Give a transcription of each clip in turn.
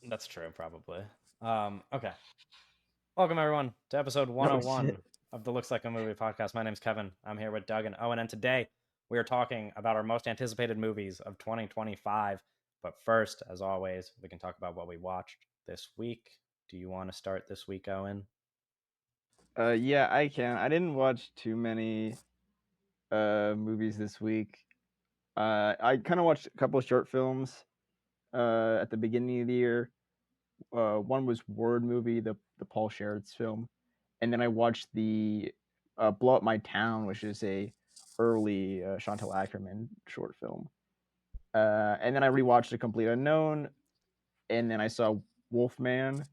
That's true, probably. Okay. Welcome everyone to episode Oh 101 shit. of the Looks Like a Movie podcast. My name's Kevin. I'm here with Doug and Owen, and today we are talking about our most anticipated movies of 2025. But first, as always, we can talk about what we watched this week. Do you want to start this week, Owen? Yeah, I can. I didn't watch too many movies this week. I kind of watched a couple of short films at the beginning of the year. One was Word Movie, the Paul Schertz film, and then I watched the Blow Up My Town, which is a early Chantal Akerman short film. And then I rewatched The Complete Unknown, and then I saw Wolfman,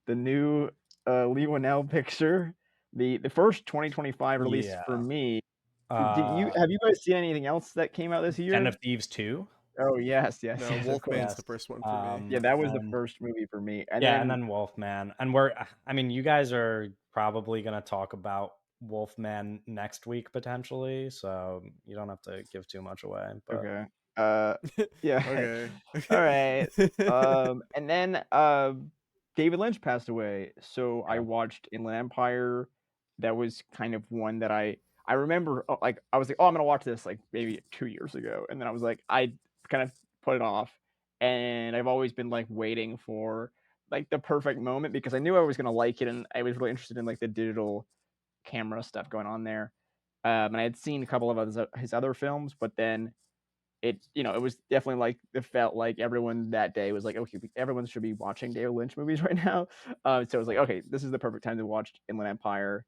the new Lee Winnell picture, the first 2025 release for me. Have you guys seen anything else that came out this Den year? of Thieves 2? Oh yes, yes, No, yes, of Wolfman's course. the first one for me. Yeah, that was the and first movie for me. And then Wolfman. And you guys are probably going to talk about Wolfman next week potentially, so you don't have to give too much away. But okay. Yeah. Okay. All right. And then David Lynch passed away, so I Yeah. watched Inland Empire. That was kind of one that I remember. I was like, oh, I'm gonna watch this like maybe 2 years ago, and then I was like, I kind of put it off, and I've always been like waiting for like the perfect moment because I knew I was gonna like it, and I was really interested in like the digital camera stuff going on there. And I had seen a couple of his other films, but then it was definitely like it felt like everyone that day was like, okay, everyone should be watching David Lynch movies right now. So I was like, okay, this is the perfect time to watch Inland Empire,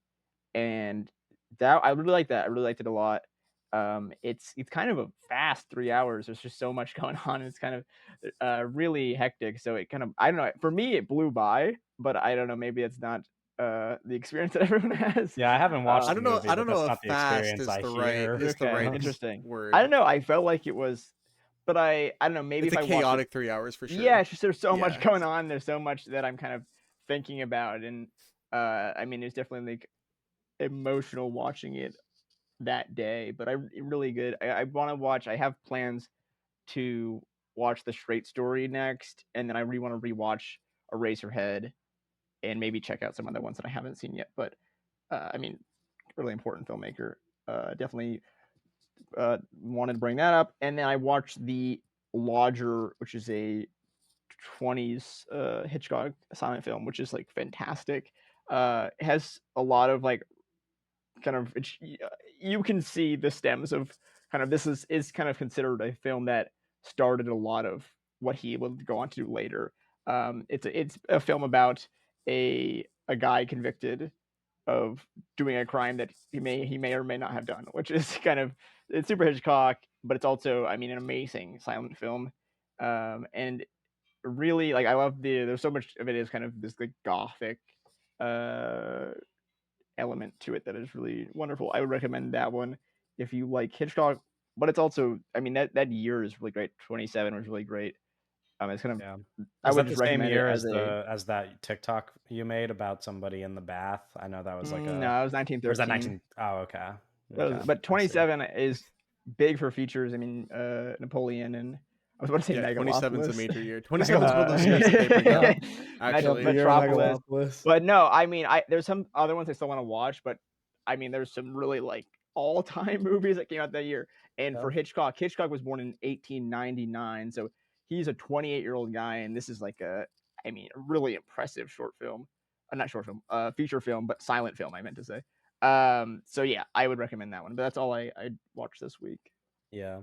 and that I really like that. I really liked it a lot. It's kind of a fast 3 hours. There's just so much going on. It's kind of really hectic. So it kind of, I don't know. For me, it blew by, but I don't know. Maybe it's not the experience that everyone has. Yeah, I haven't watched I the don't know. movie, I but don't know that's if not the fast experience is I the hear. right is the Okay, right interesting. word. I don't know. I felt like it was, but I don't know. Maybe It's if a I watched it, chaotic 3 hours for sure. yeah, it's just there's so much Yeah. going on. There's so much that I'm kind of thinking about, and I mean, it's definitely like emotional watching it that day. But really good. I want to watch. I have plans to watch The Straight Story next, and then I really want to rewatch Eraserhead, and maybe check out some other ones that I haven't seen yet. But I mean, really important filmmaker. Definitely wanted to bring that up, and then I watched The Lodger, which is a 20s Hitchcock silent film, which is like fantastic. It has a lot of like kind of you can see the stems of kind of this is kind of considered a film that started a lot of what he would go on to do later. It's a film about a guy convicted of doing a crime that he may or may not have done, which is kind of it's super Hitchcock, but it's also I mean an amazing silent film. And really like I love there's so much of it is kind of this like gothic uh element to it that is really wonderful. I would recommend that one if you like Hitchcock, but it's also I mean that year is really great. 27 was really great. It's kind of Yeah. I Is would that the just same recommend it year as as that TikTok you made about somebody in the bath? I know that was like no, it was or was that 1913. Oh, okay. But 27 is big for features. I mean, Napoleon and I was about to say Yeah, 27's a Megalopolis. major year. 27's one of those years that they bring up. Actually, Metropolis. But no, I mean, there's some other ones I still want to watch, but I mean, there's some really like all-time movies that came out that year. And for Hitchcock was born in 1899, so he's a 28-year-old guy, and this is like a really impressive short film. Not short film, feature film, but silent film. I meant to say. So yeah, I would recommend that one. But that's all I watched this week. Yeah.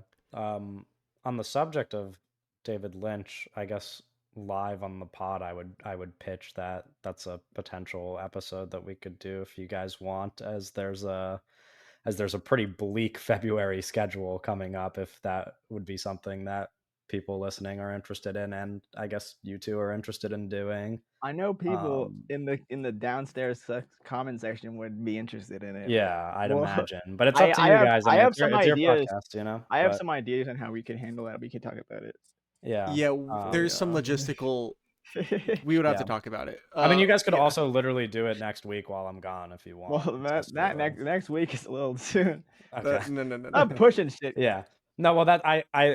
On the subject of David Lynch, I guess live on the pod I would pitch that that's a potential episode that we could do if you guys want, as there's a pretty bleak February schedule coming up, if that would be something that people listening are interested in, and I guess you two are interested in doing. I know people in the downstairs comment section would be interested in it. Yeah, I'd Well, imagine, but it's up to you guys. I mean, have some it's your ideas. podcast, you know. I have some ideas on how we can handle that. We can talk about it. Yeah. there's some logistical. We would have to talk about it. I mean, you guys could also literally do it next week while I'm gone if you want. Well, that next week is a little soon. No. I'm pushing shit. Yeah. No, well,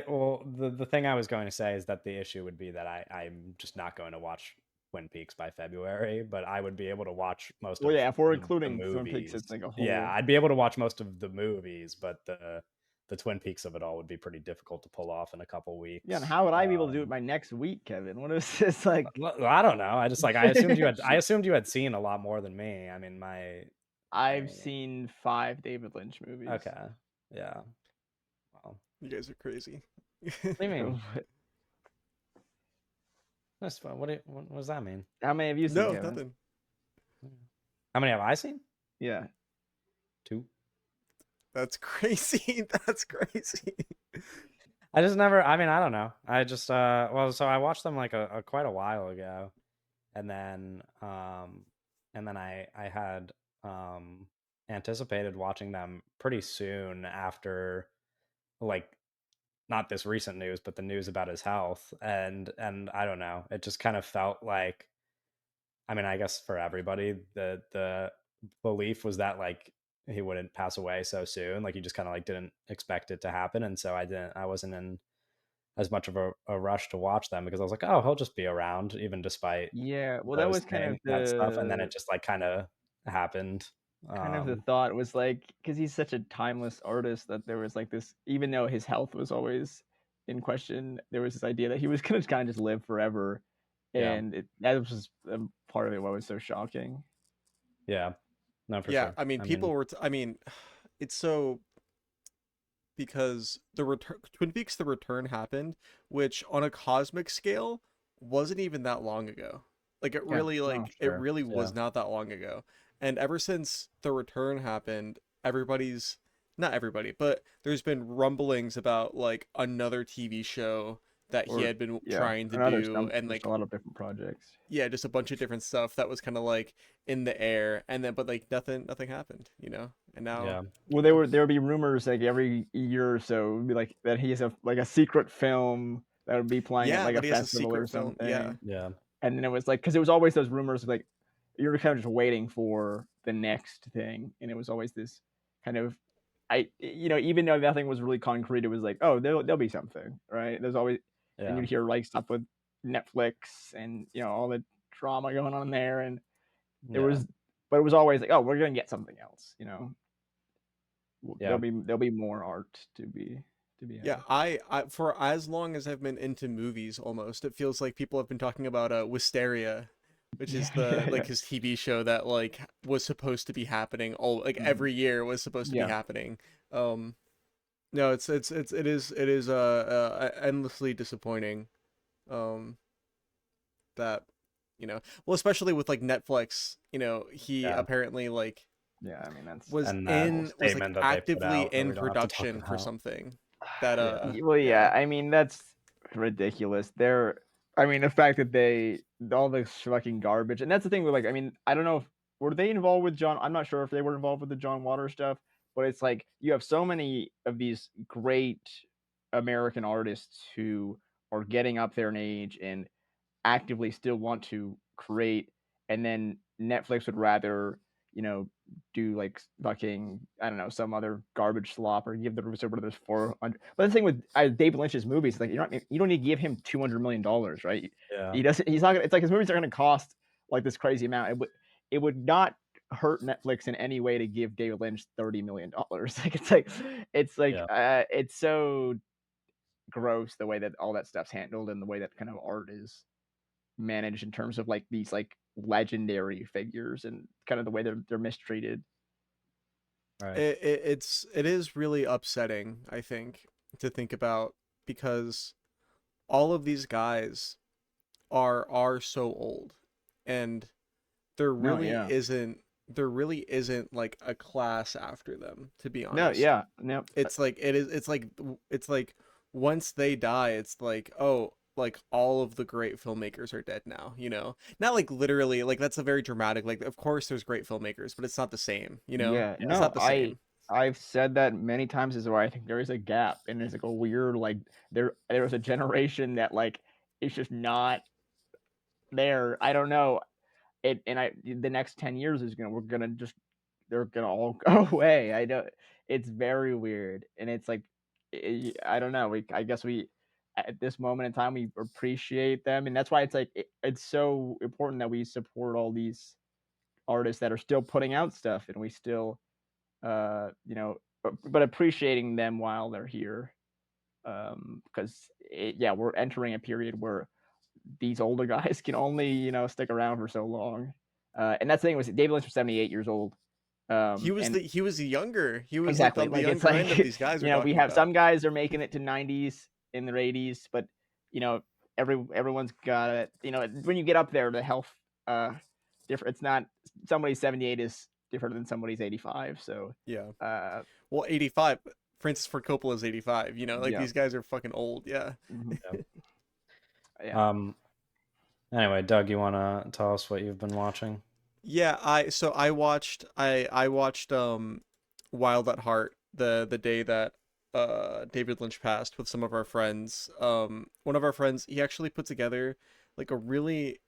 well, the thing I was going to say is that the issue would be that I'm just not going to watch Twin Peaks by February, but I would be able to watch most Well, of yeah, if we're the including Twin Peaks, movies. it's like a Yeah, whole. I'd be able to watch most of the movies, but the Twin Peaks of it all would be pretty difficult to pull off in a couple Yeah, and weeks. how would I be able to do it by next week, Kevin? What is this like? I don't know. I just like I assumed you had seen a lot more than me. I mean, I've seen 5 David Lynch movies. okay, yeah. Well, You guys are crazy. What do you mean? that's fine. What does that mean? How many have you seen, No, Kevin? nothing. How many have I seen? Yeah. 2. That's crazy. That's crazy. I just never. I mean, I don't know. I just well, so I watched them like a quite a while ago, and then I had anticipated watching them pretty soon after, like, not this recent news, but the news about his health, and I don't know. It just kind of felt like, I mean, I guess for everybody, the belief was that, like, he wouldn't pass away so soon. Like, you just kind of like didn't expect it to happen, and so I wasn't in as much of a rush to watch them because I was like, oh, he'll just be around even despite Yeah, well, that those was kind of that stuff, and then it the just like kind of happened. thought was like, because he's such a timeless artist that there was like this, even though his health was always in question, there was this idea that he was gonna kind of just live forever, Yeah. and that was just part of it. What was so shocking? Yeah, no, for Yeah, sure. I mean, people were. I mean, it's so because the return Twin Peaks: The Return happened, which on a cosmic scale wasn't even that long ago. Like it Yeah, really, no, like it sure. really was Yeah. not that long ago. And ever since The Return happened, everybody's not everybody, but there's been rumblings about like another TV show that he Or had been yeah, trying to I know do, and there's like a lot of different projects. yeah, just a bunch of different stuff that was kind of like in the air, and then but like nothing happened, you know. And now, Yeah. Well, there would be rumors like every year or so, it would be like that he has a secret film that would be playing at yeah, like a that he has a festival or secret film. Yeah, something. Yeah. And then it was like, because it was always those rumors of like you're kind of just waiting for the next thing, and it was always this kind of, even though nothing was really concrete, it was like, oh, there'll be something, right? There's always, and Yeah. you'd hear like stuff with Netflix and all the drama going on there, and it Yeah. was, but it was always like, oh, we're gonna get something else, Yeah. there'll be more art to be yeah. had. I for as long as I've been into movies, almost it feels like people have been talking about Wisteria, which is the like his TV show that like was supposed to be happening all like every year was supposed to be Yeah. happening. No, it is endlessly disappointing. That well, especially with like Netflix, he Yeah. apparently like Yeah, I mean that's was And that was like statement that they put actively out that in we don't have to talk production for about. something that well, yeah, I mean that's ridiculous. I mean, the fact that all this fucking garbage, and that's the thing with like, I mean, I don't know if were they involved with John. I'm not sure if they were involved with the John Waters stuff, but it's like you have so many of these great American artists who are getting up there in age and actively still want to create, and then Netflix would rather do like fucking, I don't know, some other garbage slop or give the Russo brothers 400. But the thing with David Lynch's movies, like you don't need to give him $200 million, right? Yeah. He doesn't. He's not gonna. It's like his movies are going to cost like this crazy amount. It would not hurt Netflix in any way to give David Lynch $30 million. It's so gross the way that all that stuff's handled and the way that kind of art is managed in terms of like these like legendary figures and kind of the way they're mistreated. Right. it is really upsetting, I think, to think about, because all of these guys are so old, and there really yeah. isn't like a class after them, to be No, honest. yeah, no. It's like it's like once they die, it's like, oh, like all of the great filmmakers are dead now, not like literally, like that's a very dramatic, like of course there's great filmmakers, but it's not the same, Yeah, it's no, not the same. I've said that many times is where I think there is a gap and there's like a weird like there was a generation that like it's just not there. I don't know. The next 10 years is they're gonna all go away. I know it's very weird, and it's like I don't know. I guess we at this moment in time we appreciate them, and that's why it's like it's so important that we support all these artists that are still putting out stuff, and we still, you know, but appreciating them while they're here, because yeah, we're entering a period where these older guys can only stick around for so long, and that's the thing was David Lynch was 78 years old, and He was younger. He was like exactly on the like it's younger end of like these guys you we're know we talking have about. some guys are making it to 90s in their 80s, but you know everyone's got it. You know when you get up there, the health different. It's not somebody's 78 is different than somebody's 85. So Yeah. uh, Well, 85. Francis Ford Coppola is 85. You know, like yeah. these guys are fucking old. Yeah. Mhm. Yeah. Yeah. Anyway, Doug, you want to tell us what you've been watching? Yeah, I watched Wild at Heart the day that David Lynch passed with some of our friends. One of our friends, he actually put together like a really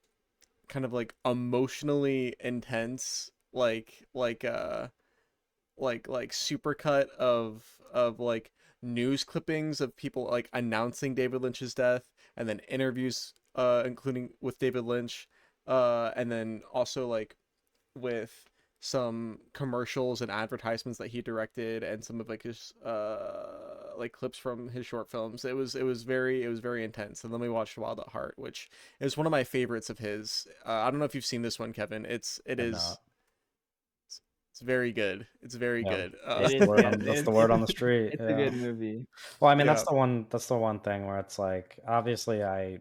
kind of like emotionally intense like supercut of like news clippings of people like announcing David Lynch's death, and then interviews including with David Lynch, and then also like with some commercials and advertisements that he directed, and some of like his like clips from his short films. It was very intense. And then we watched Wild at Heart, which is one of my favorites of his. I don't know if you've seen this one, Kevin. It I'm is not. it's very good. It's very Yeah, good. that's It the is word good. on that's the word on the street. It's a Yeah. good movie. Well, I mean, Yeah. that's the one thing where it's like, obviously, I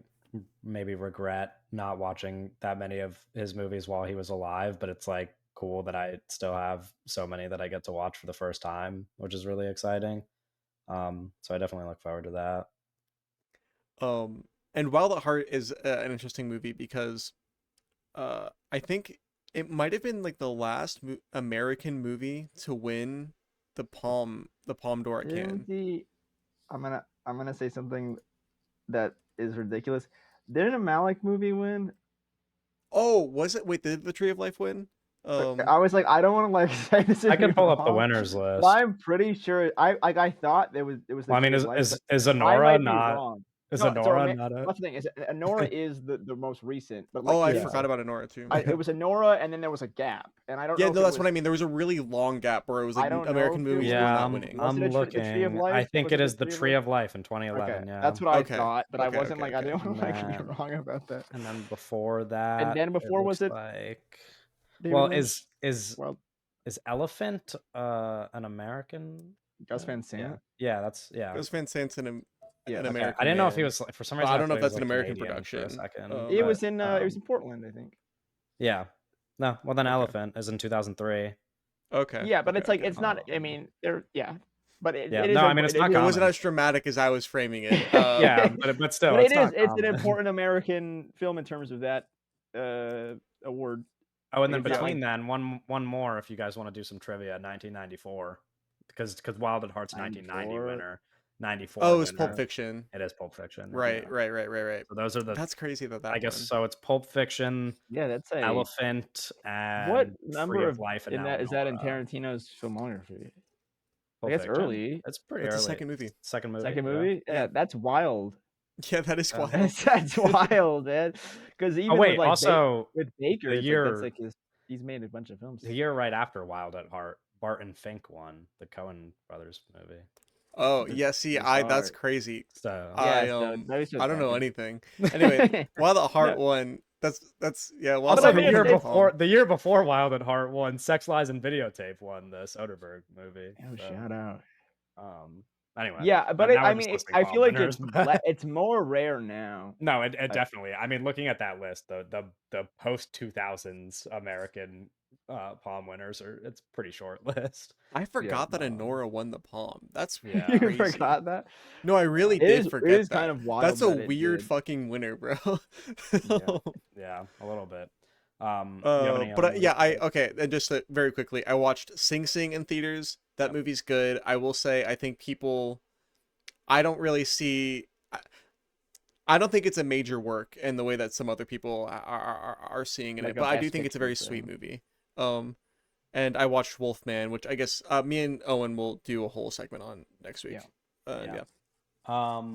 maybe regret not watching that many of his movies while he was alive, but it's like cool that I still have so many that I get to watch for the first time, which is really exciting. So I definitely look forward to that. And Wild at Heart is an interesting movie because I think it might have been like the last American movie to win the Palme d'Or at Cannes. Didn't the I'm gonna say something that is ridiculous. Didn't a Malik movie win? Oh, was it? Wait, did the Tree of Life win? I was like, I don't want to like say this. I Is can pull up the wrong, winners but list. I'm pretty sure. I thought it was the Well, I mean, Tree of Life, is but I Anora might be not wrong. is No, so Anora not a that's the thing is Anora is the most recent, but like Oh, I you forgot said, about Anora too. it was Anora, and then there was a gap, and I don't Yeah, know if no, it that's was. what I mean. There was a really long gap where it was I like don't know American if it movies was. were Yeah, not I'm winning. Was it I'm the Tree of looking. Life? I think Was it it is the Tree of Life in Okay, 2011. Yeah. that's what I Okay. thought, but I Okay, wasn't okay, like I okay. didn't want to And be wrong about that. and then before And that, then it before was looks it like David well, Lynch? is Well, is Elephant an American Gus film? Van Sant. Yeah, that's yeah. Gus Van Sant's an Yes. Okay, American I didn't know if he man. was like, for some But reason I I don't know thought if he was that's an like American Canadian for a production. second, It but was in Portland, I think. yeah. No, well then Okay. Elephant is in 2003. Okay. Yeah, but okay, it's like okay. it's not. I mean, but Yeah, it is. no, I mean, it's not It wasn't common. as dramatic as I was framing it. Yeah, but still, but it's it is. not It's an common. important American film in terms of that award. Oh, and Like, then it's not between like then, one more if you guys want to do some trivia. 1994, because Wild at Heart's 1990 94. winner, 94 Oh, it was Pulp winner. Fiction. It is Pulp Fiction. yeah. Right, Yeah. right. So those are the That's crazy that I guess one. so. It's Pulp Fiction, Yeah, that's a Elephant, what and Tree number of Life, and in now that is that in Nora. Tarantino's filmography? Pulp Like that's Fiction? early. It's pretty That's the early. second movie. Second movie. Second yeah. movie? Yeah, that's wild. Yeah, that is Yeah. wild. That's wild, man. Because even Oh wait, with like also with Baker, the it's year that's like he's made a bunch of films. the year right after Wild at Heart, Barton Fink won the Coen Brothers movie. Oh, yeah, see, that's Bizarre. crazy. So I don't know anything. Anyway, Wild at Heart won. That's yeah. Wild also at the Heart year won before Palme. the year before Wild at Heart won, Sex Lies and Videotape won the Soderbergh movie. Oh, So, shout out. anyway, Yeah, but now I we're just mean, listing I Palme feel like winners, but- it's more rare now. No, it definitely. I mean, looking at that list, the post 2000s American Palme winners it's pretty short list. I forgot that no. Anora won the Palme. That's Yeah. You crazy. forgot that? No, I really It did is- forget it is that. kind of wild That's a that it weird did. fucking winner, bro. Yeah, a little bit. You have any But other yeah, movies? okay, and just very quickly, I watched Sing Sing in theaters. That movie's good. I will say, I think people, I don't really see. I don't think it's a major work in the way that some other people are seeing in Like it, a but I do Best think it's a Picture very film. sweet movie. And I watched Wolfman, which I guess me and Owen will do a whole segment on next week. Yeah. Yeah. Yeah.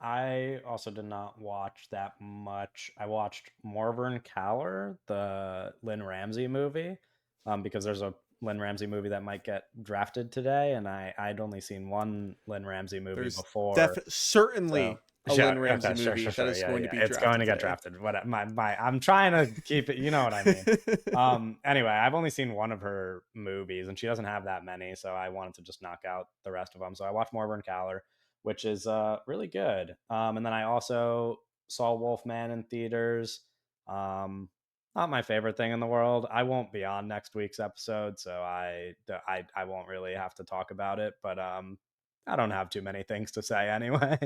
I also did not watch that much. I watched Morvern Caller, the Lynn Ramsey movie, because there's a Lynn Ramsey movie that might get drafted today, and I'd only seen one Lynn Ramsey movie There's before. certainly So a sure, Lynn Ramsey okay, sure, movie sure, that sure. is Yeah, going yeah. to be It's going to get drafted drafted. What I'm trying to keep it, you know what I mean. today. Anyway, I've only seen one of her movies, and she doesn't have that many, so I wanted to just knock out the rest of them. So I watched Morvern Caller, which is really good. And then I also saw Wolfman in theaters. Not my favorite thing in the world. I won't be on next week's episode, so I won't really have to talk about it. But I don't have too many things to say anyway.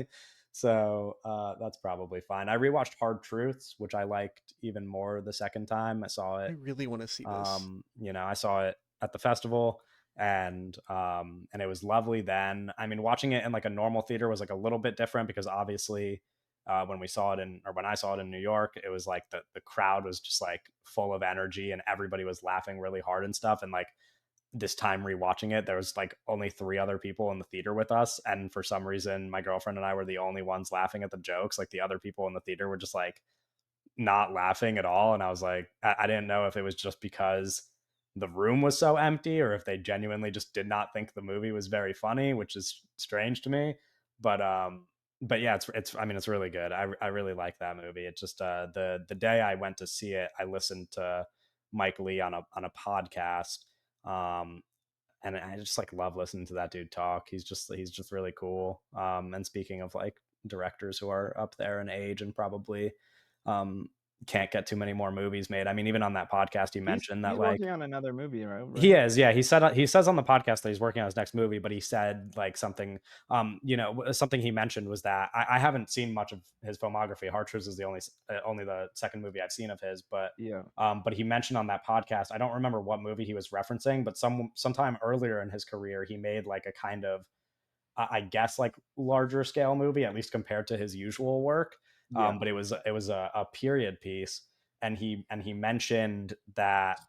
So that's probably fine. I rewatched Hard Truths, which I liked even more the second time I saw I it. really want to see this. I saw it at the festival, and it was lovely then. I mean, watching it in like a normal theater was like a little bit different because obviously when I saw it in New York, it was like the crowd was just like full of energy and everybody was laughing really hard and stuff. And like this time rewatching it, there was like only 3 other people in the theater with us, and for some reason my girlfriend and I were the only ones laughing at the jokes. Like the other people in the theater were just like not laughing at all, and I was like, I didn't know if it was just because the room was so empty or if they genuinely just did not think the movie was very funny, which is strange to me. But yeah, it's I mean, it's really good. I really like that movie. It just the day I went to see it, I listened to Mike Lee on a podcast. um and I just like love listening to that dude talk. He's just really cool. And speaking of like directors who are up there in age and probably um can't get too many more movies made. I mean, even on that podcast he mentioned that He's like working on another movie, right? he is, yeah. He says on the podcast that he's working on his next movie, but he said like something, something he mentioned was that I haven't seen much of his filmography. Hard Truths is the only the second movie I've seen of his, Yeah. but he mentioned on that podcast, I don't remember what movie he was referencing, but sometime earlier in his career, he made like a kind of, I guess, like larger scale movie, at least compared to his usual work. Yeah. But it was a period piece, and he mentioned that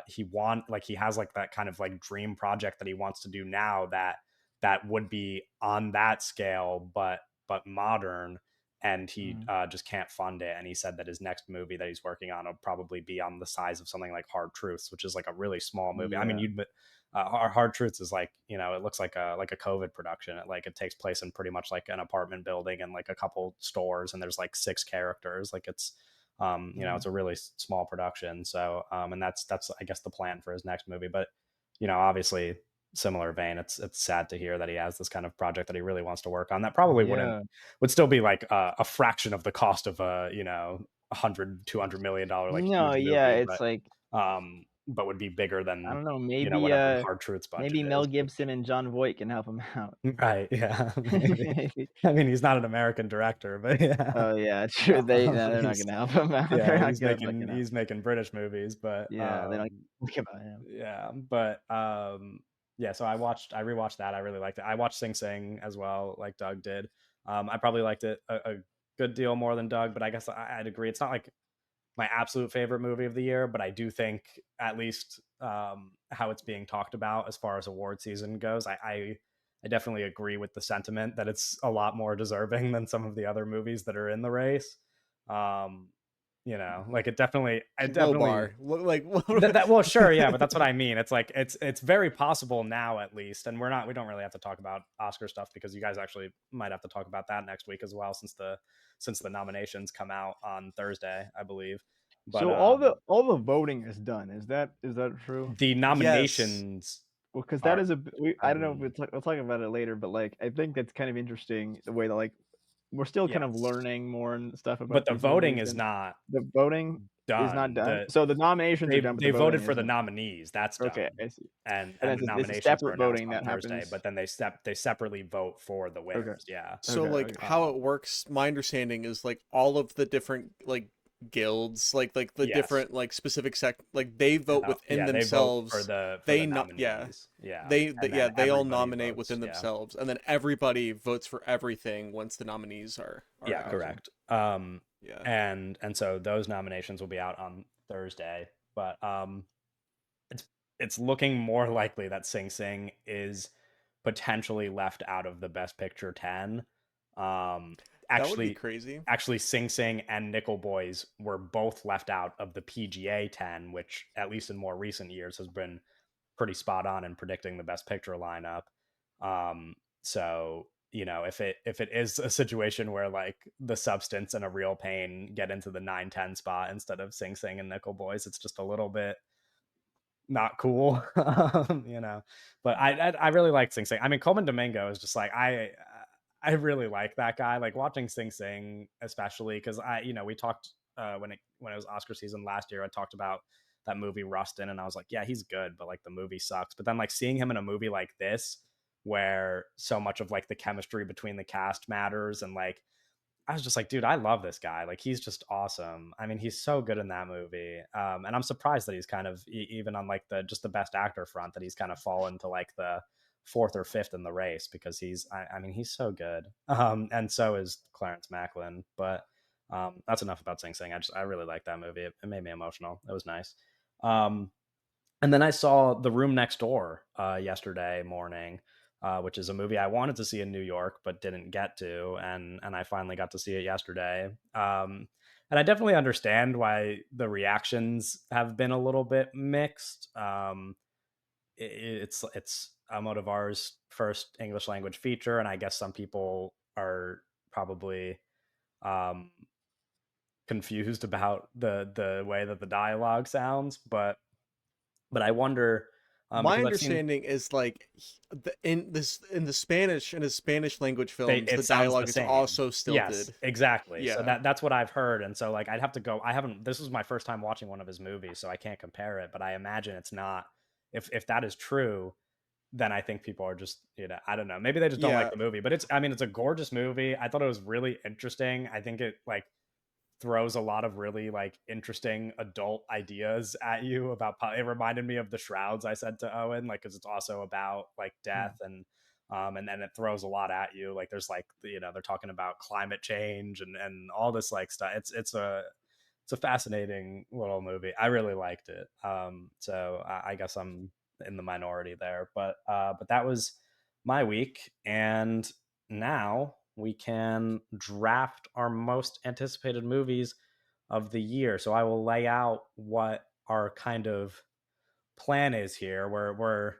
he has like that kind of like dream project that he wants to do now that would be on that scale, but modern, and he just can't fund it. And he said that his next movie that he's working on will probably be on the size of something like Hard Truths, which is like a really small movie. I mean, Yeah. Hard Truths is like, it looks like a COVID production. It takes place in pretty much like an apartment building and like a couple stores, and there's like 6 characters. Like it's it's a really small production. So and that's I guess the plan for his next movie. But obviously, similar vein, it's sad to hear that he has this kind of project that he really wants to work on that probably Yeah. would still be like a fraction of the cost of a 100-200 million dollar like No, huge yeah, movie, it's like, but would be bigger I than don't know, maybe whatever Hard Truth's budget maybe Mel is. Gibson and John Voight can help him out. Right, yeah, maybe. Maybe. I mean, he's not an American director, but yeah. Oh yeah, true. They're not He's gonna help him out. They're yeah, not gonna fucking help. he's making British movies, but Yeah, they don't think about him. yeah, but yeah, so I rewatched that. I really liked it. I watched Sing Sing as well, like Doug did. I probably liked it a good deal more than Doug, but I guess I'd agree. It's not like my absolute favorite movie of the year, but I do think at least how it's being talked about as far as award season goes, I definitely agree with the sentiment that it's a lot more deserving than some of the other movies that are in the race. Um, like I Low definitely bar. Like well, sure, yeah, but that's what I mean. It's like it's very possible now, at least, and we don't really have to talk about Oscar stuff because you guys actually might have to talk about that next week as well, since the nominations come out on Thursday, I believe. But So all the voting is done. Is that true? the yes. nominations Well, because that are is I don't know if done. we'll talk about it later, but like I think that's kind of interesting the way that like we're still kind of Yes, learning more and stuff but about the these voting movies, is and not the voting is not done. done. So the nominations are done, but They the voted voting for the isn't. nominees. That's Okay, done, I see. And and then the it's a nominations are separate announced voting on that Thursday. happens. But then they separately vote for the Okay. winners. Yeah. So Okay. like Okay. how it works, my understanding is like all of the different like guilds, like the Yes. different like specific like they vote within Yeah, they vote for themselves. the Yeah. nominees. Yeah, and Yeah, then they all everybody nominate votes. within Yeah. themselves, and then everybody votes for everything once the nominees are Yeah, out. Okay. correct. Yeah. And so those nominations will be out on Thursday, but it's looking more likely that Sing Sing is potentially left out of the Best Picture 10. That would be crazy. Actually, Sing Sing and Nickel Boys were both left out of the PGA 10, which at least in more recent years has been pretty spot on in predicting the Best Picture lineup. So if it is a situation where like The Substance and A Real Pain get into the 9-10 spot instead of Sing Sing and Nickel Boys, it's just a little bit not cool. But I really like Sing Sing. I mean, Coleman Domingo is just like I really like that guy. Like watching Sing Sing, especially because we talked when it was Oscar season last year. I talked about that movie Rustin, and I was like, yeah, he's good, but like the movie sucks. But then like seeing him in a movie like this, where so much of like the chemistry between the cast matters, and like I was just like, dude, I love this guy. Like he's just awesome. I mean, he's so good in that movie. And I'm surprised that he's kind of even on like the best actor front, that he's kind of fallen to like the fourth or fifth in the race, because I mean, he's so good. And so is Clarence Macklin. But that's enough about Sing Sing. I really like that movie. It made me emotional. It was nice. And then I saw The Room Next Door yesterday morning, which is a movie I wanted to see in New York but didn't get to, and I finally got to see it yesterday. And I definitely understand why the reactions have been a little bit mixed. It's Almodovar's first English language feature, and I guess some people are probably confused about the way that the dialogue sounds, but I wonder. My understanding is like in the Spanish language films, the dialogue is also stilted. Yes, exactly. Yeah. So that's what I've heard, and so like I'd have to go. I haven't. This was my first time watching one of his movies, so I can't compare it. But I imagine it's not. If that is true, then I think people are just I don't know. Maybe they just don't like the movie. But it's a gorgeous movie. I thought it was really interesting. I think it like throws a lot of really like interesting adult ideas at you about it. Reminded me of The Shrouds, I said to Owen, like because it's also about like death and then it throws a lot at you. Like there's like they're talking about climate change and all this like stuff. It's a fascinating little movie. I really liked it. So I guess I'm in the minority there, but that was my week, and now we can draft our most anticipated movies of the year. So I will lay out what our kind of plan is here. We're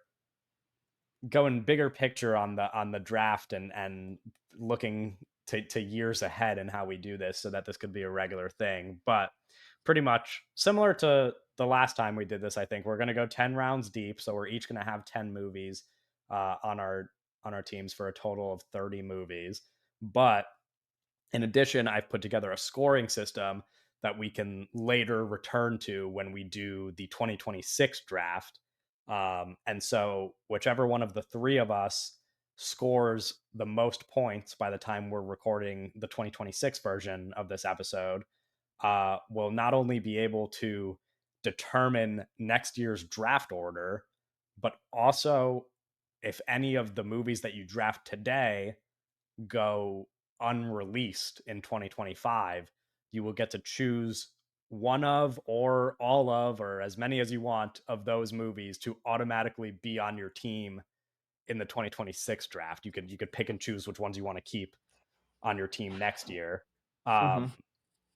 going bigger picture on the draft and looking to years ahead and how we do this, so that this could be a regular thing. But pretty much similar to the last time we did this, I think we're going to go 10 rounds deep. So we're each going to have 10 movies on our teams for a total of 30 movies. But in addition, I've put together a scoring system that we can later return to when we do the 2026 draft. And so whichever one of the three of us scores the most points by the time we're recording the 2026 version of this episode will not only be able to determine next year's draft order, but also if any of the movies that you draft today go unreleased in 2025, you will get to choose one of or all of or as many as you want of those movies to automatically be on your team in the 2026 draft. You could pick and choose which ones you want to keep on your team next year.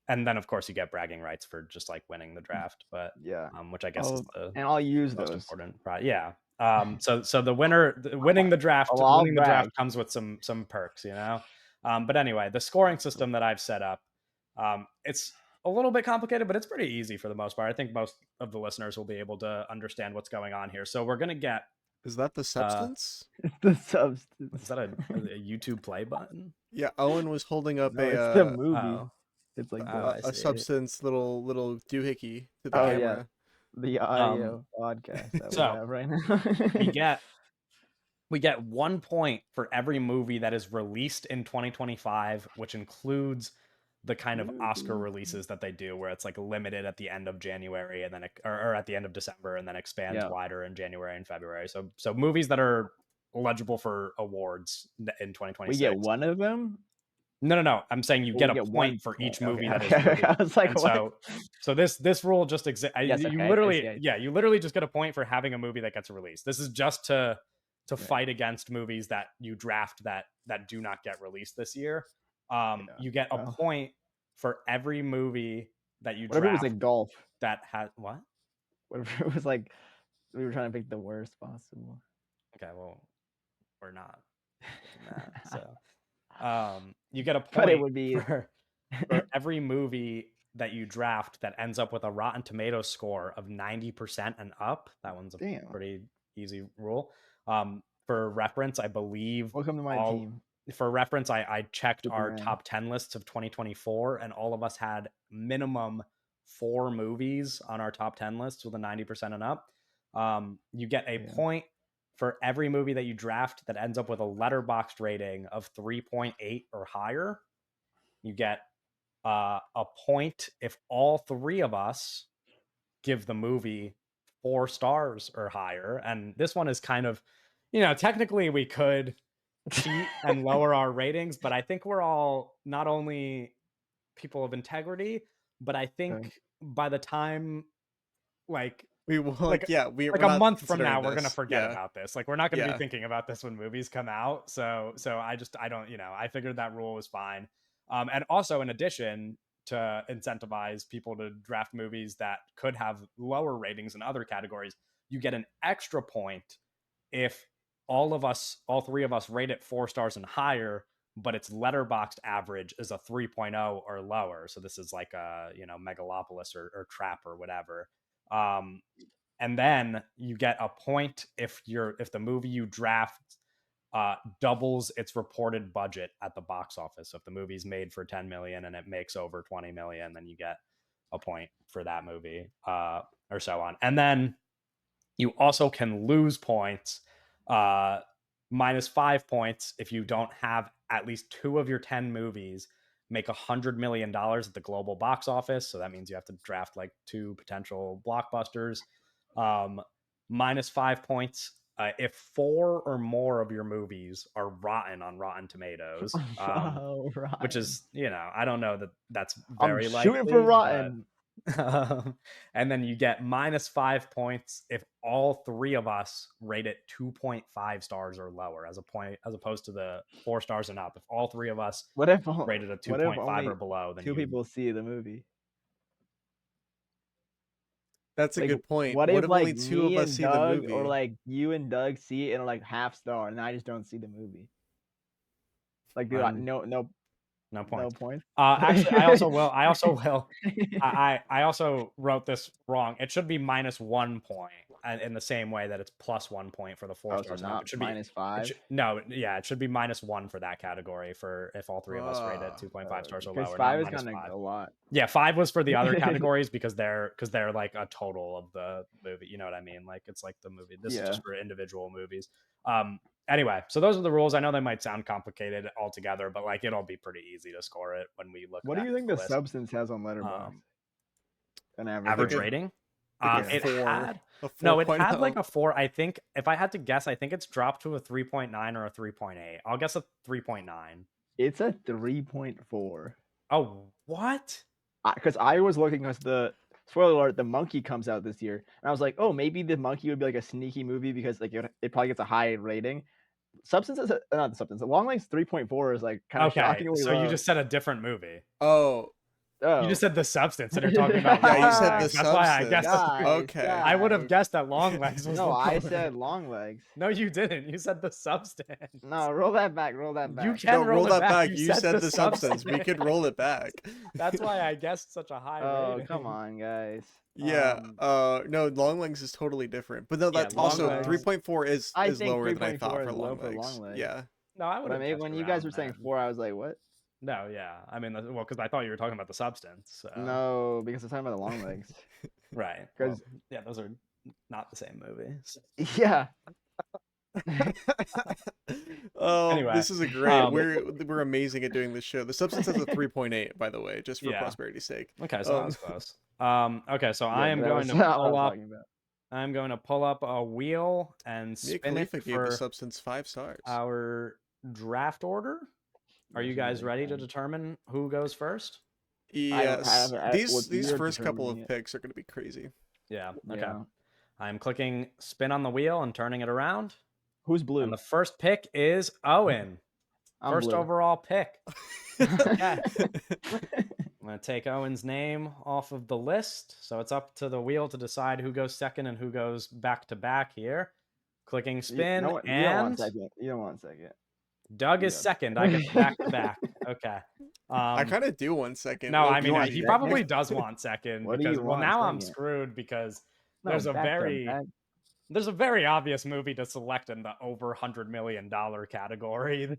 And then of course you get bragging rights for just like winning the draft, but which I guess is the and I'll use most those important. Right? Yeah. So the winning the draft comes with some perks, but anyway, the scoring system that I've set up, it's a little bit complicated, but it's pretty easy for the most part. I think most of the listeners will be able to understand what's going on here. So we're gonna get. Is that The Substance? The Substance. Is that a YouTube play button? Yeah, Owen was holding up it's the movie. Oh. It's like a Substance little doohickey to the camera. Yeah. The audio podcast that we have right now. we get 1 point for every movie that is released in 2025, which includes the kind of Oscar releases that they do, where it's like limited at the end of January and then or at the end of December and then expands wider in January and February. So movies that are eligible for awards in 2026. We get one of them. No. I'm saying you get a point for each movie that is released. I was like, and what? So this rule just exists. Yes, you literally just get a point for having a movie that gets released. This is just to to Yeah. fight against movies that you draft that do not get released this year. You get a Well. point for every movie that you What if it was draft like golf? that has what? What if it was like we were trying to pick the worst possible? Okay, well, we're not doing that. So, you get a But it point would be for every movie that you draft that ends up with a Rotten Tomatoes score of 90% and up. That one's a Damn. pretty easy rule. For reference, I believe Welcome to my all team. for reference, I checked our Superman. top 10 lists of 2024, and all of us had minimum 4 movies on our top 10 lists with a 90% and up. You get a Yeah. point for every movie that you draft that ends up with a letterboxd rating of 3.8 or higher. You get a point if all 3 of us give the movie 4 stars or higher. And this one is kind of, technically we could cheat and lower our ratings, but I think we're all not only people of integrity, but I think by the time like We will like we're a not month from considering now we're gonna this. forget Yeah. about this. Like we're not gonna be Yeah. thinking about this when movies come out. So I don't, I figured that rule was fine. And also in addition to incentivize people to draft movies that could have lower ratings in other categories, you get an extra point if all 3 of us rate it 4 stars and higher, but its letterboxd average is a 3.0 or lower. So this is like a, Megalopolis or Trap or whatever. And then you get a point if the movie you draft doubles its reported budget at the box office. So if the movie's made for 10 million and it makes over 20 million, then you get a point for that movie, or so on. And then you also can lose points, minus 5 points if you don't have at least 2 of your 10 movies make $100 million at the global box office. So that means you have to draft like 2 potential blockbusters. Minus 5 points if 4 or more of your movies are rotten on Rotten Tomatoes, which is, I don't know that that's very I'm likely. shooting for rotten. And then you get minus 5 points if all 3 of us rate it 2.5 stars or lower, as opposed to the 4 stars and up. If all 3 of us What if rated a 2.5 or below, then 2 people see the movie? That's a Like, good point. What What if if only like 2 of me us and see the Doug, movie? or like you and Doug see it and are like half star, and I just don't see the movie? Like, dude, no points. Actually, I also will. I also wrote this wrong. It should be minus 1 point, in the same way that it's plus 1 point for the 4 Oh, so stars. not It should minus be 5. it should be minus 1 for that category for if all 3 of us rate it 2.5 stars or Because lower. 5 Not is minus kind of 5. a lot. Yeah, 5 was for the other categories because they're like a total of the movie. You know what I mean? Like it's like the movie. This is just for individual movies. Anyway, so those are the rules. I know they might sound complicated altogether, but like it'll be pretty easy to score it when we look. What do you think the the Substance has on Letterboxd? An average rating? Like it 4, had a no, it had like 4.0. a 4. I think if I had to guess, I think it's dropped to a 3.9 or a 3.8. I'll guess a 3.9. It's a 3.4. Oh, what? Because I was looking, because the spoiler alert, the Monkey comes out this year, and I was like, oh, maybe the Monkey would be like a sneaky movie because like it probably gets a high rating. Substance is not the Substance. The Longlegs 3.4 is like kind of shockingly so low. you just said a different movie. Oh. You just said The Substance, and you're talking about Yeah, you said Longlegs. The That's why I Substance. guessed. Okay. I would have guessed that Longlegs was. No, I movie. said Longlegs. No, you didn't. You said The Substance. No, roll that back. Roll that back. You can roll that it back. You said The Substance. We could roll it back. That's why I guessed such a high rating. Oh, come on, guys. Yeah. No, Longlegs is totally different. But no, that's also Longlegs. 3.4 is lower than I thought for low Longlegs. Yeah. No, I would have. When you guys were saying 4, I was like, what? No, yeah. I mean, well, because I thought you were talking about The Substance. So. No, because I'm talking about the Longlegs. Right. Because those are not the same movie. Yeah. Oh, anyway, this is a great. We're amazing at doing this show. The Substance has a 3.8, by the way, just for prosperity's sake. Okay, so that was close. Okay, so I am going to pull up. I'm going to pull up a wheel and spin it for The Substance 5 stars. Our draft order. Are you guys ready to determine who goes first? Yes. These first couple of picks are going to be crazy. Yeah. Okay. I'm clicking spin on the wheel and turning it around. Who's blue? And the first pick is Owen. I'm First blue. overall pick. Okay. I'm going to take Owen's name off of the list. So it's up to the wheel to decide who goes second and who goes back to back here. Clicking spin, You don't want and second. You don't want second. Doug is Yeah. second. I get back to back. Okay. I kind of do 1 second. No, I you mean, want he second? probably does want second What do because, you well, want now I'm second? screwed because No, there's a back to very back. there's a very obvious movie to select in the over $100 million category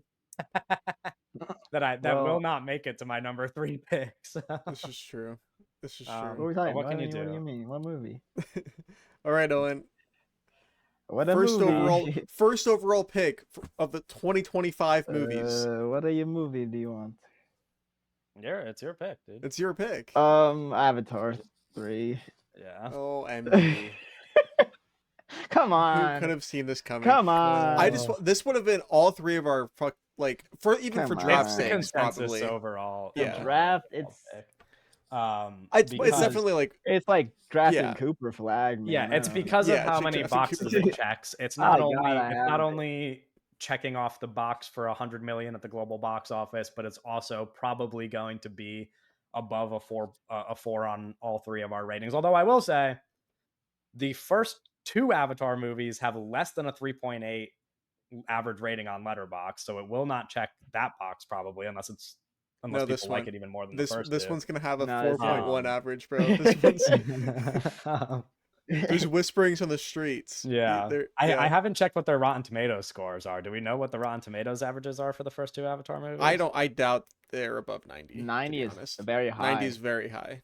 that will Well, not make it to my number 3 picks. This is true. This is what are true. we talking what can you What do do? you mean? What movie? All right, Owen. What a First movie. overall pick of the 2025 movies. What are your movie do you want? It's your pick, dude. It's your pick. Avatar 3. Yeah. Oh, MD. Come Who on. could have seen this coming? Come on. This would have been all three of our for Come draft on. sakes Consensus probably. overall. Yeah. Draft, overall it's pick. It's because- definitely like It's like drafting Yeah. Cooper Flag, man. Yeah, I it's don't know. because of Yeah, how it's many just- boxes it checks. It's not I only gotta have it. only checking off the box for 100 million at the global box office, but it's also probably going to be above a four on all three of our ratings. Although I will say, the first two Avatar movies have less than a 3.8 average rating on Letterboxd, so it will not check that box probably unless No, people this like one- it even more than this the first this two. one's gonna have a No, it's 4.1 not. average, bro. This one's there's whisperings on the streets. Yeah. They're- I haven't checked what their Rotten Tomatoes scores are. Do we know what the Rotten Tomatoes averages are for the first two Avatar movies? I doubt they're above 90. 90 to be is honest. very high. 90 is very high.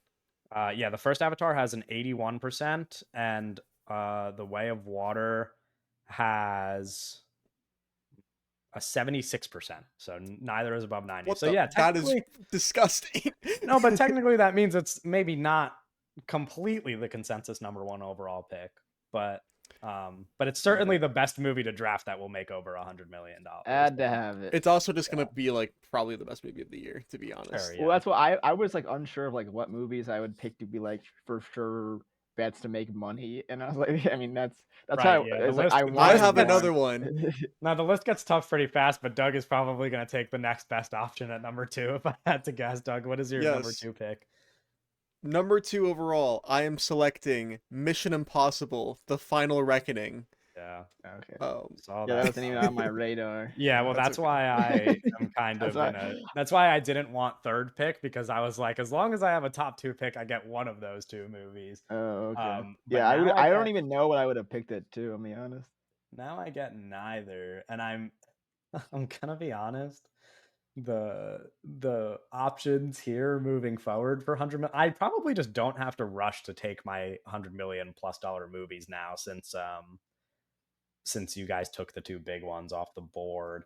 Yeah, the first Avatar has an 81%, and The Way of Water has a 76%. So neither is above 90. What So the- yeah, that is technically, disgusting. no, but technically that means it's maybe not completely the consensus number one overall pick, but it's certainly the best movie to draft that will make over $100 million. Had to have it. It's also just gonna be like probably the best movie of the year, to be honest. Sure, Well, yeah. that's what I was like unsure of like what movies I would pick to be like for sure bets to make money, and I was like, I mean that's Right, how yeah, I the was like, list- I I wanted I have more. another one. Now the list gets tough pretty fast, but Doug is probably going to take the next best option at number 2. If I had to guess, Doug, what is your number Yes. 2 pick? Number 2 overall, I am selecting Mission Impossible: The Final Reckoning. Yeah, Okay. saw Yeah, that that. wasn't even on my radar. Yeah, well, That's that's okay. why I am kind of That's that's why I didn't want third pick, because I was like, as long as I have a top 2 pick, I get one of those two movies. Oh, okay. But Yeah, now I don't get- even know what I would have picked it too. I'll be honest. Now I get neither, and I'm gonna be honest. The options here moving forward for 100 million, I probably just don't have to rush to take my $100 million+ movies now, since you guys took the two big ones off the board.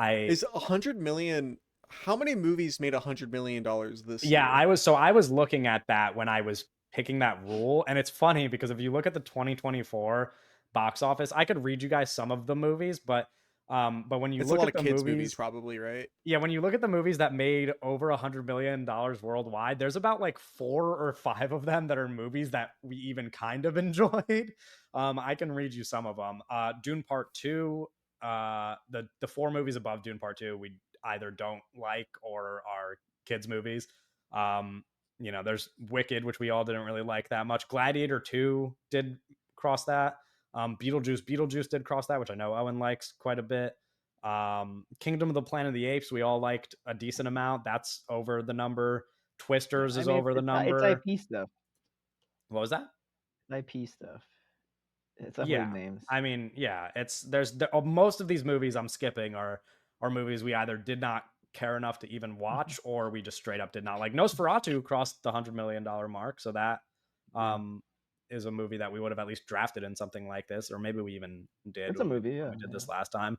Is 100 million? How many movies made $100 million this Yeah, year? I was looking at that when I was picking that rule, and it's funny because if you look at the 2024 box office, I could read you guys some of the movies, but when you It's a look lot at of the kids' movies, movies, probably, right? yeah, when you look at the movies that made over $100 million worldwide, there's about like 4 or 5 of them that are movies that we even kind of enjoyed. I can read you some of them. Dune Part 2, the 4 movies above Dune Part 2, we either don't like or are kids movies. There's Wicked, which we all didn't really like that much. Gladiator 2 did cross that. Beetlejuice did cross that, which I know Owen likes quite a bit. Kingdom of the Planet of the Apes, we all liked a decent amount. That's over the number. Twisters is over the number. It's IP stuff. What was that? IP stuff. It's a Yeah, names. I mean, yeah, most of these movies I'm skipping are movies we either did not care enough to even watch, or we just straight up did not like. Nosferatu crossed the $100 million mark, so that is a movie that we would have at least drafted in something like this, or maybe we even did. It's a movie, yeah. We did this last time.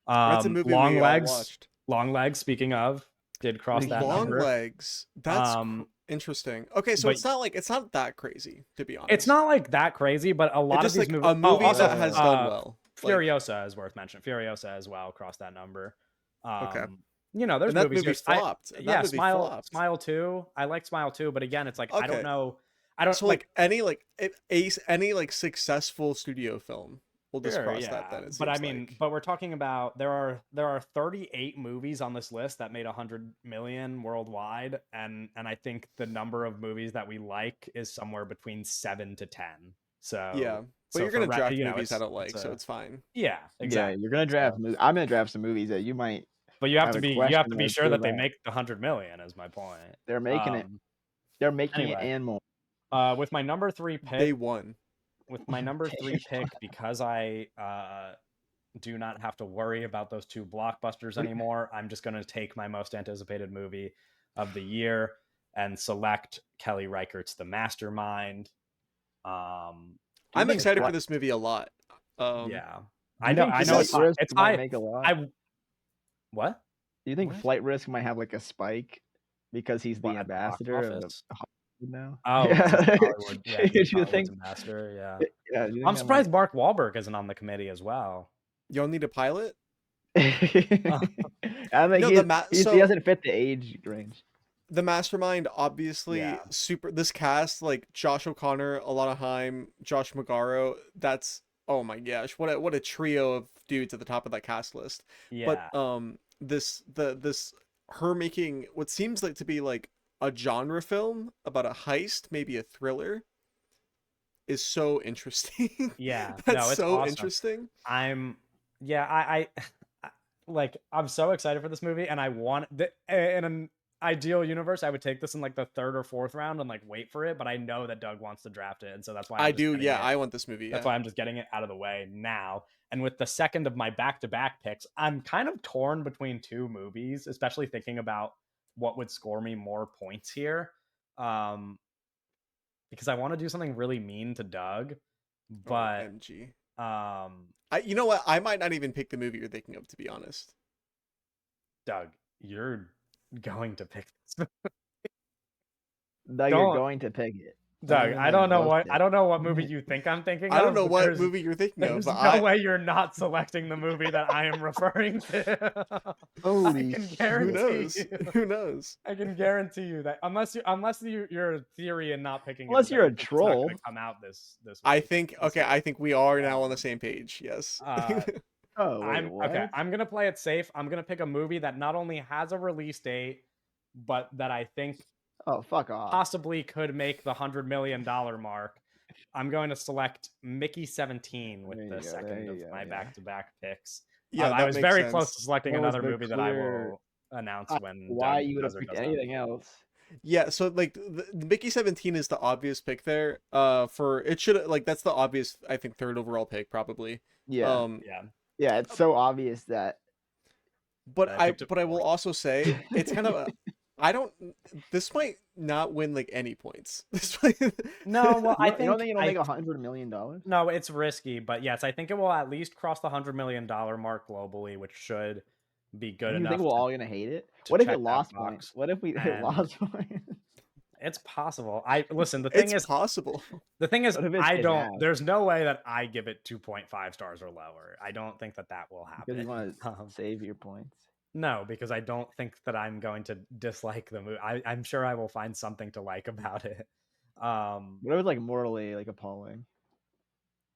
That's a movie Long we all Legs. watched. Long Legs, speaking of, did cross that Long number. Legs. That's interesting. Okay, so but- it's not that crazy, to be honest. It's not like that crazy, but a lot of just these like movies. a movie also, that has done well. Like, Furiosa is worth mentioning. Furiosa as well crossed that number. Okay. There's and that movies. movie flopped. Smile 2. I like Smile 2, but again, it's like I Okay. don't know. I don't So like any successful studio film, We'll just Sure, cross that yeah. then. It But I seems mean, like. but we're talking about there are 38 movies on this list that made 100 million worldwide, and I think the number of movies that we like is somewhere between 7 to 10. Yeah, So but you're for gonna draft you know, movies I don't it's like, so a it's fine. yeah, Yeah, exactly. you're gonna draft. So, I'm gonna draft some movies that you might but you have a have question to be or sure two that they about. make the 100 million is my point. They're making it. Um They're making it anyway, and more. with my number 3 Day pick, one. because I do not have to worry about those two blockbusters anymore. I'm just going to take my most anticipated movie of the year and select Kelly Reichardt's The Mastermind. I'm excited for this movie a lot. Yeah, I know it's might high. make a lot. What? Do you think What? Flight Risk might have like a spike because he's the What, at the box ambassador of office? Hollywood now? Oh, Yeah. Hollywood. Yeah, Do he's you Hollywood's think? ambassador. Yeah. Yeah. Do you think I'm that surprised Mark Wahlberg isn't on the committee as well. You don't need a pilot. I think he doesn't fit the age range. The Mastermind, obviously, Yeah. super. This cast, like Josh O'Connor, Alana Haim, Josh Magaro. That's, oh my gosh, what a trio of dudes at the top of that cast list. Yeah. But this her making what seems like to be like a genre film about a heist, maybe a thriller, is so interesting. Yeah. That's No, it's so awesome. interesting. I like, I'm so excited for this movie, and I want in an ideal universe, I would take this in like the 3rd or 4th round and like wait for it, but I know that Doug wants to draft it, and so that's why I do. Yeah, I want this movie. That's why I'm just getting it out of the way now. And with the second of my back-to-back picks, I'm kind of torn between two movies, especially thinking about what would score me more points here. Because I want to do something really mean to Doug, but OMG. um, You know what? I might not even pick the movie you're thinking of, to be honest. Doug, you're going to pick this. Doug, you're going to pick it. Doug, I don't know what movie you think I'm thinking of. I don't know what movie you're thinking of, There's but no way you're not selecting the movie that I am referring to. Holy I can guarantee Who knows? I can guarantee you that unless you're a theory and not picking, unless you're a troll, it's not gonna come out this week. I think we are now on the same page. Yes. Okay. I'm gonna play it safe. I'm gonna pick a movie that not only has a release date, but that I think fuck off, possibly could make the $100 million mark. I'm going to select Mickey 17 with the second of my back-to-back picks. Yeah, I was very close to selecting another movie that I will announce when. Why you would have picked anything else? Yeah, so like the Mickey 17 is the obvious pick there. For it should like that's the obvious I think 3rd overall pick probably. Yeah. Yeah, it's so obvious that. But I will also say it's kind of this might not win like any points. No, well, I think you don't think it'll make $100 million. No, it's risky, but yes, I think it will at least cross the $100 million mark globally, which should be good enough. You think we're all gonna hate it? What if it lost points? What if we lost points? It's possible. Listen. The thing is possible. The thing is, I don't. There's no way that I give it 2.5 stars or lower. I don't think that will happen. Because you want to save your points. No, because I don't think that I'm going to dislike the movie. I'm sure I will find something to like about it. What if it's like morally like appalling?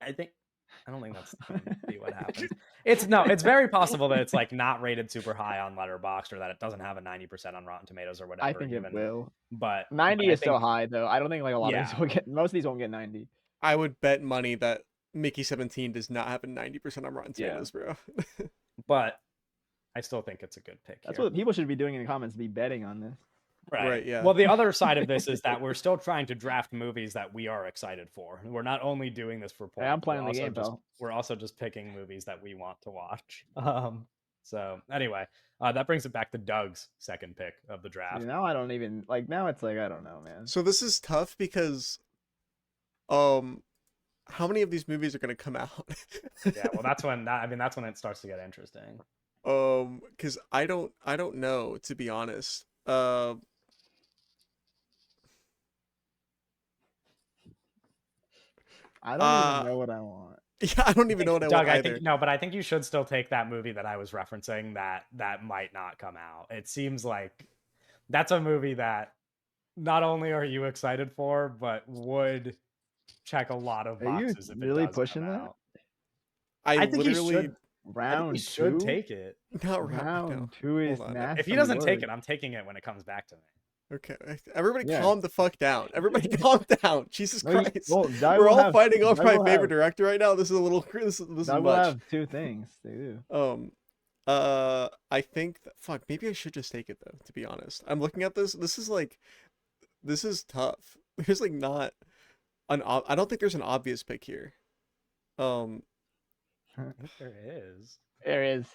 I don't think that's going to be what happens. It's very possible that it's like not rated super high on Letterboxd, or that it doesn't have a 90% on Rotten Tomatoes or whatever. I think it will. But 90 is so high though. I don't think like a lot of these will get. Most of these won't get 90. I would bet money that Mickey 17 does not have a 90% on Rotten Tomatoes, bro. But I still think it's a good pick. That's what people should be doing in the comments, be betting on this. Right. Yeah. Well, the other side of this is that we're still trying to draft movies that we are excited for. We're not only doing this for points. Hey, I'm playing the game, pal. We're also just picking movies that we want to watch. So anyway, that brings it back to Doug's second pick of the draft. Now I don't even like. Now it's like I don't know, man. So this is tough because, how many of these movies are going to come out? Yeah. Well, that's when it starts to get interesting. Because I don't know, to be honest. I don't even know what I want. Yeah, I don't even know what I want either. But I think you should still take that movie that I was referencing that might not come out. It seems like that's a movie that not only are you excited for, but would check a lot of boxes. Are you really pushing that? I I think he literally should. I think he Round should two. take it. not no. Round two is Hold on. nasty. If he doesn't take work. it, I'm taking it when it comes back to me. Okay, everybody Yeah. calm the fuck down. Everybody calm down. Jesus No, Christ. well, Doug We're will all have- fighting over Doug my will favorite have- director right now. This is a little this is Doug will much. have two things to do. I think fuck, maybe I should just take it though, to be honest. I'm looking at this. This is tough. There's like not I don't think there's an obvious pick here. I think there is. There is.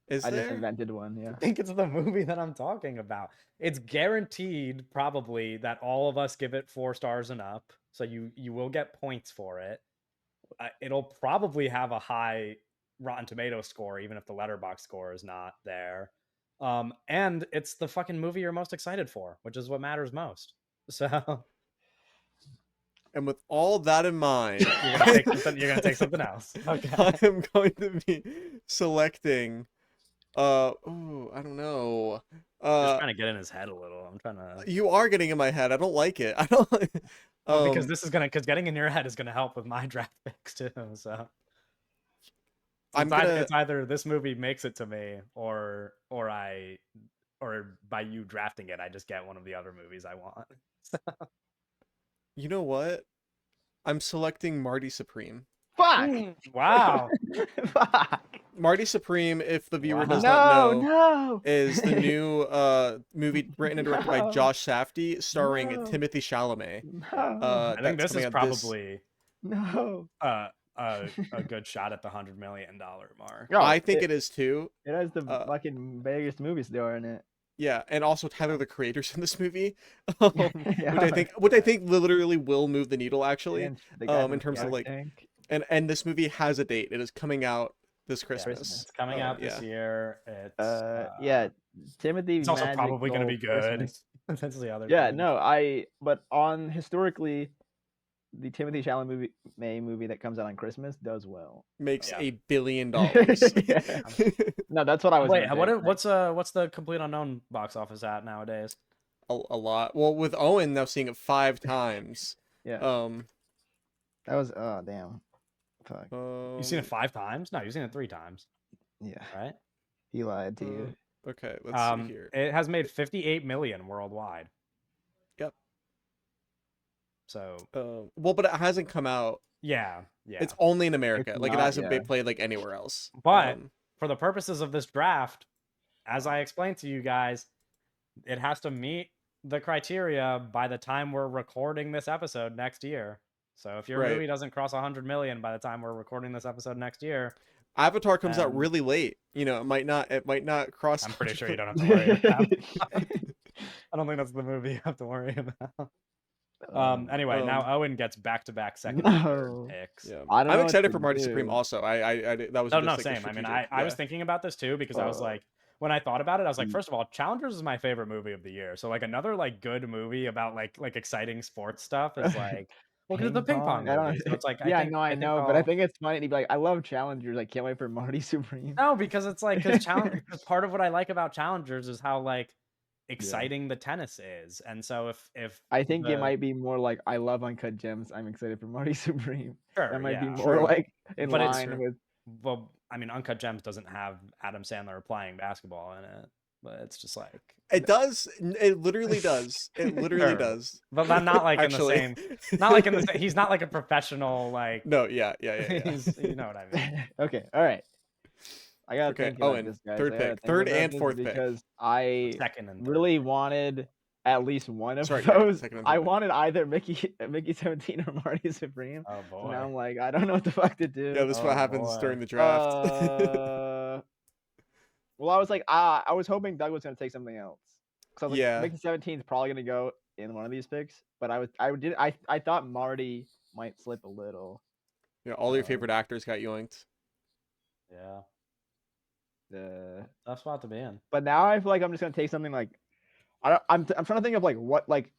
Is I just there? invented one. Yeah. I think it's the movie that I'm talking about. It's guaranteed probably that all of us give it 4 stars and up. So you will get points for it. It'll probably have a high Rotten Tomato score, even if the Letterboxd score is not there. And it's the fucking movie you're most excited for, which is what matters most. So And with all that in mind, you're gonna take something else. Okay. I am going to be selecting ooh, I don't know. Just trying to get in his head a little. I'm trying to You are getting in my head. I don't like it. I don't because this is because getting in your head is gonna help with my draft picks too. So it's either this movie makes it to me or by you drafting it, I just get one of the other movies I want. You know what? I'm selecting Marty Supreme. Fuck. Wow. Fuck. Marty Supreme, if the viewer Wow. does not know, No. is the new movie written and directed by No. Josh Safdie, starring No. Timothy Chalamet. No. I think That's this is coming out probably No. a good shot at the $100 million mark. Oh, I think it is too. It has the uh, fucking biggest movie star in it. Yeah, and also Tyler the Creator's in this movie, Yeah. which I think literally will move the needle actually. And the guy in from terms of, Shark like, Tank. And this movie has a date. It is coming out this Christmas. It's coming out this yeah. year. It's Yeah, Timothy. It's also Magic probably going to be Gold good. Christmas. That's the other. Yeah, thing. no, but on historically, the Timothy Chalamet movie that comes out on Christmas does well. Makes Yeah. $1 billion. Yeah. No, that's what I was. Wait, gonna say. what's the Complete Unknown box office at nowadays? a lot. Well, with Owen now seeing it 5 times. Yeah, Um, that was. Oh damn. Fuck. You've seen it 5 times? No, you've seen it 3 times, Yeah, right? he lied to you. Okay, let's see here. It has made 58 million worldwide. Yep. So Well, but it hasn't come out. yeah. It's only in America. It's Like it not, hasn't yeah. been played like anywhere else. But for the purposes of this draft, as I explained to you guys, it has to meet the criteria by the time we're recording this episode next year. So if your Right. movie doesn't cross 100 million by the time we're recording this episode next year, Avatar comes out Um, really late. You know, it might not cross. I'm pretty sure you don't have to worry about it. I don't think that's the movie you have to worry about. Anyway, now Owen gets back-to-back second and third No. picks. Yeah. I don't know I'm what excited to for Marty do. Supreme also. I that was No, just, no, like, a same. I mean, strategic- I was yeah. thinking about this too because I was like, when I thought about it, I was like, first of all, Challengers is my favorite movie of the year. So like another like good movie about like exciting sports stuff is like, well, because it's the ping pong I don't movie. So it's like, yeah, I think, no, I think know, but I I'll- think it's funny to be like, I love Challengers. I can't wait for Marty Supreme. no, because it's like because part of what I like about Challengers is how like exciting the tennis is, and so if I think the- it might be more like I love Uncut Gems. I'm excited for Marty Supreme. sure, That might be yeah. more True. like in But it's line true. with. Well, I mean, Uncut Gems doesn't have Adam Sandler playing basketball in it, but it's just like, It does. It literally does. It literally Sure. does. but not like Actually. in the same, not like in the same. He's not like a professional, like No, yeah. he's, you know what I mean. Okay, all right. I gotta Okay, think about Owen, this, guys. third I gotta pick. think Third about and this fourth pick. because I Second and third. really wanted at least one of Sorry, yeah, those. second and I third pick. wanted either Mickey 17 or Marty Supreme. Oh So boy. now I'm like, I don't know what the fuck to do. Yeah, this is what Oh, happens boy. during the draft. Well, I was like, I was hoping Doug was gonna take something else. So I was like, Yeah. Mickey 17 is probably gonna go in one of these picks, but I thought Marty might slip a little. Yeah, all your favorite actors got yoinked. Yeah, Uh, tough spot to be in. but now I feel like I'm just gonna take something like I'm trying to think of like what like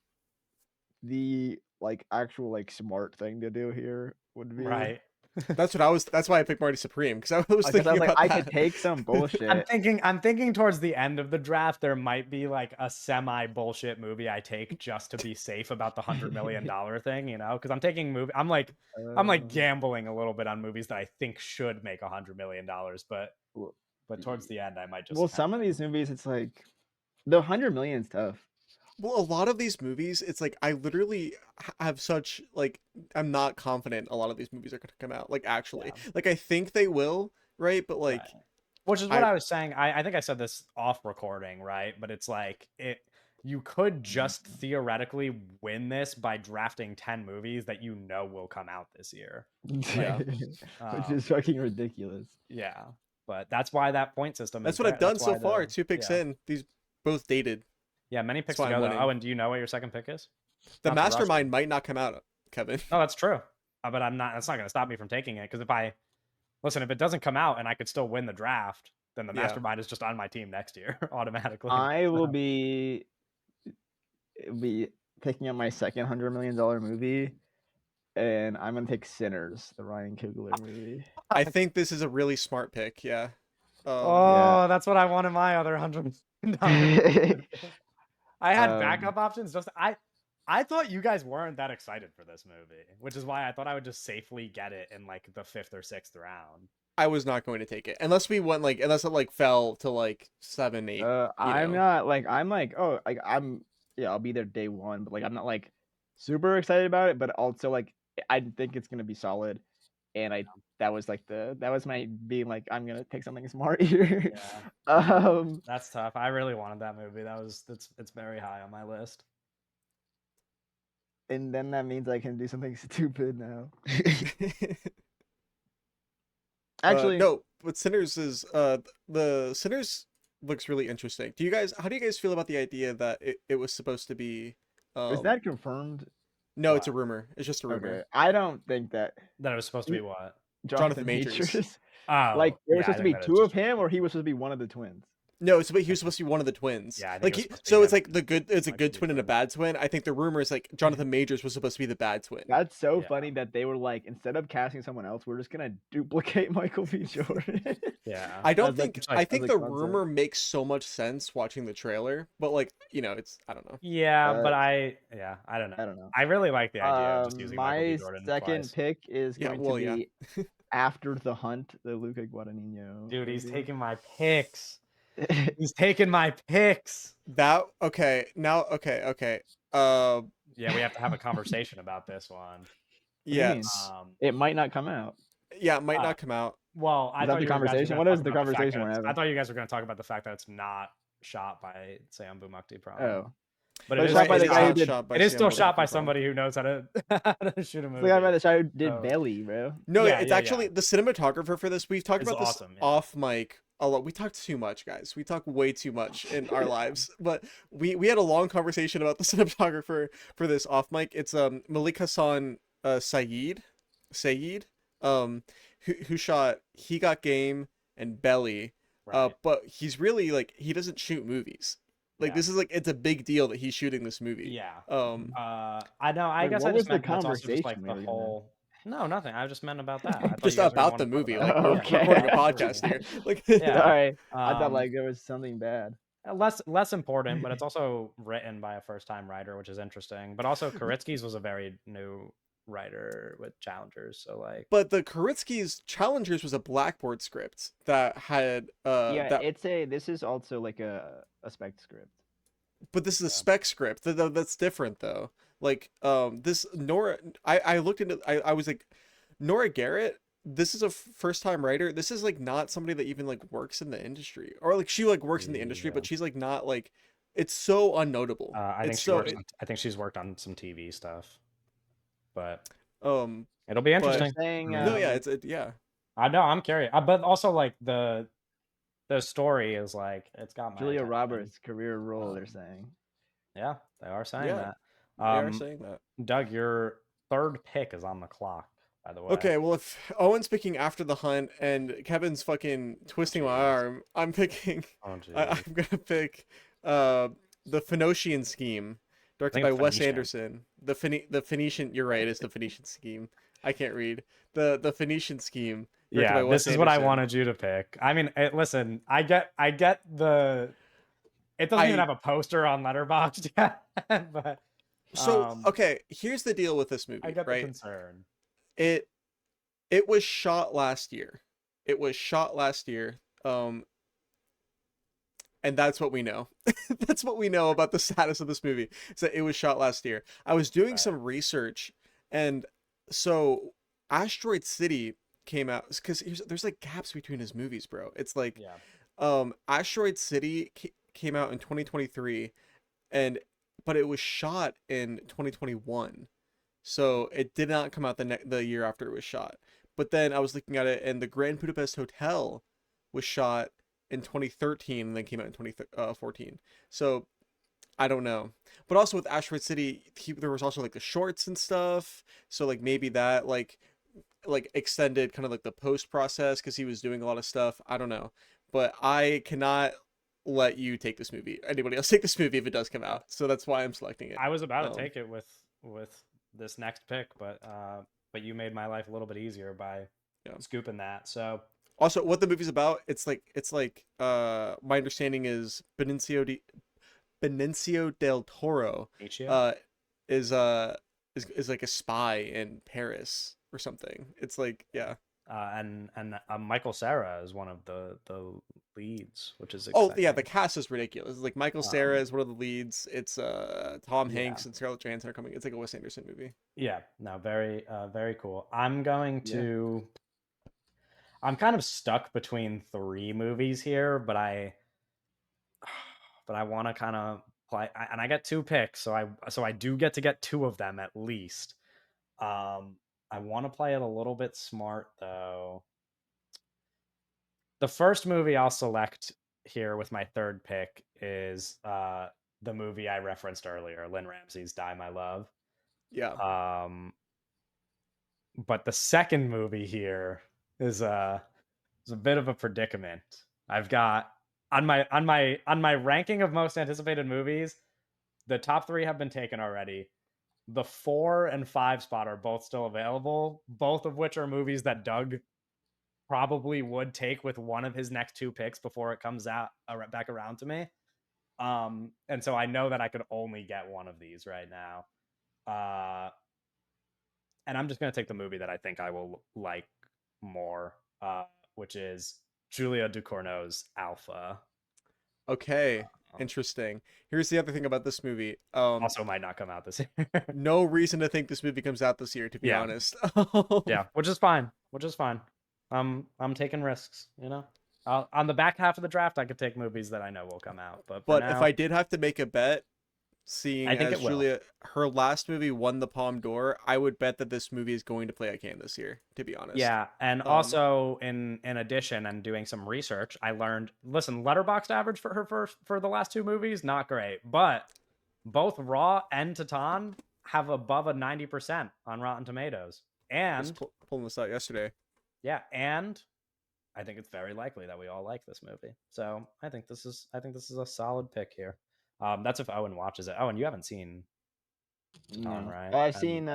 the like actual like smart thing to do here would be. Right. That's what I was. That's why I picked Marty Supreme, because I was Because I thinking was like, about I that. could take some bullshit. I'm thinking towards the end of the draft there might be like a semi bullshit movie I take just to be safe about the $100 million thing, you know? Because I'm like gambling a little bit on movies that I think should make $100 million, Well, but towards the end I might just well, kinda- some of these movies, it's like the 100 million is tough. Well, a lot of these movies, it's like I literally have such like I'm not confident a lot of these movies are going to come out. Like actually, like I think they will, right? But like, Right. Which is what I was saying. I think I said this off recording, right? But it's like you could just theoretically win this by drafting 10 movies that you know will come out this year. Yeah. Which is fucking ridiculous. Yeah. But that's why that point system that's is what there. I've done That's so why far. 2 picks in, these both dated. Yeah, many picks why I'm together. winning. Oh, and do you know what your second pick is? The Not to rush Mastermind you. might not come out, Kevin. No, that's true. But I'm not. That's not going to stop me from taking it because if it doesn't come out and I could still win the draft, then the Yeah. Mastermind is just on my team next year automatically. I will be picking up my second $100 million movie, and I'm gonna take Sinners, the Ryan Coogler movie. I think this is a really smart pick. Yeah. Oh, that's what I wanted my other $100 million. I had backup options. I thought you guys weren't that excited for this movie, which is why I thought I would just safely get it in like the 5th or 6th round. I was not going to take it unless we went like unless it like fell to like 7, 8. I'm not like I'll be there day one, but like I'm not like super excited about it, but also like I think it's gonna be solid, and that was my being like I'm gonna take something smart here. Yeah. That's tough. I really wanted that movie. It's very high on my list. And then that means I can do something stupid now. Actually, no, but Sinners is the Sinners looks really interesting. How do you guys feel about the idea that it was supposed to be is that confirmed? No, it's a rumor. It's just a rumor. Okay. I don't think that it was supposed to be what? Jonathan Majors. Oh, like there was yeah, supposed to be two of him, or he was supposed to be one of the twins. No, he was supposed to be one of the twins. Yeah, I like think it's like it's a good twin and a bad twin. I think the rumor is like Jonathan Majors was supposed to be the bad twin. That's so funny that they were like, instead of casting someone else, we're just gonna duplicate Michael B. Jordan. Yeah, I think the rumor makes so much sense watching the trailer, but like it's I don't know. Yeah, but I don't know. I really like the idea of just using Michael B. Jordan. My second pick is going to be yeah. After the Hunt, the Luca Guadagnino. Dude, he's taking my picks. He's taking my picks. Yeah, we have to have a conversation about this one. Yes. It might not come out. Yeah, it might not come out. Well, I thought the conversation. What is the conversation we're having? I thought you guys were going to talk about the fact that it's not shot by Sam Bhumukti, probably. Oh. But it is shot by the guy who did. It is still shot by somebody who knows how to shoot a movie. The guy by the guy who did Belly, bro. No, it's actually the cinematographer for this. We've talked about this off mic a lot. We talked too much, guys. We talk way too much in our lives. But we had a long conversation about the cinematographer for this off mic. It's Malik Hassan Sayed, who shot He Got Game and Belly. Right. But he's really like he doesn't shoot movies. Like this is like it's a big deal that he's shooting this movie. Yeah. I know. I guess I just meant that's also just like the whole. No, nothing. I just meant about that. Just about the movie. Like we're recording a podcast here. Like sorry, I thought like there was something bad. Less important, but it's also written by a first-time writer, which is interesting. But also, Koritsky's was a very new writer with Challengers, so like. But the Koritsky's Challengers was a Blackboard script that had. This is also like a spec script. But this is a spec script. That's different though. Like this Nora, I looked into. I was like, Nora Garrett. This is a first-time writer. This is like not somebody that even like works in the industry, or like she like works in the industry, but she's like not like. It's so unnotable. I think she's worked on some TV stuff, but it'll be interesting. I know. I'm curious, but also like the story is like it's got my Julia attention. Roberts' career role. They're saying. Yeah, they are saying that. They are saying that. Doug, your third pick is on the clock. By the way. Okay, well, if Owen's picking After the Hunt and Kevin's fucking twisting my arm, I'm picking. I'm gonna pick The Phoenician Scheme, directed think by it's Wes Phoenician. Anderson. The Phoenician. You're right. It's the Phoenician Scheme. I can't read the Phoenician Scheme. Directed Yeah, by Wes this is what I Anderson. wanted you to pick. I mean, listen, I get the. It doesn't even I have a poster on Letterboxd yet, but so um, okay. Here's the deal with this I movie, get the right? concern. It it was shot last year. It was shot last year. And that's what we know. That's what we know about the status of this movie. Is that it was shot last year. I was doing Right. some research, and so Asteroid City came out because there's like gaps between his movies, bro. It's like Yeah. Asteroid City came out in 2023, and but it was shot in 2021, so it did not come out the year after it was shot. But then I was looking at it, and the Grand Budapest Hotel was shot in 2013 and then came out in 2014. So I don't know. But also with Asteroid City, there was also like the shorts and stuff. So like maybe that like extended kind of like the post process because he was doing a lot of stuff. I don't know. But I cannot let you take this movie. Anybody else take this movie if it does come out. So that's why I'm selecting it. I was about to Um, take it with this next pick, but you made my life a little bit easier by Yeah. scooping that. So Also, what the movie's about, it's like my understanding is Benicio del Toro Michio? uh is like a spy in Paris or something. It's like yeah. and Michael Cera is one of the leads, which is Oh exciting. yeah, the cast is ridiculous. Like Michael Cera Um, is one of the leads. It's Tom Yeah. Hanks and Scarlett Johansson are coming. It's like a Wes Anderson movie. Yeah, no, very cool. I'm going Yeah. to. I'm kind of stuck between three movies here, but I want to kind of play, and I get two picks, so I do get to get two of them at least. I want to play it a little bit smart though. The first movie I'll select here with my third pick is the movie I referenced earlier, Lynn Ramsey's Die My Love. Yeah. But the second movie here is a bit of a predicament. I've got on my ranking of most anticipated movies, the top three have been taken already. The 4 and 5 spot are both still available, both of which are movies that Doug probably would take with one of his next two picks before it comes out back around to me. And so I know that I could only get one of these right now. And I'm just going to take the movie that I think I will like more, which is Julia Ducournau's Alpha. Okay. Interesting. Here's the other thing about this movie. Also might not come out this year. No reason to think this movie comes out this year, to be Yeah. honest. Yeah, which is fine. I'm taking risks, you know. On the back half of the draft, I could take movies that I know will come out, but But now, if I did have to make a bet, seeing I think as it will. Julia, her last movie won the Palme d'Or, I would bet that this movie is going to play at Cannes this year, to be honest. Yeah, and also in addition, and doing some research, I learned. Listen, Letterboxd average for her for the last two movies not great, but both Raw and Titan have above a 90% on Rotten Tomatoes, I was and pulling this out yesterday. yeah, and I think it's very likely that we all like this movie. So I think this is a solid pick here. That's if Owen watches it. Owen, you haven't seen Titan, No. right? I've And- seen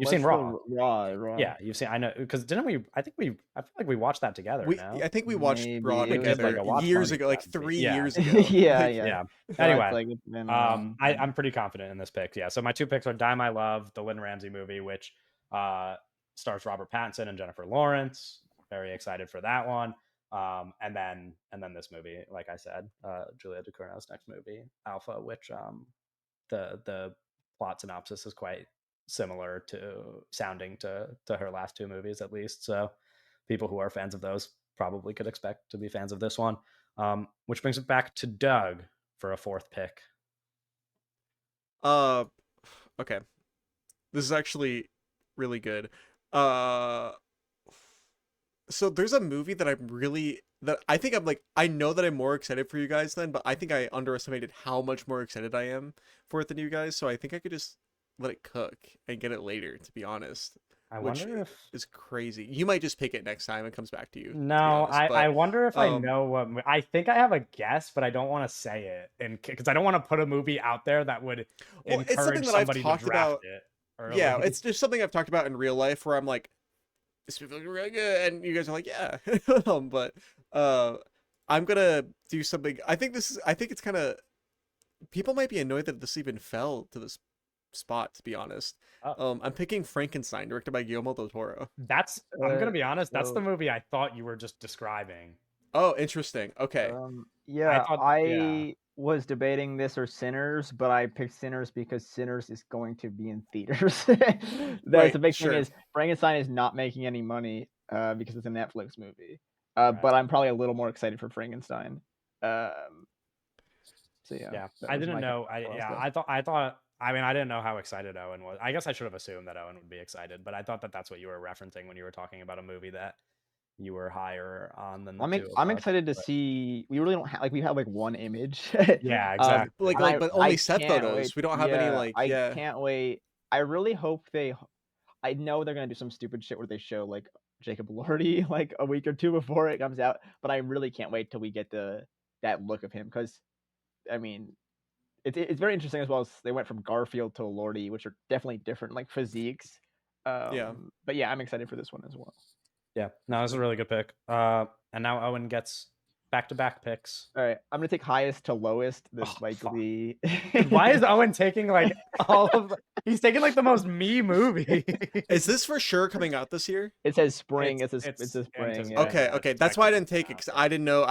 you've seen Raw. Raw. Yeah, you've seen. I know because didn't we? I feel like we watched that together. No? I think we watched Maybe. Raw We did, together like, a watch years party ago, like together. 3 Yeah. years ago. yeah, Like, yeah. Yeah. So I Anyway, feel like it's been, I'm pretty confident in this pick. Yeah. So my two picks are Die My Love, the Lynn Ramsey movie, which stars Robert Pattinson and Jennifer Lawrence. Very excited for that one. And then this movie, like I said, Julia Ducournau's next movie, Alpha, which the plot synopsis is quite similar to her last two movies, at least. So people who are fans of those probably could expect to be fans of this one. Which brings it back to Doug for a fourth pick. Okay. This is actually really good. So there's a movie that I think I know that I'm more excited for you guys then, but I think I underestimated how much more excited I am for it than you guys. So I think I could just let it cook and get it later, to be honest. I which wonder if is crazy. You might just pick it next time it comes back to you. To be no, honest, I wonder if I um, know what I think I have a guess, but I don't want to say it, and because I don't want to put a movie out there that would well, it's something encourage that I've somebody to talked draft about. it Yeah, early. it's just something I've talked about in real life where I'm like, this movie looks really good, and you guys are like, yeah. But uh, I'm gonna do something. I think this is. I think it's kind of. People might be annoyed that this even fell to this spot. To be honest, Oh, I'm picking Frankenstein, directed by Guillermo del Toro. I'm gonna Uh, be honest. That's the so movie I thought you were just describing. Oh, interesting. Okay. I yeah, thought, yeah, I was debating this or Sinners, but I picked Sinners because Sinners is going to be in theaters. That's Right. the big thing Sure. is Frankenstein is not making any money because it's a Netflix movie. right. But I'm probably a little more excited for Frankenstein. Um, so yeah, Yeah, that I was didn't my know. call Yeah, stuff. I thought. I mean, I didn't know how excited Owen was. I guess I should have assumed that Owen would be excited, but I thought that that's what you were referencing when you were talking about a movie that you were higher on than the two I'm of us. excited to But see. We really don't have like we have like one image. yeah, Like, exactly. And but only I set can't photos. wait. We don't have any Yeah, like, I yeah. can't wait. I really hope they. I know they're gonna do some stupid shit where they show like Jacob Elordi like a week or two before it comes out, but I really can't wait till we get that look of him because I mean it's very interesting as well as they went from Garfield to Elordi, which are definitely different like physiques. Yeah. But yeah, I'm excited for this one as well. Yeah, no, this is a really good pick. And now Owen gets back-to-back picks. All right, I'm gonna take highest to lowest. The Oh, like fuck. the. Dude, why is Owen taking like all of the... He's taking like the most me movie. Is this for sure coming out this year? It says spring. It's It's a spring. Yeah. Okay, yeah, it's okay. That's why I expected didn't to take come it out, because yeah.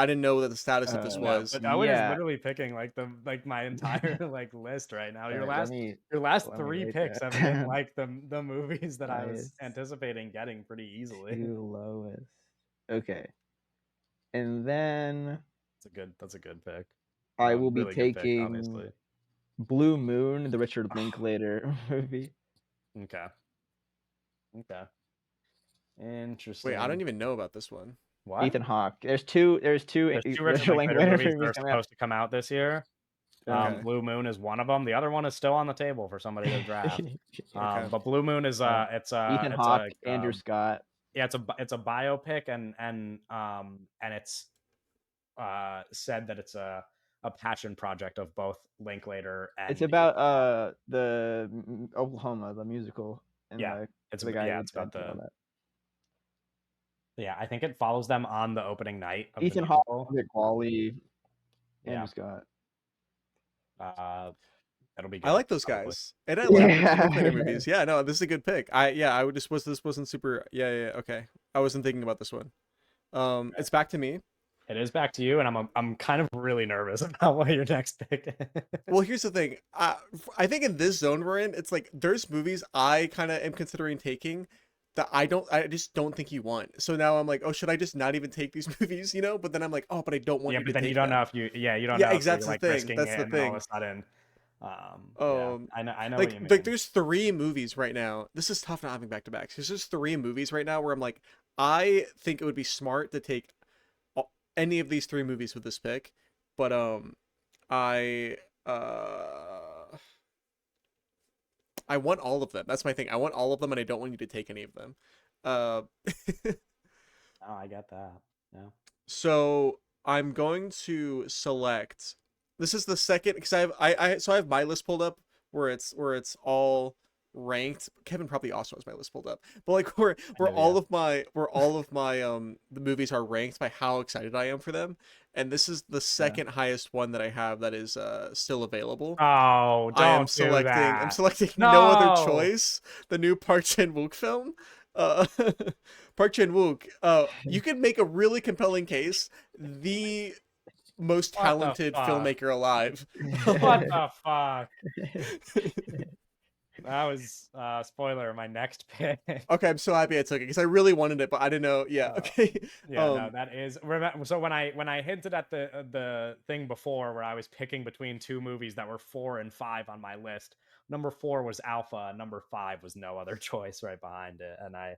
I didn't know what the status of this No, was. but Owen is Yeah. literally picking like my entire like list right now. Your All right, last let me three write picks that. have been like the movies that I was Highest anticipating getting pretty easily. to lowest. Okay, and then That's a good pick. I will be Really good pick, taking obviously. Blue Moon, the Richard Linklater movie. Okay. Okay. Wait, Interesting. I don't even know about this one. What? Ethan Hawke. There's two There's two Richard Linklater movies that are coming out. supposed to come out this year. Okay. Blue Moon is one of them. The other one is still on the table for somebody to draft. Okay. But Blue Moon is Ethan it's Hawke, a Andrew Scott. yeah, it's a biopic and it's said that it's a passion project of both Linklater and It's Ethan about Hawke. the Oklahoma, the musical, and Yeah, it's the guy who it's about invented all the that. yeah. I think it follows them on the opening night of Ethan the Hawke, musical. Vic Wally, Yeah, Andrew Scott. it'll be I good. like those Probably. guys, and I like Richard Yeah. Linklater movies. Yeah, no, this is a good pick. I would just was this wasn't super. Yeah. Okay, I wasn't thinking about this one. It's back to me. It is back to you, and I'm kind of really nervous about what your next pick is. Well, here's the thing. I think in this zone we're in, it's like there's movies I kind of am considering taking that I just don't think you want. So now I'm like, oh, should I just not even take these movies? You know? But then I'm like, oh, but I don't want Yeah, you but to then take you don't them. know if you you don't Yeah, know if exactly. you're like That's the thing. risking That's it, the and then all of thing. a sudden, yeah, I know what you mean. Like there's three movies right now. This is tough not having back to backs. There's just three movies right now where I'm like, I think it would be smart to take any of these three movies with this pick, but I I want all of them. That's my thing. I want all of them, and I don't want you to take any of them. Uh, Oh, I get that. Yeah. so I'm going to select. This is the second because I have my list pulled up where it's all ranked. Kevin probably also has my list pulled up, but like where do, yeah. all of my the movies are ranked by how excited I am for them, and this is the second highest one that I have that is still available. Oh, I am don't do selecting. that. I'm selecting no other No. choice. The new Park Chan Wook film. Park Chan Wook. You could make a really compelling case. The most What the talented fuck? filmmaker alive. What the fuck? That was spoiler. My next pick. Okay, I'm so happy I took it because I really wanted it, but I didn't know. Yeah. Okay. Yeah, no, that is. So when I hinted at the thing before where I was picking between two movies that were 4 and 5 on my list, number 4 was Alpha, and number 5 was No Other Choice right behind it, and I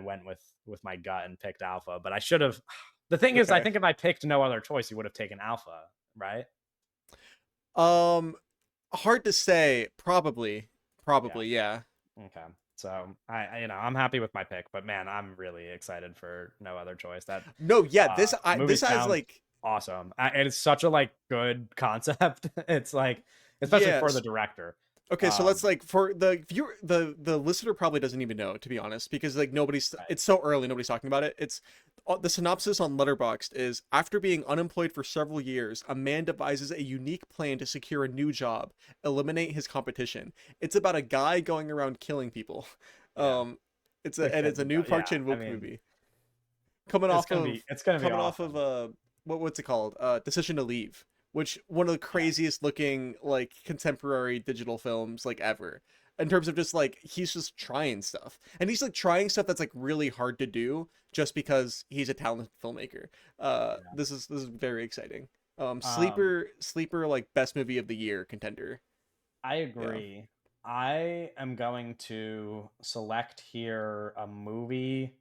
went with my gut and picked Alpha, but I should have. The thing is, I Okay. think if I picked No Other Choice, you would have taken Alpha, right? Hard to say. Probably. Yeah. Okay. So I'm happy with my pick, but man, I'm really excited for No Other Choice. That No, yeah, this movie this has sounds like awesome. And it's such a like good concept. It's like, especially for the yes. director. Okay, so let's like for the viewer, the listener probably doesn't even know, to be honest, because like nobody's Right. it's so early, nobody's talking about it. It's the synopsis on Letterboxd is after being unemployed for several years, a man devises a unique plan to secure a new job, eliminate his competition. It's about a guy going around killing people. Yeah. It's a new Park Yeah, Chan-wook I mean, movie coming it's off gonna of be it's gonna be coming off awesome. of what's it called? Decision to Leave, which one of the craziest looking like contemporary digital films like ever. In terms of just like he's just trying stuff. And he's like trying stuff that's like really hard to do just because he's a talented filmmaker. Yeah. This is very exciting. Um, Sleeper like best movie of the year contender. I agree. I am going to select here a movie.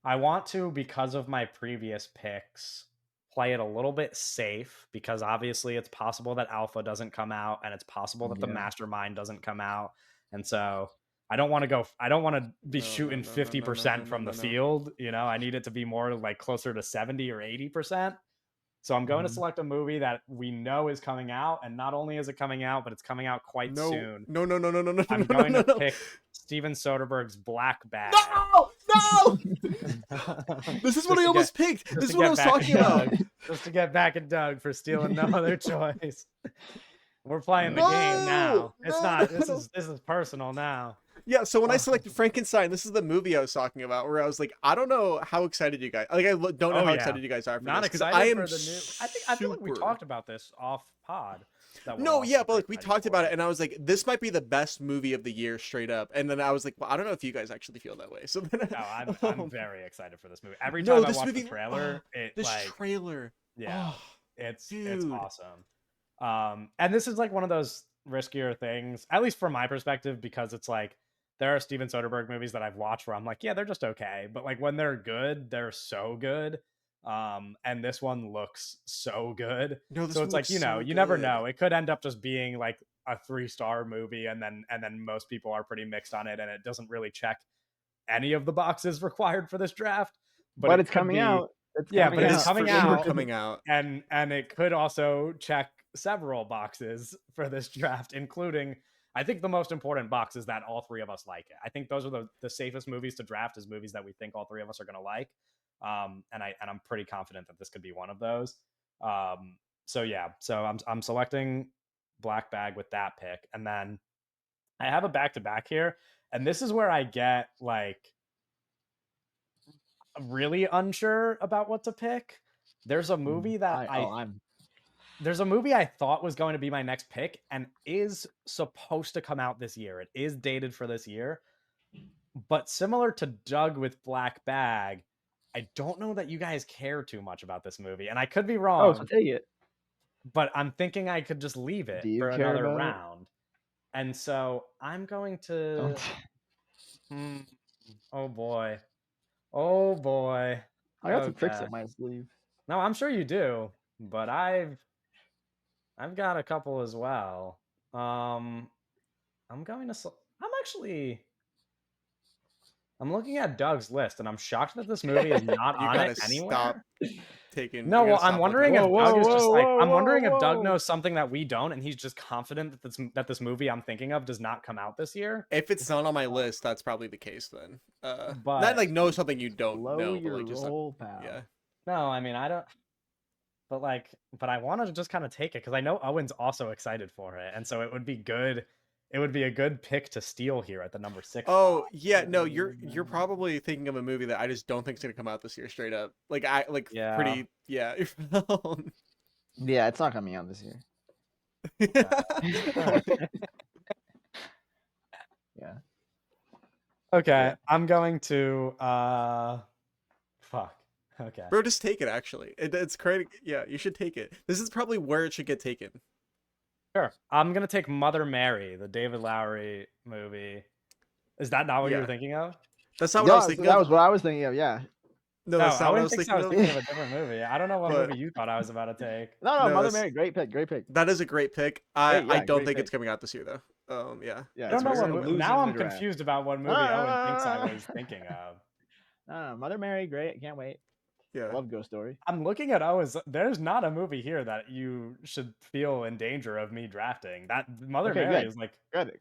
I want to, because of my previous picks, play it a little bit safe because obviously it's possible that Alpha doesn't come out and it's possible that the Yeah. Mastermind doesn't come out. And so I don't want to be No, shooting no, no, no, no, 50% no, from no, the no. field. I need it to be more like closer to 70 or 80%. So I'm going to Mhm. select a movie that we know is coming out, and not only is it coming out, but it's coming out quite No, soon. no, no, no, no, no, no, I'm no, going no, to no. pick Steven Soderbergh's Black Bag. No! No! This is what I almost picked. Just This is to what I get was back at talking about. Doug. Just to get back at Doug for stealing No Other Choice. We're playing the game now. It's No, not. no, This no. is personal now. Yeah, so when I selected Frankenstein, this is the movie I was talking about, where I was like, I don't know how excited you guys. Like, don't know Oh how yeah, excited you guys are for not this because excited I am for the new. I feel like we super. talked about this off pod. That we're No, all yeah, super but like we excited talked for about it, and I was like, this might be the best movie of the year, straight up. And then I was like, well, I don't know if you guys actually feel that way. So then, No, I'm very excited for this movie. Every no, time I this watch movie, the trailer, it this like trailer, yeah, oh, it's dude, awesome. And this is like one of those riskier things, at least from my perspective, because it's like there are Steven Soderbergh movies that I've watched where I'm like, yeah, they're just okay, but like when they're good, they're so good. And this one looks so good. no, this So one it's looks like, so you never good. know. It could end up just being like a 3-star movie, and then most people are pretty mixed on it, and it doesn't really check any of the boxes required for this draft. But But it it's could coming be, out. It's yeah, coming but It it's is out. coming for sure out, coming out. and it could also check several boxes for this draft, including I think the most important box is that all three of us like it. I think those are the safest movies to draft, is movies that we think all three of us are going to like. And I'm pretty confident that this could be one of those. So yeah, so I'm selecting Black Bag with that pick, and then I have a back to back here, and this is where I get like really unsure about what to pick. There's a movie that there's a movie I thought was going to be my next pick and is supposed to come out this year. It is dated for this year. But similar to Doug with Black Bag, I don't know that you guys care too much about this movie. And I could be Oh, wrong, so take it. but I'm thinking I could just leave it Do you for care another about it? round. And so I'm going to. Oh boy. Oh boy. I got some tricks Okay. up my sleeve. No, I'm sure you do, but I've got a couple as well. I'm going to. I'm looking at Doug's list, and I'm shocked that this movie is not You on gotta it stop anywhere. taking. No, You well, gotta I'm stop looking wondering at if the Doug list. is just like I'm wondering if Doug whoa. knows something that we don't, and he's just confident that this movie I'm thinking of does not come out this year. If it's not on my list, that's probably the case then. Not But like know something you don't Slow know, but your like just roll, pal. yeah. no, I mean I don't. But I wanted to just kind of take it because I know Owen's also excited for it, and so it would be good. It would be a good pick to steal here at the number 6 Oh spot. yeah, no, you're probably thinking of a movie that I just don't think is gonna come out this year, straight up. Like Yeah. pretty yeah. Yeah, it's not coming out this year. Yeah. Okay, Yeah. I'm going to fuck. Okay. Bro, just take it. Actually, it's crazy. Yeah, you should take it. This is probably where it should get taken. Sure. I'm gonna take Mother Mary, the David Lowery movie. Is that not what you Yeah. were thinking of? That's not what I was No, thinking that of. was what I was thinking of. Yeah. No, that's not what I Owen was thinks thinking I was of. thinking of a different movie. I don't know what But- movie you thought I was about to take. No, No, Mother that's- Mary, great pick, great pick. That is a great pick. Hey, I yeah, don't great think pick. it's coming out this year though. Yeah. Yeah, I don't know we're what gonna lose now in I'm the draft. confused about what movie Owen thinks I was thinking of. Mother Mary, great. Can't wait. Yeah. Love Ghost Story. I'm looking at Owen's. There's not a movie here that you should feel in danger of me drafting. That Mother Okay, Mary good. is like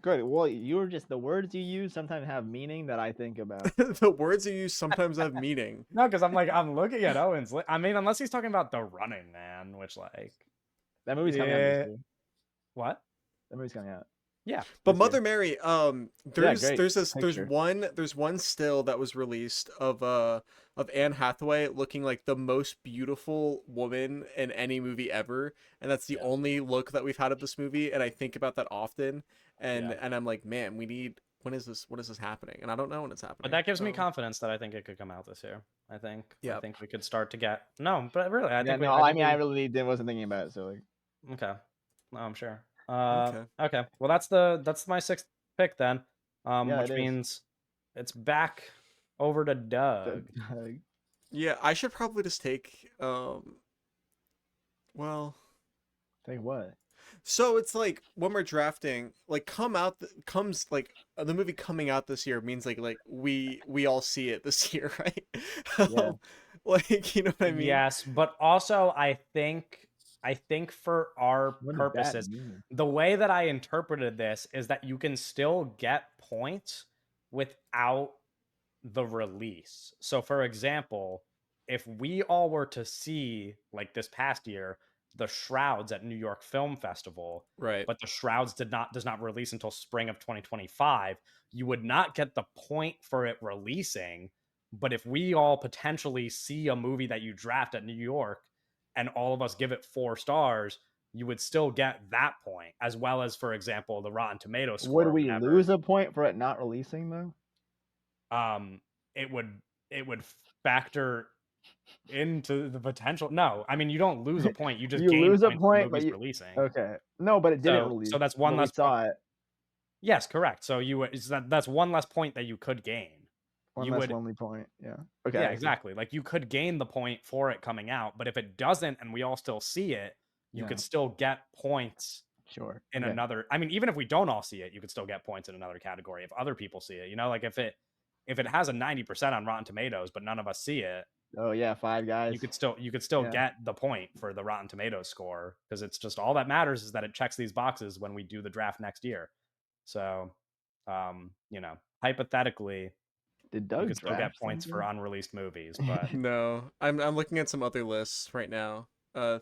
Good. Well, you're just the words you use sometimes have meaning that I think about. The words you use sometimes have meaning. no, because I'm looking at Owen's. I mean, unless he's talking about The Running Man, which like That movie's coming out this year. what? That movie's coming out. Yeah, But this year. Mother Mary, great there's picture. one still that was released of Anne Hathaway looking like the most beautiful woman in any movie ever, and that's the Yeah. only look that we've had of this movie, and I think about that often, and Yeah. I'm like, man, when is this happening? And I don't know when it's happening. But that gives me confidence that I think it could come out this year. I think Yep. we could start to get but really, I think I really wasn't thinking about it. So like, okay. No, I'm sure. Okay. Okay. Well, that's my sixth pick then. Yeah, Which it is. means it's back over to Doug. Yeah, I should probably just take well, Take what? so it's like when we're drafting, like the movie coming out this year means like we all see it this year, right? Yeah. Like, you know what I mean? Yes, but also I think for our What does that purposes, mean? the way that I interpreted this is that you can still get points without the release. So for example, if we all were to see like this past year the Shrouds at New York Film Festival, Right. but the Shrouds does not release until spring of 2025, you would not get the point for it releasing. But if we all potentially see a movie that you draft at New York and all of us give it 4 stars, you would still get that point, as well as, for example, the Rotten Tomatoes score. Would we lose a point for it not releasing though? It would factor into the potential. No, I mean you don't lose a point. You just You gain lose a points point, the but movie's releasing. Okay. No, but it didn't release. So that's one but less. We saw it. Yes, correct. So that's one less point that you could gain. One less lonely point. Yeah. Okay. Yeah, exactly. Like you could gain the point for it coming out, but if it doesn't and we all still see it, you could still get points. Sure. In another, I mean, even if we don't all see it, you could still get points in another category if other people see it. You know, like if it has a 90% on Rotten Tomatoes, but none of us see it. Oh yeah, 5 guys. You could still get the point for the Rotten Tomatoes score, because it's just all that matters is that it checks these boxes when we do the draft next year. So, hypothetically, Did Doug you could still get points for unreleased movies, but No, I'm looking at some other lists right now.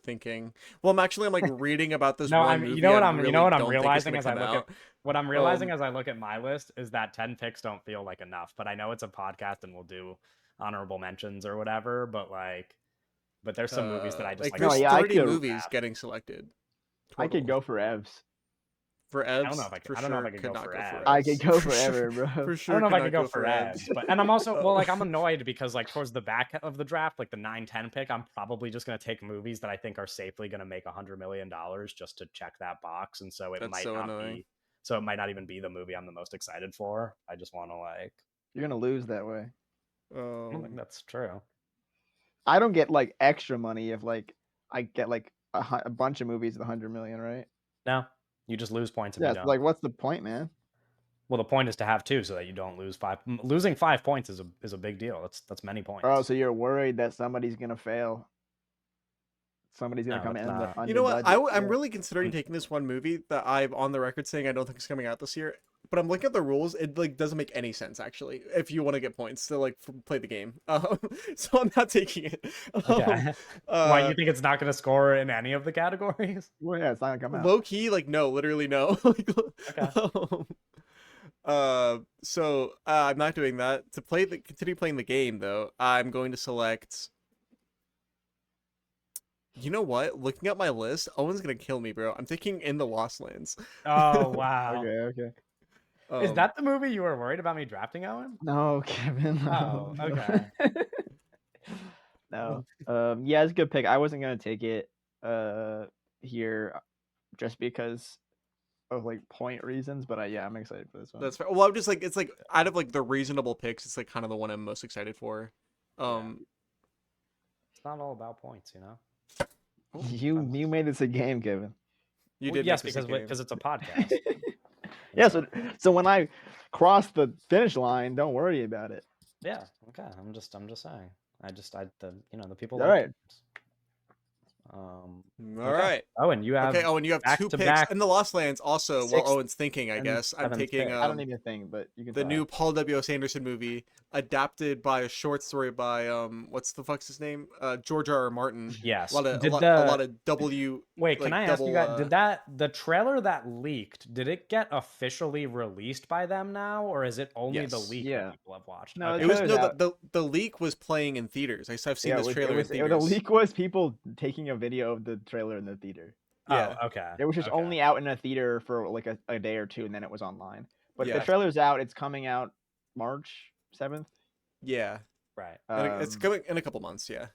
Thinking. Well, I'm like reading about this. no, one movie you know what I I'm really I'm don't think it's realizing gonna as I come look out. at what I'm realizing as I look at my list is that 10 picks don't feel like enough. But I know it's a podcast and we'll do honorable mentions or whatever. But there's some movies that I just like. There's No, yeah, I 30 could- movies getting selected. I could total. go for Evs. For Evs. I don't know if I could. I don't know if I could go for Evs. I could go For forever, sure. bro. For sure. I don't know if I could could not go for Evs. Evs, and I'm also well, like I'm annoyed because like towards the back of the draft, like the 9-10 pick, I'm probably just gonna take movies that I think are safely gonna make $100 million just to check that box, and so it That's might so not annoying. be. So it might not even be the movie I'm the most excited for. I just want to like. You're gonna lose that way. I don't think that's true. I don't get like extra money if like I get like a bunch of movies with 100 million, right? No, you just lose points if Yeah. you It's don't. like, what's the point, man? Well, the point is to have 2 so that you don't lose 5. Losing 5 points is a big deal. That's many points. Oh, so you're worried that somebody's gonna fail? Somebody's gonna No, come it's in not. under You know what? budget. I'm really considering taking this one movie that I'm on the record saying I don't think it's coming out this year. But I'm looking at the rules. It like doesn't make any sense actually. If you want to get points to like play the game, so I'm not taking it. Okay. Why you think it's not going to score in any of the categories? Well, yeah, it's not gonna come out. Low key, like no, literally no. So I'm not doing that. To continue playing the game though, I'm going to select. You know what? Looking at my list, Owen's gonna kill me, bro. I'm taking In the Lost Lands. Oh wow. Okay. Is that the movie you were worried about me drafting, Owen? No, Kevin. No. Oh, okay. No. Yeah, it's a good pick. I wasn't gonna take it here just because of like point reasons, but yeah, I'm excited for this one. That's fair. Well, I'm just like it's like out of like the reasonable picks, it's like kind of the one I'm most excited for. It's not all about points, you know. You made this a game, Kevin. You Well, did yes, make this a because game. it's a podcast. Yeah, so when I cross the finish line, don't worry about it. Yeah. Okay. I'm just saying. The people All like right. games. All Okay. right. Owen, you have Okay, Owen, you have back two to picks. back And the Lost Lands also, while sixth Owen's thinking, I and guess. I'm seventh taking pick. I don't need a thing, but you can the talk. new Paul W.S. Anderson movie, adapted by a short story by what's the fuck's his name? George R.R. Martin. Yes. A Did lot of W Wait, can like I ask you double guys, did the trailer that leaked, did it get officially released by them now, or is it only the Yes. leak Yeah. that people have watched? No, Okay. It was trailer's no out. the leak was playing in theaters. I've seen Yeah, this trailer in the theaters. leak was people taking a video of the trailer in the theater. Yeah. Oh, okay. It was just Okay. only out in a theater for like a day or two, and then it was online. But the Yeah. trailer's out. It's coming out March 7th. Yeah. Right. It's coming in a couple months, yeah.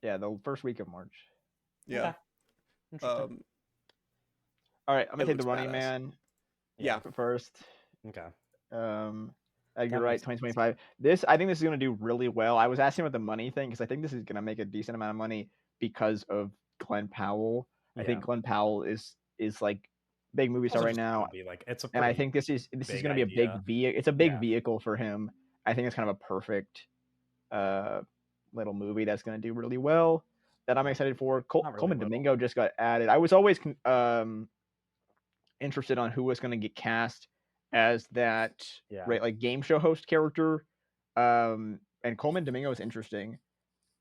Yeah, the first week of March. Yeah. Okay. Interesting. All right, I'm gonna It take the looks Running badass. Man Yeah. first. Okay. Edgar That Wright, makes sense. 2025. I think this is gonna do really well. I was asking about the money thing because I think this is gonna make a decent amount of money because of Glenn Powell. I think Glenn Powell is like big movie star Also right just now, gonna be like, it's a and I pretty think this is big gonna be a idea. big it's a big Yeah. vehicle for him. I think it's kind of a perfect little movie that's gonna do really well. That I'm excited for. Not really Coleman little. Domingo just got added. I was always interested on who was going to get cast as that right like game show host character, and Coleman Domingo is interesting.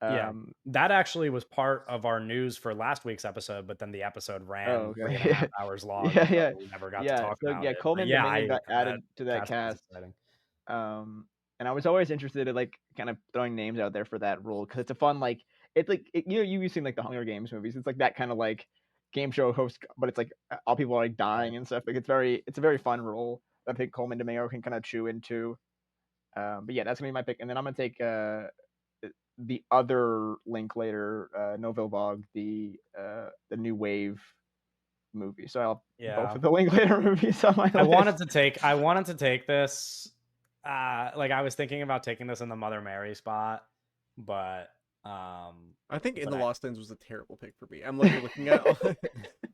That actually was part of our news for last week's episode, but then the episode ran 3.5 hours long. Yeah, we never got to talk about it. Coleman Domingo got added to that cast. And I was always interested in like kind of throwing names out there for that role because it's a fun like you've seen like the Hunger Games movies. It's like that kind of like game show host, but it's like all people are like dying and stuff. Like it's a very fun role that I think Coleman Domingo can kind of chew into. But yeah, that's gonna be my pick, and then I'm gonna take the other Linklater, Nouvelle Vague, the New Wave movie. So I'll both of the Linklater movies on my list. I wanted to take this. Like I was thinking about taking this in the Mother Mary spot, but I think In the Lost Lands was a terrible pick for me. I'm looking at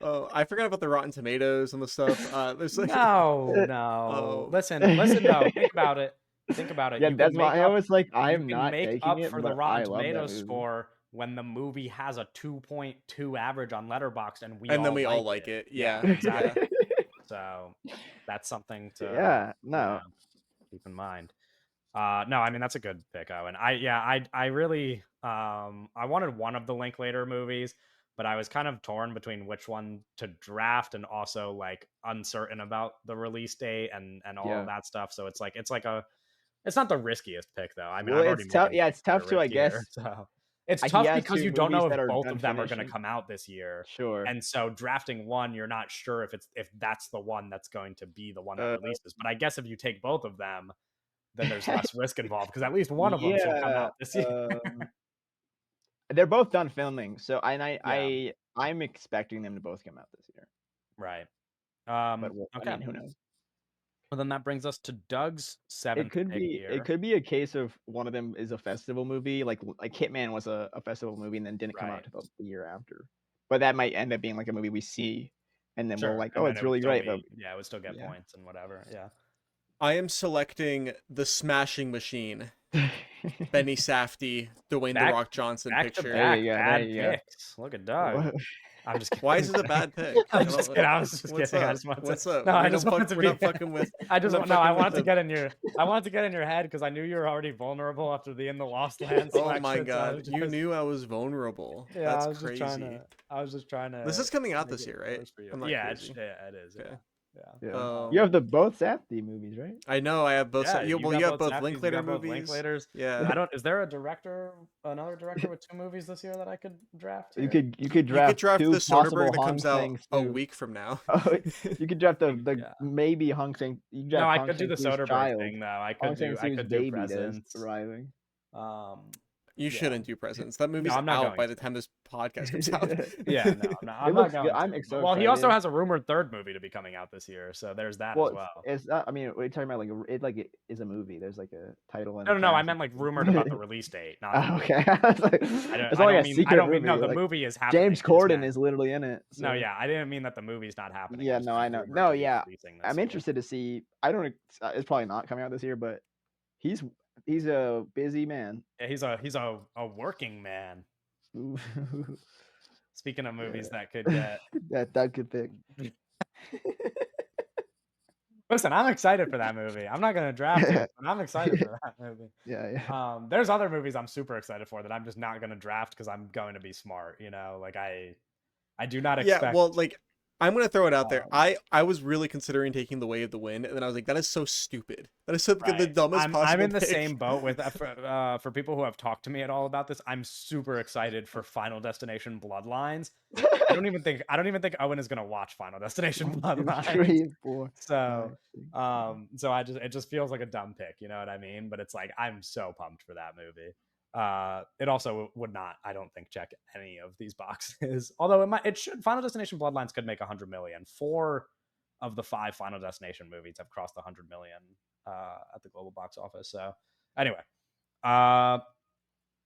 oh, I forgot about the Rotten Tomatoes and the stuff. There's like no. Listen though, think about it. Yeah, that's why I was like, I'm not make taking up it for the Rotten Tomatoes score when the movie has a 2.2 average on Letterboxd, and we all like it. Yeah, exactly. So that's something to keep in mind. No, I mean that's a good pick, Owen. I really I wanted one of the Linklater movies, but I was kind of torn between which one to draft and also like uncertain about the release date and all of that stuff. So it's not the riskiest pick though. I mean, well, it's tough. Yeah, it's tough too, I guess. So it's tough because you don't know if both of them are going to come out this year. Sure. And so drafting one, you're not sure if that's the one that's going to be the one that releases. But I guess if you take both of them, then there's less risk involved because at least one of them should come out this year. They're both done filming, so I'm expecting them to both come out this year. Right. But okay. I mean, who knows? Well, then that brings us to Doug's seventh pick here. It could be a case of one of them is a festival movie, like Hitman was a festival movie and then didn't come out until the year after. But that might end up being like a movie we see, and then we're like, oh, it's really great. But yeah, it would still get points and whatever. Yeah. I am selecting The Smashing Machine. Benny Safdie, Dwayne The Rock Johnson picture. Bad picks. Look at Doug. I'm just kidding. Why is it a bad pick? I was just kidding. What's up? No, I just wanted to be. We're not fucking with. I wanted to get in your head because I knew you were already vulnerable after the In the Lost Lands. Oh my god, you knew I was vulnerable. Yeah, that's crazy. I was just trying to. This is coming out this year, right? Yeah, it is. Yeah. You have both Safdie movies, right? I know. I have both. Yeah, you have both Linklater movies. Linklaters. Yeah. Is there another director with 2 movies this year that I could draft? Here? You could draft the Soderbergh that comes out a too. week from now. You could draft the maybe Hung Sing. No, I could do the Soderbergh thing though. I could do baby Presents. arriving. You Yeah. shouldn't do Presents. That movie's I'm not out going by the to. time this podcast comes out. Yeah, no, I'm not. It I'm not looks good. going I'm to. so Well, he also excited. has a rumored third movie to be coming out this year, so there's that as Well, well. it's not. I mean, we're talking about like it is a movie. There's like a title and No, a no, no. I cast. meant like rumored about the release date, not the Oh, movie. okay. I was like, I don't. it's I not like don't a mean. secret I don't mean. movie. No, the Like, movie is happening. James I just Corden meant- is literally in it. No, so- yeah, I didn't mean that the movie's not happening. I Yeah, just no, meant I know. rumored No, to be yeah. releasing this I'm year. interested to see. I don't. It's probably not coming out this year, but he's a busy man. Yeah, he's a working man. Speaking of movies that could get. that could pick. Listen, I'm excited for that movie. I'm not gonna draft it, but I'm excited for that movie. Yeah. There's other movies I'm super excited for that I'm just not gonna draft because I'm going to be smart. Like I do not expect. Yeah, well, like I'm gonna throw it out there. Um, I was really considering taking The Way of the Wind, and then I was like, that is so stupid. That is so the right. dumbest possible. I'm in the pick. same boat with for people who have talked to me at all about this. I'm super excited for Final Destination Bloodlines. I don't even think Owen is gonna watch Final Destination Bloodlines. 3, 4. So, 5, 6, so it just feels like a dumb pick, you know what I mean? But it's like I'm so pumped for that movie. It also would not, I don't think, check any of these boxes. Although it should. Final Destination Bloodlines could make 100 million. 4 of the 5 Final Destination movies have crossed 100 million at the global box office. So, anyway, I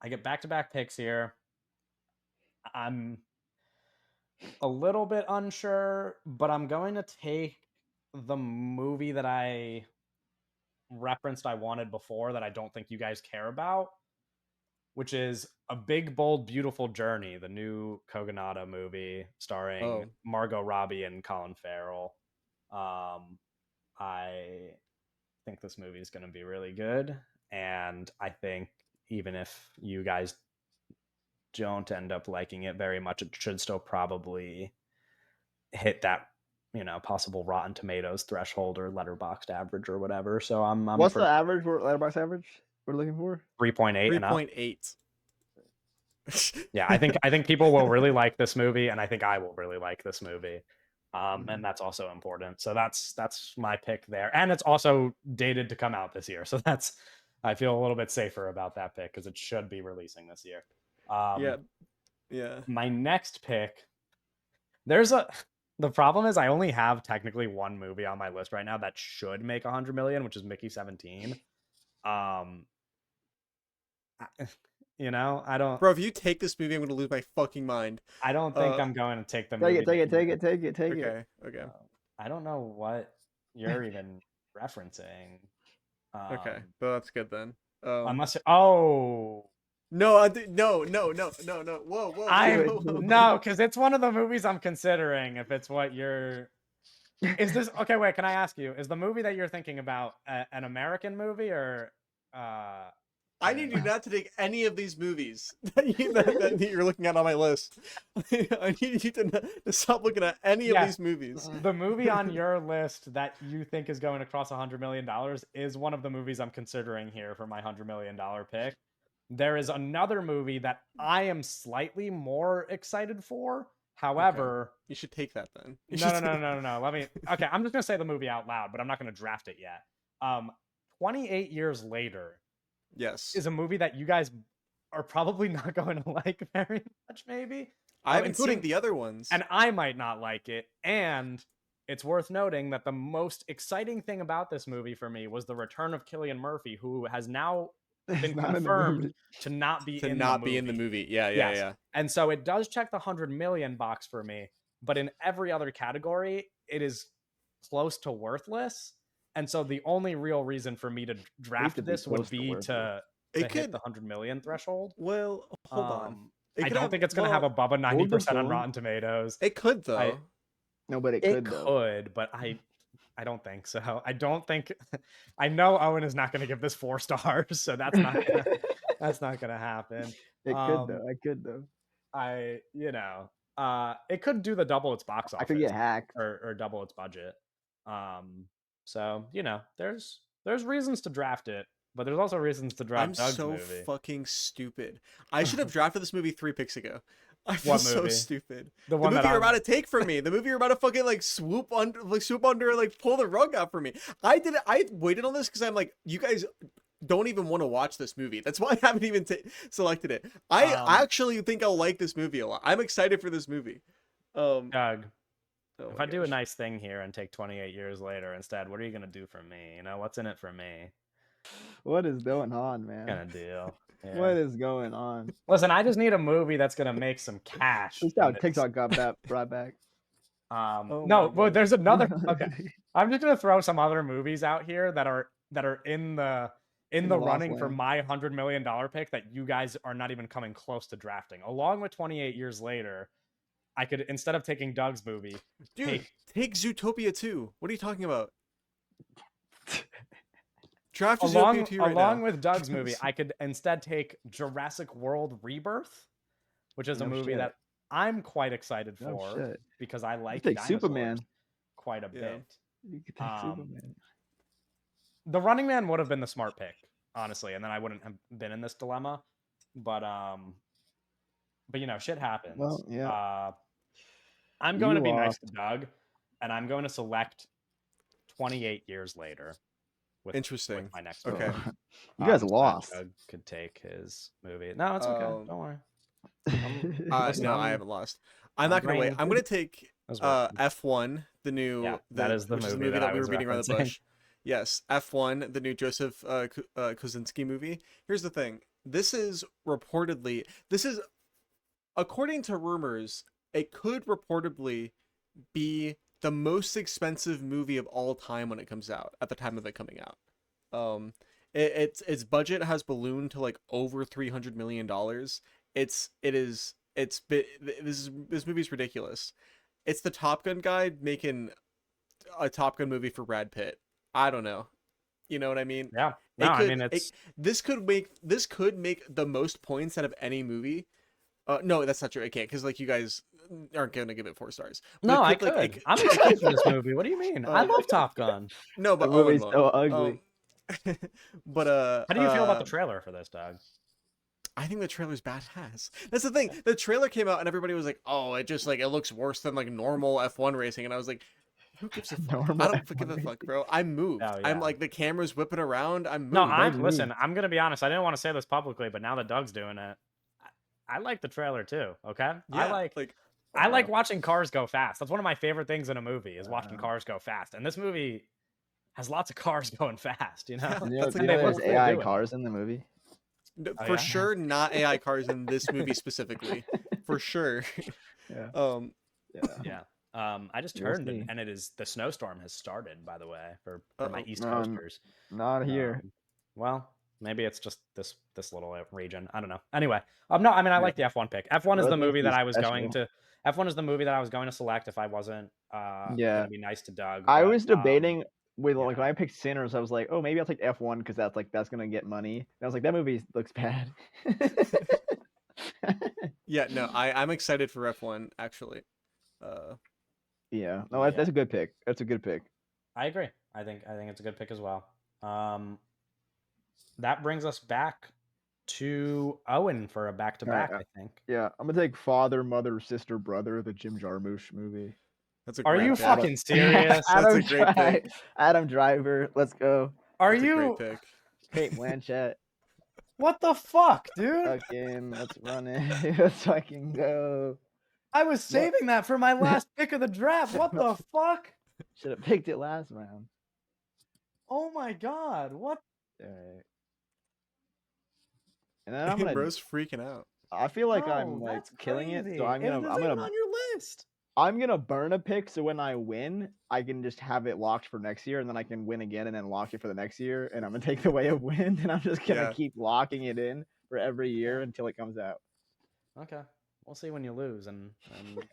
get back-to-back picks here. I'm a little bit unsure, but I'm going to take the movie that I referenced I wanted before that I don't think you guys care about, which is A Big, Bold, Beautiful Journey, the new Kogonada movie starring Margot Robbie and Colin Farrell. I think this movie is going to be really good, and I think even if you guys don't end up liking it very much, it should still probably hit that possible Rotten Tomatoes threshold or Letterboxd average or whatever. So I'm what's the average for Letterboxd average we're looking for? 3.8 and up. 3.8. Yeah, I think people will really like this movie, and I think I will really like this movie. And that's also important. So that's my pick there. And it's also dated to come out this year. So I feel a little bit safer about that pick because it should be releasing this year. Yeah. My next pick, the problem is I only have technically one movie on my list right now that should make 100 million, which is Mickey 17. I don't. Bro, if you take this movie, I'm gonna lose my fucking mind. I don't think I'm going to take the movie. Take it. Okay. I don't know what you're even referencing. Okay, well that's good then. Unless no, no. Whoa. No, because it's one of the movies I'm considering. If it's what you're, is this okay? Wait, can I ask you? Is the movie that you're thinking about an American movie or? I need you not to take any of these movies that you're looking at on my list. I need you to stop looking at any of these movies. The movie on your list that you think is going to cross $100 million is one of the movies I'm considering here for my $100 million pick. There is another movie that I am slightly more excited for. However, okay. You should take that then. No. Let me. Okay, I'm just gonna say the movie out loud, but I'm not gonna draft it yet. 28 Years Later. Yes. Is a movie that you guys are probably not going to like very much, maybe. I haven't seen the other ones. And I might not like it. And it's worth noting that the most exciting thing about this movie for me was the return of Cillian Murphy, who has now been confirmed to not be in the movie. Yeah. And so it does check the 100 million box for me, but in every other category, it is close to worthless. And so the only real reason for me to draft this would be to hit the 100 million threshold. Well, hold on. I don't think it's going to have above a 90% on Rotten Tomatoes. It could though. No, but it could, but I don't think so. I don't think. I know Owen is not going to give this 4 stars, so that's not going to happen. It could though. I could though. It could do the double its box office. I could get hacked or double its budget. So there's reasons to draft it, but there's also reasons to draft Doug's movie. I'm so fucking stupid. I should have drafted this movie 3 picks ago. I feel so stupid. The movie you're about to take from me. The movie you're about to fucking swoop under, pull the rug out for me. I waited on this because I'm like, you guys don't even want to watch this movie. That's why I haven't even selected it. I actually think I'll like this movie a lot. I'm excited for this movie. Doug, Oh if my I do a gosh. nice thing here and take 28 years later instead, what are you gonna do for me? You know, what's in it for me? What is going on, man? Gonna deal. What Yeah. is going on? Listen, I just need a movie that's gonna make some cash. This is how TikTok got brought back. Oh my No, well, god. there's another. Okay, I'm just gonna throw some other movies out here that are in the In the lost running for land. my $100 million pick that you guys are not even coming close to drafting. Along with 28 years later, I could, instead of taking Doug's movie, Dude, take Zootopia 2. What are you talking about? Draft Zootopia 2 right along now. with Doug's movie, I could instead take Jurassic World Rebirth, which is a No movie shit. that I'm quite excited No for shit. because I like take dinosaurs Superman. quite a Yeah. bit. You could take Superman. The Running Man would have been the smart pick, honestly, and then I wouldn't have been in this dilemma. But you know, shit happens. Well, yeah. I'm going to You be nice lost. to Doug, and I'm going to select 28 years later with Interesting. my next Okay. movie. You guys So that lost. Doug could take his movie. No, it's okay. Don't worry. Listen, No, I haven't lost. I'm not gonna wait. reigning. I'm gonna take That's what- F1, the new Yeah, that is the which is the movie movie that that I we was were beating around the referencing. bush. Yes, F1, the new Joseph Kosinski movie. Here's the thing. This is according to rumors, it could reportedly be the most expensive movie of all time when it comes out, at the time of it coming out. Its budget has ballooned to like over $300 million. This movie's ridiculous. It's the Top Gun guy making a Top Gun movie for Brad Pitt. I don't know. You know what I mean? Yeah. No, I mean this could make the most points out of any movie. No, that's not true. It can't, because like you guys aren't gonna give it 4 stars. But no, I it could, could. I'm excited for this movie. What do you mean? I love Top Gun. No, The but movie's Owen so won't. ugly. But How do you feel about the trailer for this, Doug? I think the trailer's badass. That's the thing. The trailer came out and everybody was like, "Oh, it just like it looks worse than like normal F1 racing," and I was like, "Who gives a fuck? Normal I don't F1 give a fuck, bro. I'm moved. Oh, I'm yeah. like the camera's whipping around. I'm moved." No, Doug's listen. moved. I'm gonna be honest. I didn't want to say this publicly, but now that Doug's doing it, I like the trailer too. Okay, Yeah, I like watching cars go fast. That's one of my favorite things in a movie is watching Wow. cars go fast. And this movie has lots of cars going fast. You know, Yeah. You know, That's do a you good know point. there's AI doing it. cars in the movie? Oh, for yeah? sure, not AI cars in this movie specifically. For sure. Yeah. Yeah. I just We'll turned see. and it is the snowstorm has started. By the way, for my East Um, Coasters. Not here. Well, maybe it's just this little region. I don't know. Anyway, no, I mean I like the F1 pick. F1 is That the must movie be that I was going special. to. F1 is the movie that I was going to select if I wasn't Yeah. gonna be nice to Doug. I but, was debating with yeah. like when I picked Sinners, I was like, oh, maybe I'll take F1 because that's gonna get money. And I was like, that movie looks bad. Yeah, no, I'm excited for F1 actually. Yeah, no, that's a good pick. That's a good pick. I agree. I think it's a good pick as well. That brings us back to Owen for a back-to-back. I think. Yeah, I'm gonna take Father, Mother, Sister, Brother, the Jim Jarmusch movie. That's a Are great you pick. fucking serious? That's a great pick. Adam Driver, let's go. Are That's a you? great pick. Kate Blanchett. What the fuck, dude? Fucking, let's run it. Let's fucking go. I was saving that for my last pick of the draft. What the fuck? Should have picked it last round. Oh my god! What? All right. And then I'm gonna. Bro's freaking out. I feel like No, I'm like that's killing it, crazy. so I'm It gonna isn't even on your list. I'm gonna burn a pick so when I win, I can just have it locked for next year, and then I can win again and then lock it for the next year. And I'm gonna take the way of win, and I'm just gonna Yeah. keep locking it in for every year until it comes out. Okay. We'll see when you lose and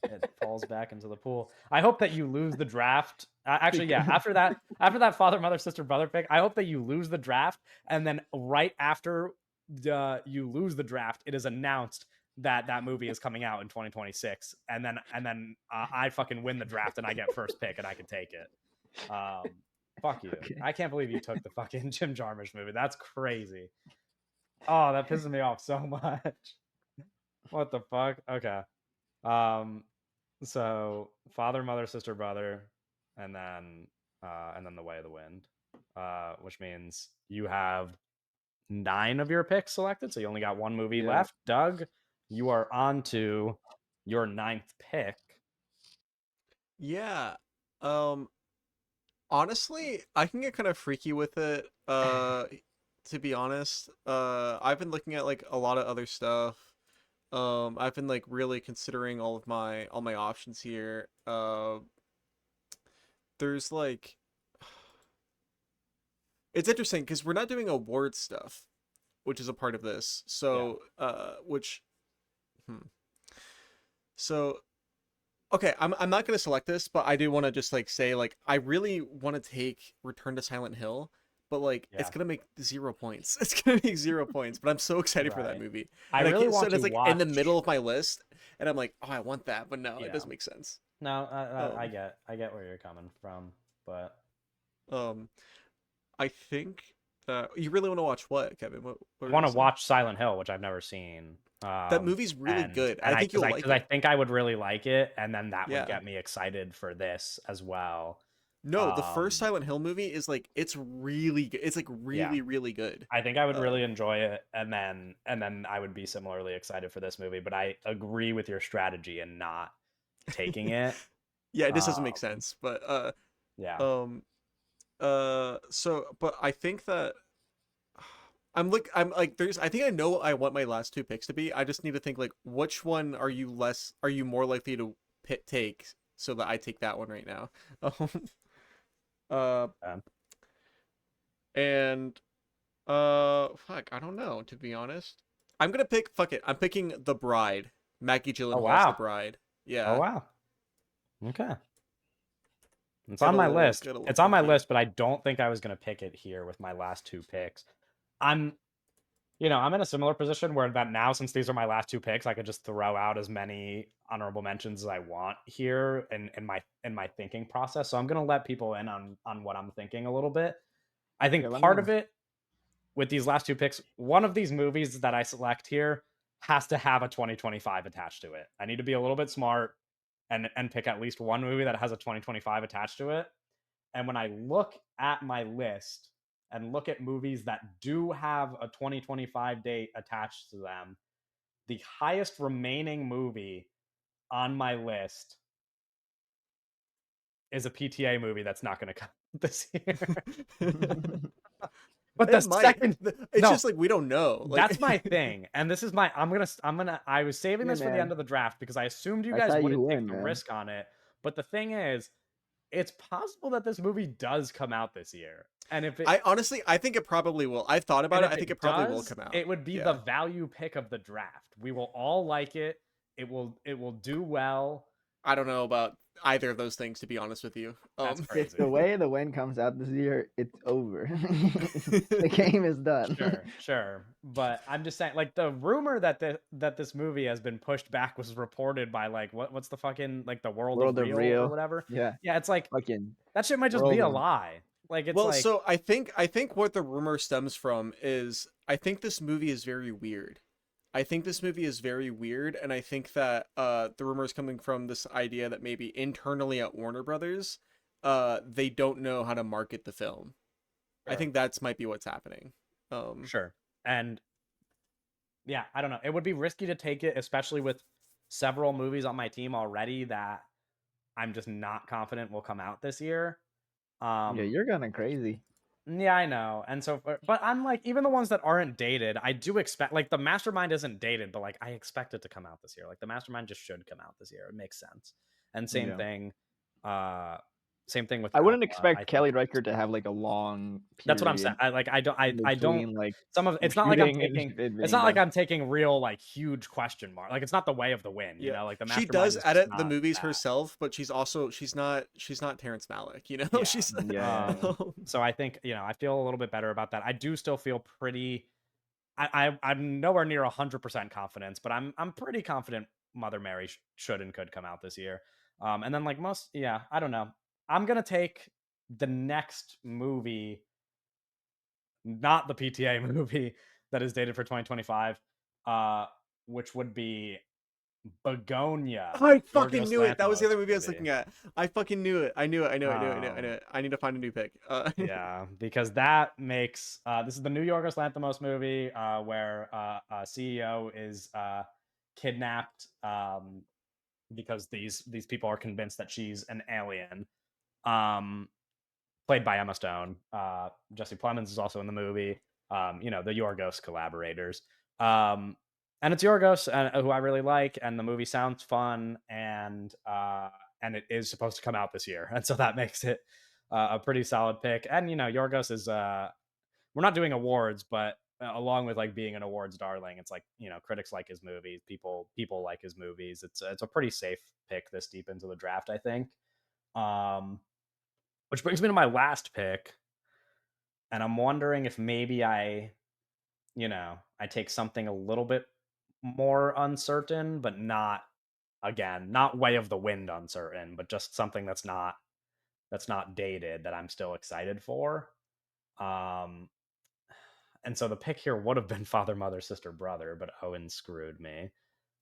it falls back into the pool. I hope that you lose the draft. Actually, yeah. After that father, mother, sister, brother pick, I hope that you lose the draft, and then right after you lose the draft, it is announced that movie is coming out in 2026, and then I fucking win the draft and I get first pick and I can take it. Fuck you. Okay. I can't believe you took the fucking Jim Jarmusch movie. That's crazy. Oh, that pisses me off so much. What the fuck? Okay. So father, mother, sister, brother, and then the way of the wind. Which means you have 9 of your picks selected, so you only got one movie Yeah. left. Doug, you are on to your 9th pick. Yeah. Honestly, I can get kind of freaky with it. To be honest, I've been looking at like a lot of other stuff. I've been like really considering all my options here. There's like it's interesting because we're not doing award stuff, which is a part of this. So, which, hmm. So, okay, I'm not gonna select this, but I do want to just like say like I really want to take Return to Silent Hill, but like it's Yeah. gonna make 0 points. It's gonna make 0 points, but I'm so excited for that Right. movie. I And really can't, so want it's to like in the watch. middle of my list, and I'm like, oh, I want that, but no, it Yeah. doesn't make sense. No, I Um, get where you're coming from, but um, I think you really want to watch what, Kevin? What I were you want gonna to say? watch Silent Hill, which I've never seen. That movie's really good. And I think you'll like because I it. think I would really like it, and then that would Yeah. get me excited for this as well. No, the first Um, Silent Hill movie is like it's really good. It's like really, really good. I think I would Uh, really enjoy it, and then I would be similarly excited for this movie. But I agree with your strategy in not taking it. yeah, it just doesn't make Um, sense. But yeah. um so but I think that I'm like there's I think I know what I want my last two picks to be. I just need to think like which one are you more likely to take so that I take that one right now. Uh Um, and fuck, I don't know, to be honest. I'm gonna pick fuck it. I'm picking The Bride. Maggie oh Gyllenhaal's The wow. Bride. Oh Yeah. wow. Okay. It's Get on a my little list. get a little It's on my kinky. list, but I don't think I was gonna pick it here with my last two picks. I'm I'm in a similar position where that now, since these are my last two picks, I could just throw out as many honorable mentions as I want here in my thinking process. So I'm gonna let people in on what I'm thinking a little bit. I think Yeah, let me part know. of it with these last two picks, one of these movies that I select here has to have a 2025 attached to it. I need to be a little bit smart and pick at least one movie that has a 2025 attached to it. And when I look at my list and look at movies that do have a 2025 date attached to them, the highest remaining movie on my list is a PTA movie that's not going to come this year. But the It might. second, It's no, just like we don't know. Like that's my thing. And this is my, I was saving Hey, this for the end man. of the draft because I assumed you That's guys how you wouldn't take win, the man. risk on it. But the thing is, it's possible that this movie does come out this year. And if it, I honestly I think it probably will. I've thought about and it. if I think it it probably will does, come out. it would be the Yeah. value pick of the draft. We will all like it. It will do well. I don't know about either of those things, to be honest with you. That's If crazy. the way the win comes out this year, it's over. The game is done. Sure. But I'm just saying, like, the rumor that that this movie has been pushed back was reported by like what's the fucking, like, the World World of of Real or Real. whatever. Yeah. Yeah, it's like Fucking that shit might just be World a of lie. Like, it's Well, like, so I think what the rumor stems from is I think this movie is very weird. I think this movie is very weird, and I think that the rumor is coming from this idea that maybe internally at Warner Brothers, they don't know how to market the film. I sure. think that's might be what's happening. Sure. And yeah, I don't know. It would be risky to take it, especially with several movies on my team already that I'm just not confident will come out this year. Yeah, you're going crazy. Yeah, I know. And so, but I'm like, even the ones that aren't dated, I do expect, like, the Mastermind isn't dated, but like, I expect it to come out this year. Like, the Mastermind just should come out this year. It makes sense. And Yeah. uh, same thing with I wouldn't Alpha. I expect think Kelly Riker to have like a long that's what I'm saying. period I don't, between like some of, it's not like I'm shooting taking, and it it's being not like done. I'm taking real, like, huge question mark. Like, it's not The Way of the Wind, Yeah, like, the she Mastermind does is just edit the not movies that. herself, but she's not Terrence Malick. You know, Yeah. she's Yeah. So I think, I feel a little bit better about that. I do still feel pretty, I'm nowhere near 100% confidence, but I'm pretty confident Mother Mary should and could come out this year. And then, like, most, yeah, I don't know. I'm gonna take the next movie, not the PTA movie that is dated for 2025, which would be Begonia. I fucking Yorgos knew it. That was the other Lanthimos movie I was looking at. I fucking knew it. I knew it. I knew it. I knew it. I knew it. I knew it. I need to find a new pick. Yeah, because that makes this is the new Yorgos Lanthimos movie where a CEO is kidnapped because these people are convinced that she's an alien. Played by Emma Stone. Jesse Plemons is also in the movie. The Yorgos collaborators. And it's Yorgos, who I really like, and the movie sounds fun, and it is supposed to come out this year, and so that makes it a pretty solid pick. And Yorgos is we're not doing awards, but along with like being an awards darling, it's like critics like his movies, people like his movies. It's a pretty safe pick this deep into the draft, I think. Which brings me to my last pick, and I'm wondering if maybe I take something a little bit more uncertain, but not Way of the Wind uncertain, but just something that's not dated that I'm still excited for. And so the pick here would have been Father, Mother, Sister, Brother, but Owen screwed me.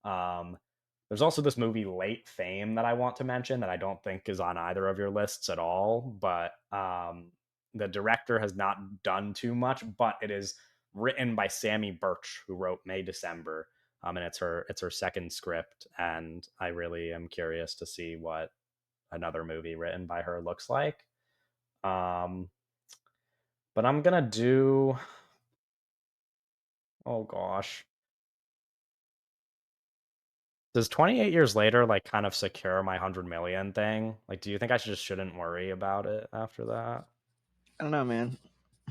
There's also this movie Late Fame that I want to mention that I don't think is on either of your lists at all, but the director has not done too much, but it is written by Sammy Birch, who wrote May December, and it's her second script, and I really am curious to see what another movie written by her looks like. But I'm gonna do, oh gosh, does 28 Years Later like kind of secure my 100 million thing? Like, do you think I shouldn't worry about it after that? I don't know, man.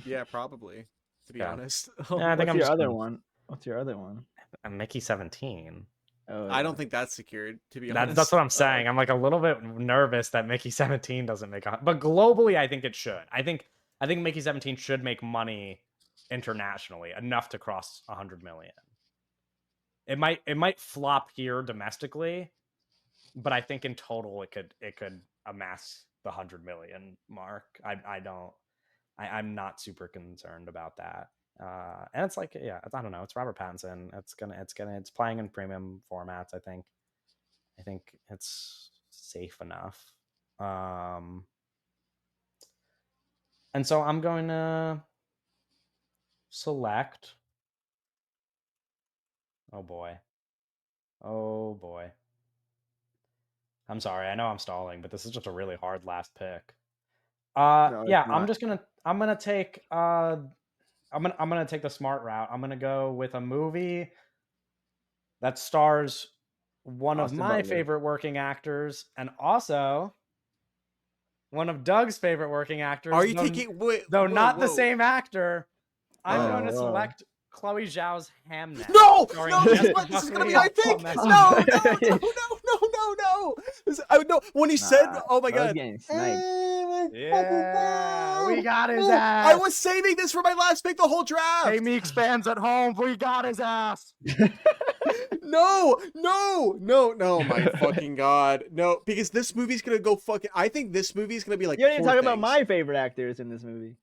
Yeah, probably. To be Yeah. honest. Yeah, I think What's I'm your just other gonna, one? What's your other one? Mickey 17. Oh, I yeah. don't think that's secured. To be That's honest. what I'm saying. I'm like a little bit nervous that Mickey 17 doesn't make but globally, I think it should. I think Mickey 17 should make money internationally enough to cross 100 million. It might flop here domestically, but I think in total it could amass the 100 million mark. I'm not super concerned about that. And it's like, yeah, I don't know. It's Robert Pattinson. It's playing in premium formats. I think it's safe enough. And so I'm going to select. Oh boy. I'm sorry. I know I'm stalling, but this is just a really hard last pick. No, it's Yeah, not. I'm gonna take the smart route. I'm gonna go with a movie that stars one of Austin my Butler. favorite working actors and also one of Doug's favorite working actors. Are you taking though not the whoa. same actor? I'm Oh, going to whoa. select Chloe Zhao's Hamnet. No, starring no, this Jessica is gonna Buckley be my and Paul pick. Mescal. No, no. When he said, Nah, "Oh my I was god," getting sniped. Yeah, we got his I ass. was saving this for my last pick the whole draft. Hey, Meeks fans at home, we got his ass. No, my fucking god, no, because this movie's gonna go fucking. I think this movie's gonna be like. You didn't even Poor talk about Things. my favorite actors in this movie.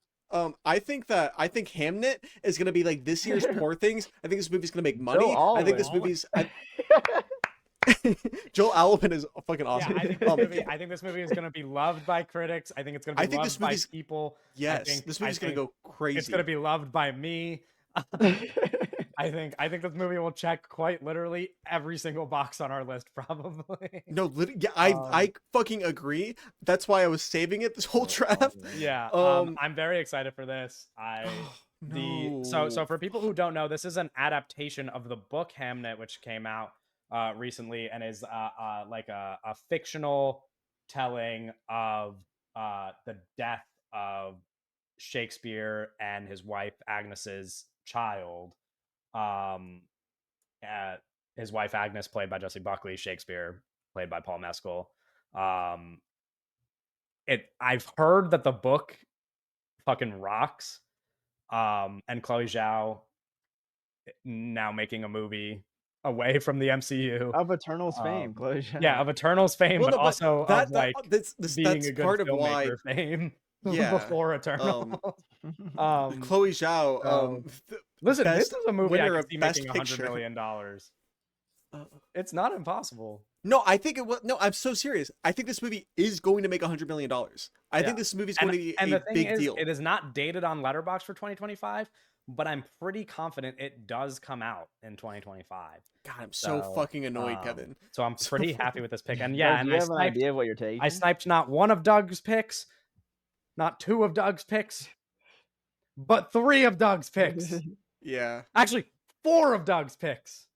I think Hamnet is gonna be like this year's Poor Things. I think this movie's gonna make money. I think this movie's. Joel Alwyn is fucking awesome. Yeah, I think this movie is going to be loved by critics. I think it's going to be loved by people. Yes, this movie's gonna go crazy. It's going to be loved by me. I think this movie will check quite literally every single box on our list, probably. No, literally, yeah, I fucking agree. That's why I was saving it this whole draft. Yeah, I'm very excited for this. So for people who don't know, this is an adaptation of the book Hamnet, which came out recently and is like a fictional telling of the death of Shakespeare and his wife Agnes's child. His wife Agnes, played by Jessie Buckley, Shakespeare, played by Paul Mescal. I've heard that the book fucking rocks. And Chloe Zhao now making a movie away from the MCU Of Eternal's fame, Chloe Zhao. Yeah, of Eternal's fame, but also of like being a good part filmmaker of why, fame. Yeah, Before Eternal. Chloe Zhao. Listen, best this is a movie I winner could of see Best making $100 Picture. million. It's not impossible. No, I think it was. No, I'm so serious. I think this movie is going to make $100 million. I think this movie is going to be And a the thing big is, deal. it is not dated on Letterboxd for 2025, but I'm pretty confident it does come out in 2025. God, I'm so So, fucking annoyed, Kevin. So I'm So pretty happy fucking- with this pick. And Doug, yeah, do and you have an idea of what you're taking? I sniped not one of Doug's picks, not two of Doug's picks, but three of Doug's picks. Yeah, Actually, four of Doug's picks.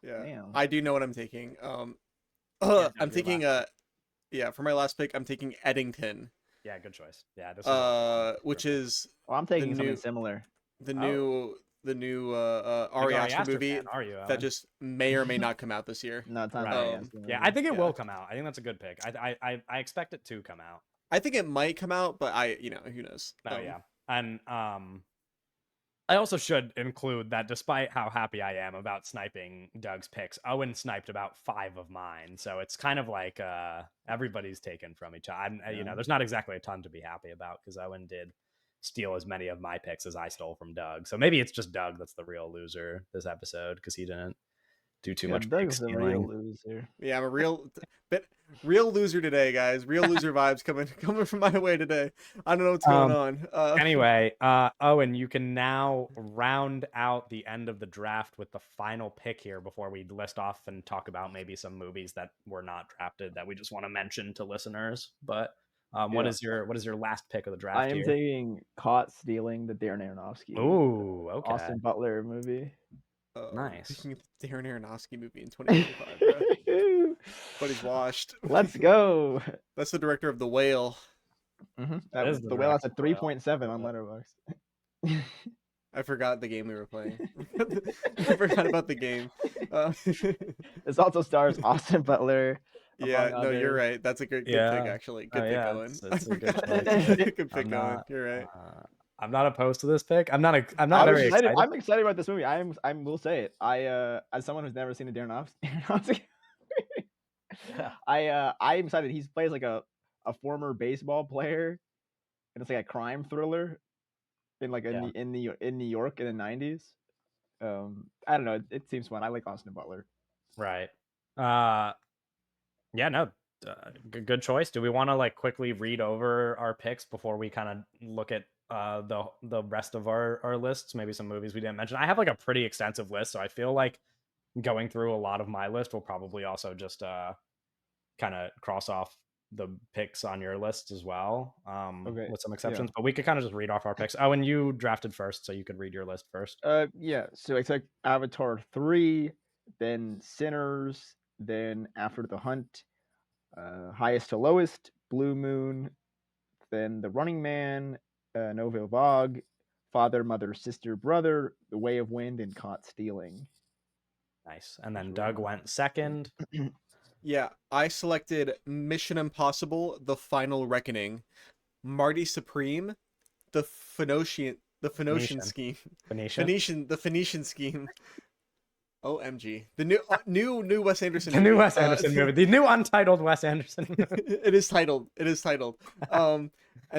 yeah. Damn. I do know what I'm taking. Doug, I'm your taking last yeah, for my last pick, I'm taking Eddington. Yeah, good choice. Yeah, this is Which is Well, I'm taking something new- similar. the Oh. new Big Ari Aster movie fan, are you, that Owen? just may or may not come out this year. No, it's not. Right. Yeah, I think it Yeah. will come out. I think that's a good pick. I expect it to come out. I think it might come out, but who knows? Oh yeah, and I also should include that despite how happy I am about sniping Doug's picks, Owen sniped about 5 of mine, so it's kind of like everybody's taken from each other. There's not exactly a ton to be happy about because Owen did steal as many of my picks as I stole from Doug. So maybe it's just Doug that's the real loser this episode because he didn't do too much pick Doug's the real stealing. loser. Yeah, I'm a real loser today, guys. Real loser vibes coming from my way today. I don't know what's going on. Anyway, Owen, you can now round out the end of the draft with the final pick here before we list off and talk about maybe some movies that were not drafted that we just want to mention to listeners. But what is your last pick of the draft? I am here? taking Caught Stealing, the Darren Aronofsky. Ooh, okay. Austin Butler movie. Nice. Picking the Darren Aronofsky movie in 2025, bro. But he's washed. Let's go. That's the director of The Whale. That is was, the the whale has a director of The 3.7 on Letterboxd. I forgot the game we were playing. I forgot about the game. This also stars Austin Butler. Yeah, among no, you're others. right. That's a good pick, Yeah. actually. Good pick, Yeah, Owen. it's a good choice. Good pick, I'm Owen. not, You're right. I'm not opposed to this pick. I'm not I'm very excited. excited. I'm excited about this movie. I will say it. As someone who's never seen a Darren Aronofsky, I'm excited. He plays like a former baseball player, and it's like a crime thriller in like in New York in the 90s. I don't know. It seems fun. I like Austin Butler. Right. Yeah, no. Good choice. Do we want to like quickly read over our picks before we kind of look at the rest of our lists? Maybe some movies we didn't mention. I have like a pretty extensive list, so I feel like going through a lot of my list will probably also just kind of cross off the picks on your list as well, Okay, with some exceptions. But we could kind of just read off our picks. Oh, and you drafted first, so you could read your list first. Yeah. So it's like Avatar 3, then Sinners, then After the Hunt, Highest to Lowest, Blue Moon, then The Running Man, Nouvelle Vague, Father, Mother, Sister, Brother, The Way of Wind, and Caught Stealing. Nice. And then Doug went second. Yeah, I selected Mission Impossible: The Final Reckoning, Marty Supreme, the Phoenician Phoenician. Scheme, Phoenicia. the Phoenician Scheme. OMG, the new Wes Anderson. The new Wes Anderson movie. The new untitled Wes Anderson movie. It is titled. And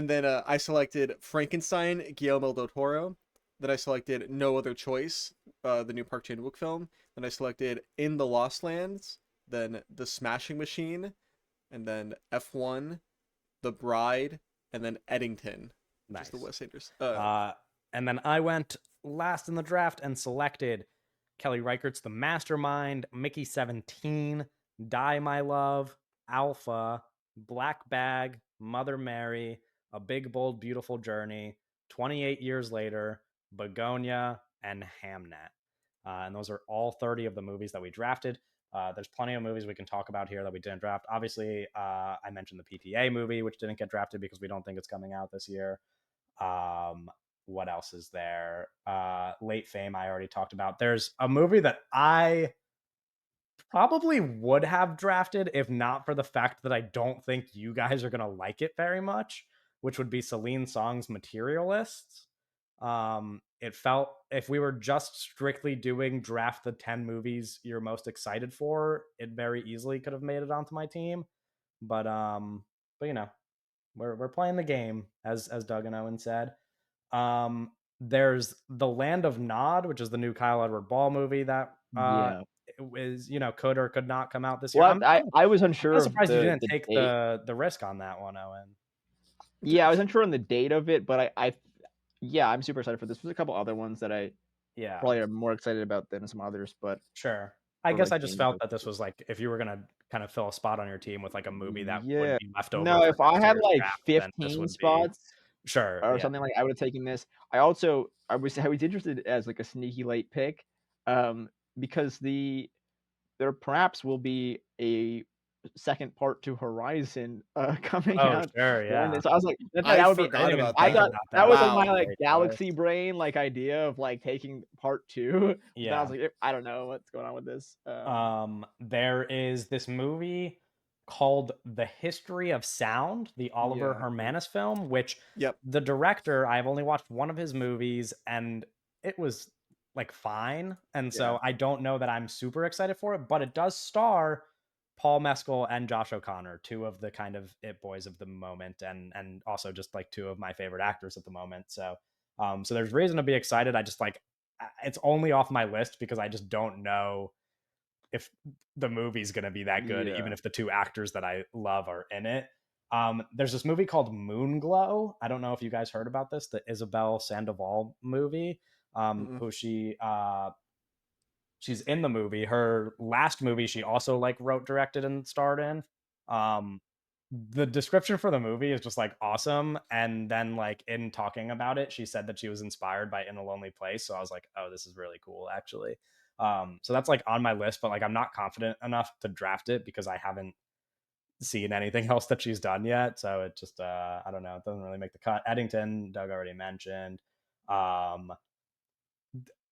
then I selected Frankenstein, Guillermo del Toro. Then I selected No Other Choice, the new Park Chan-wook film. Then I selected In the Lost Lands. Then The Smashing Machine, and then F1, The Bride, and then Eddington. Nice. The Wes Anderson. And then I went last in the draft and selected Kelly Reichert's The Mastermind, Mickey 17, Die My Love, Alpha, Black Bag, Mother Mary, A Big Bold Beautiful Journey, 28 Years Later, Begonia, and Hamnet. And those are all 30 of the movies that we drafted. There's plenty of movies we can talk about here that we didn't draft. Obviously, I mentioned the PTA movie, which didn't get drafted because we don't think it's coming out this year. What else is there? Late Fame, I already talked about. There's a movie that I probably would have drafted if not for the fact that I don't think you guys are going to like it very much, which would be Celine Song's Materialists. It felt, if we were just strictly doing draft the 10 movies you're most excited for, it very easily could have made it onto my team. But you know, we're playing the game, as Doug and Owen said. There's The Land of Nod, which is the new Kyle Edward Ball movie that is, could or could not come out this year. Well, I'm I was I'm unsure kinda of surprised you didn't the take date. the risk on that one, Owen. Yeah, I was unsure on the date of it, but yeah, I'm super excited for this. There's a couple other ones that I Yeah, probably am more excited about than some others, but sure. I for guess like I just games, felt that this was like if you were gonna kind of fill a spot on your team with like a movie that would yeah. be left over No, for if I next had year's like draft, then this 15 would be spots sure, or yeah. something, like I would have taken this. I was interested as like a sneaky late pick, um, because there perhaps will be a second part to Horizon coming Oh, out sure, during yeah. this. I was like, I that would be. I forgot didn't even about I think that. thought about that that. was That's like a my Wow. like great galaxy choice. brain like idea of like taking part two. But then I Yeah. was like, I don't know what's going on with this. There is this movie called The History of Sound, the Oliver Yeah. Hermanus film, which Yep. the director, I've only watched one of his movies and it was like fine. And Yeah. so I don't know that I'm super excited for it, but it does star Paul Mescal and Josh O'Connor, two of the kind of it boys of the moment, and also just like two of my favorite actors at the moment. So there's reason to be excited. I just like it's only off my list because I just don't know if the movie's going to be that good, even Yeah. if the two actors that I love are in it. There's this movie called Moonglow. I don't know if you guys heard about this, the Isabel Sandoval movie. Mm-mm. Who she's in the movie. Her last movie, she also like wrote, directed, and starred in. Um, the description for the movie is just like awesome. And then like in talking about it, she said that she was inspired by In a Lonely Place. So I was like, oh, this is really cool, actually. So that's like on my list, but like I'm not confident enough to draft it because I haven't seen anything else that she's done yet. So it just I don't know, it doesn't really make the cut. Eddington, Doug already mentioned. Um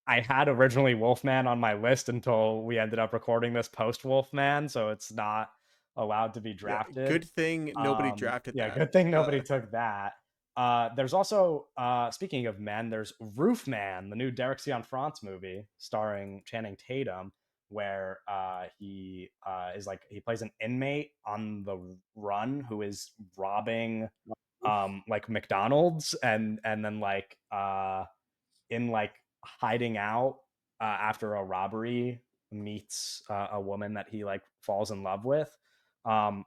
I had originally Wolfman on my list until we ended up recording this post Wolfman, so it's not allowed to be Yeah. drafted. Good thing nobody drafted Yeah, that. good thing nobody took that. There's also, speaking of men, there's Roof Man, the new Derek Cianfrance movie starring Channing Tatum, where is like he plays an inmate on the run who is robbing like McDonald's and then like in like hiding out after a robbery meets a woman that he like falls in love with. Um,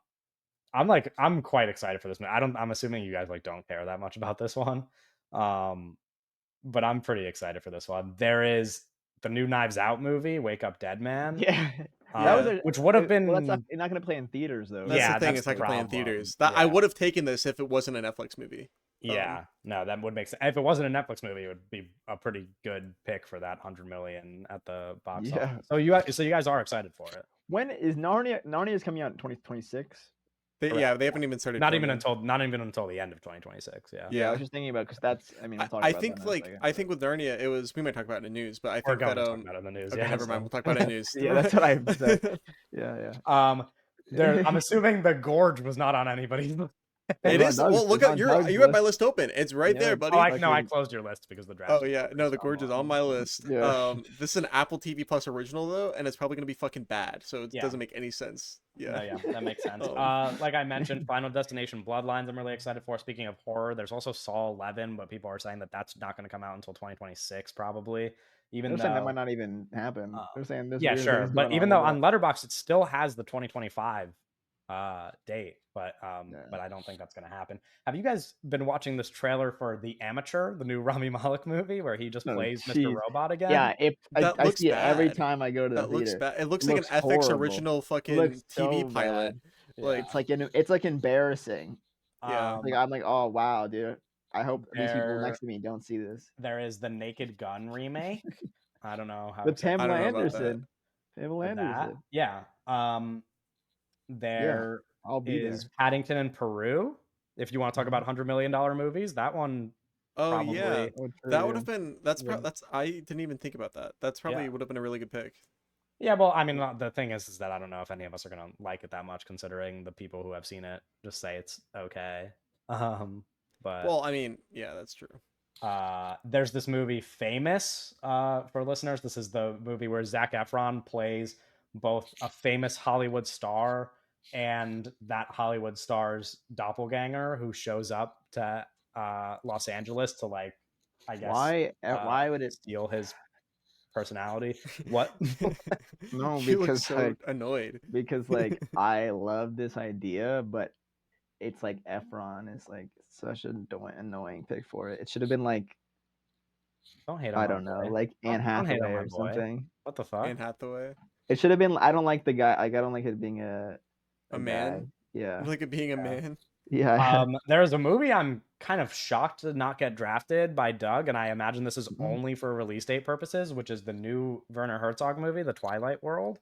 I'm quite excited for this one. I'm assuming you guys like don't care that much about this one. Um, but I'm pretty excited for this one. There is the new Knives Out movie, Wake Up Dead Man, Yeah. That was Yeah. which would have well, that's been not gonna play in theaters though, That's the yeah, right? thing. that's It's the not gonna play in problem. theaters. That I Yeah. would have taken this if it wasn't a Netflix movie. Yeah, no, that would make sense. If it wasn't a Netflix movie, it would be a pretty good pick for that 100 million at the box Yeah. office. So you guys are excited for it. When is Narnia? Narnia is coming out in 2026. Yeah, they haven't even started Not even filming. until the end of 2026. Yeah, Yeah, I was Yeah. just thinking about because that's. I mean, we'll talk I about that think in a like second. I think with Narnia it was we might talk about it in news, but I we're think going that to talk about it in the news. okay, Yeah, never mind. so. We'll talk about it in news. Yeah, that's what I said. Yeah, I'm assuming the Gorge was not on anybody's. It is. Well, look at you have my list open. It's right Yeah. there, buddy. I closed your list because the draft. Oh yeah, no, the Gorge is on my list. Yeah. This is an Apple TV Plus original though, and it's probably gonna be fucking bad, so it Yeah. doesn't make any sense. Yeah. No, yeah, that makes sense. Um, Like I mentioned, Final Destination Bloodlines, I'm really excited for. Speaking of horror, there's also Saw 11, but people are saying that that's not going to come out until 2026 probably. Even They're though saying that might not even happen. They're saying this. yeah, weird sure, things but going even on though with on Letterboxd it still has the 2025 date, but Yeah. but I don't think that's going to happen. Have you guys been watching this trailer for The Amateur, the new Rami Malek movie where he just Oh, plays Mr. jeez. Robot again? Yeah, That I looks see it every bad. time I go to the That looks theater. bad. It looks It like looks an FX horrible. original It fucking looks TV so pilot. bad. Like It's like embarrassing. yeah. Like I'm like, oh wow, dude. I hope these people There- next to me don't see this. There is the Naked Gun remake. I don't know how With excited Pamela I don't know about that. Anderson. Pamela for that. Anderson. Yeah. There I'll be is there. Paddington in Peru. If you want to talk about $100 million movies, that one Oh probably yeah. Oh, That would true. have been that's would- that's I didn't even think about that. That's probably Yeah. would have been a really good pick. Yeah, well, I mean, the thing is that I don't know if any of us are gonna like it that much, considering the people who have seen it just say it's okay. But Well, I mean, yeah, that's true. there's this movie Famous. For listeners, this is the movie where Zac Efron plays both a famous Hollywood star and that Hollywood star's doppelganger who shows up to Los Angeles to like, I guess, Why would it steal his personality. What? No, You look because so like annoyed. I love this idea, but it's like Efron is like such an annoying pick for it. It should have been like Don't hate on I my don't know, boy. like Anne Don't hate Hathaway on my or boy. something. What the fuck? Anne Hathaway, It should have been. I don't like the guy. Like I don't like it being a a guy. man. Yeah, Look at being a Yeah. man. yeah. There's a movie I'm kind of shocked to not get drafted by Doug, and I imagine this is only for release date purposes, which is the new Werner Herzog movie, The Twilight World.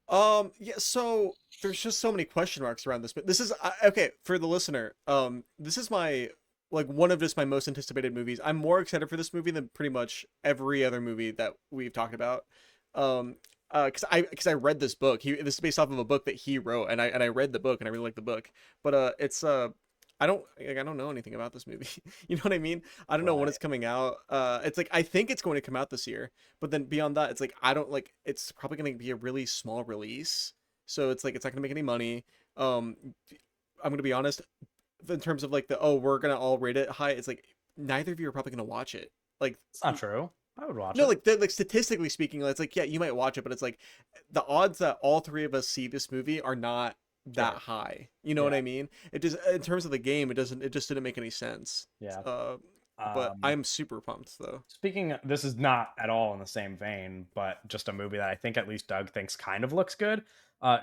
Yeah, so there's just so many question marks around this, but this is okay for the listener. This is my like one of just my most anticipated movies. I'm more excited for this movie than pretty much every other movie that we've talked about. Because I read this book. This is based off of a book that he wrote, and I read the book and I really like the book. But it's I don't know anything about this movie. You know what I mean? I don't know when Right. it's coming out. It's like I think it's going to come out this year, but then beyond that, it's like I don't like. It's probably going to be a really small release, so it's like it's not going to make any money. I'm going to be honest, in terms of like we're going to all rate it high. It's like neither of you are probably going to watch it. Like It's not true. I would watch no, it. like statistically speaking, it's like yeah, you might watch it, but it's like the odds that all three of us see this movie are not that Right. high. You know what Yeah. I mean? It just in terms of the game, it just didn't make any sense. Yeah. But I'm super pumped though. Speaking, this is not at all in the same vein, but just a movie that I think at least Doug thinks kind of looks good.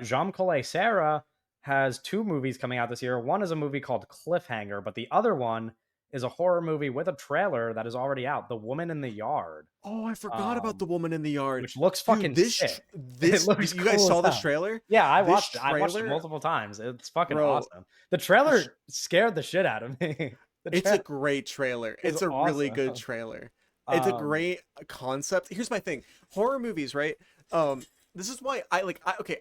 Jean Collet-Serra has 2 movies coming out this year. One is a movie called Cliffhanger, but the other one is a horror movie with a trailer that is already out, The Woman in the Yard, Oh, I forgot about the woman in the yard. which looks Dude, fucking this sick. this looks you guys cool saw as this hell. trailer? Yeah, I This watched it. I watched it trailer- multiple times. It's fucking Bro, awesome. The trailer scared the shit out of me. It's a great trailer. is It's a really awesome. good trailer. It's a Um, great concept. Here's my thing. Horror movies, right? This is why okay.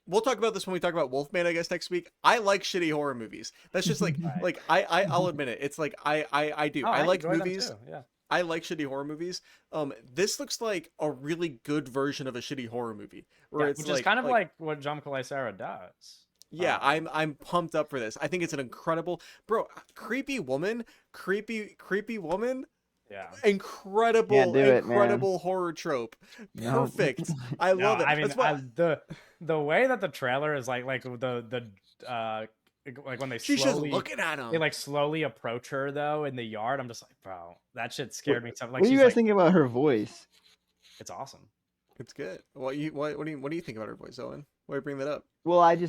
We'll talk about this when we talk about Wolfman, I guess, next week. I like shitty horror movies. That's just like Right. like I'll admit it. It's like I do. Oh, I like enjoy them movies. too, yeah. I like shitty horror movies. This looks like a really good version of a shitty horror movie. Where Yeah, it's which like, is kind of like what Jean Collet-Serra does. yeah, I'm pumped up for this. I think it's an incredible creepy woman, Yeah. incredible, Can't do it, man. incredible horror trope. No. Perfect. I No, love it. I mean, That's why the way that the trailer is like like when they she's just slowly looking at him. they like slowly approach her though in the yard. I'm just like, bro, that shit scared me. Something like What do you she's guys like, think about her voice? it's awesome. It's good. What do you think about her voice, Owen? Why do you bring that up? Well, like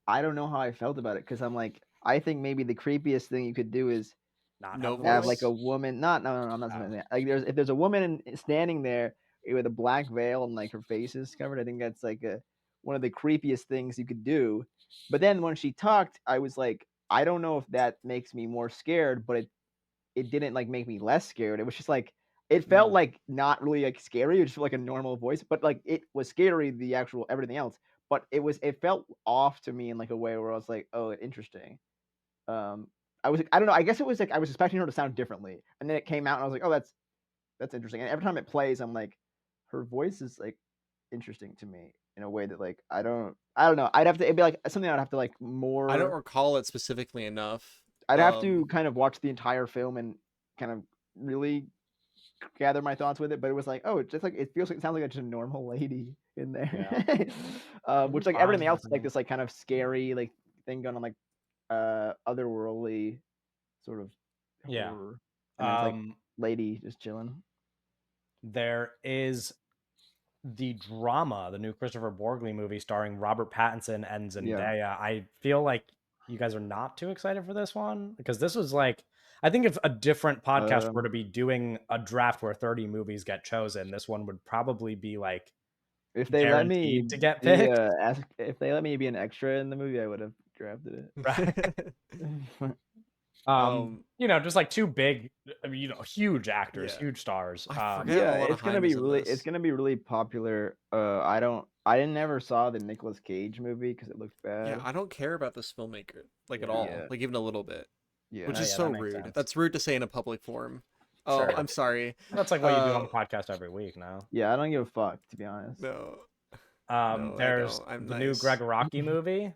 I don't know how I felt about it because I'm like I think maybe the creepiest thing you could do is Not No have the have voice? like a woman. No, I'm not saying that. Like if there's a woman standing there with a black veil and like her face is covered, I think that's like one of the creepiest things you could do. But then when she talked, I was like, I don't know if that makes me more scared, but it didn't like make me less scared. It was just like it felt like not really like scary. It just felt like a normal voice, but like it was scary. The actual everything else, but it felt off to me in like a way where I was like, oh, interesting. I don't know. I guess it was like I was expecting her to sound differently, and then it came out, and I was like, oh, that's interesting. And every time it plays, I'm like, her voice is like interesting to me in a way that like I don't know. It'd be like something I'd have to like more. I don't recall it specifically enough. I'd have to kind of watch the entire film and kind of really gather my thoughts with it. But it was like, oh, it's just like it feels like it sounds like just a normal lady in there. Which like everything else is like this like kind of scary like thing going on like otherworldly sort of Yeah. horror. And it's like lady just chilling. There is the drama, the new Christopher Borgli movie starring Robert Pattinson and Zendaya. I feel like you guys are not too excited for this one because this was like, I think if a different podcast were to be doing a draft where 30 movies get chosen, this one would probably be like if they let me guaranteed to get picked. if they let me be an extra in the movie, I would have drafted it. Right. You know, just like 2 big, you know, huge actors, Yeah. huge stars. I forget. Yeah, a lot of it's gonna hype be is in really this. it's gonna be really popular. I never saw the Nicolas Cage movie because it looked bad. Yeah, I don't care about this filmmaker like at all, Yeah. like even a little bit, Yeah. which Oh, is yeah, so that makes rude. sense. That's rude to say in a public forum. Oh, Sure. I'm sorry. That's like what you do on the podcast every week now. Yeah, I don't give a fuck to be honest. No. No, I There's don't. I'm the new nice. Greg Araki movie,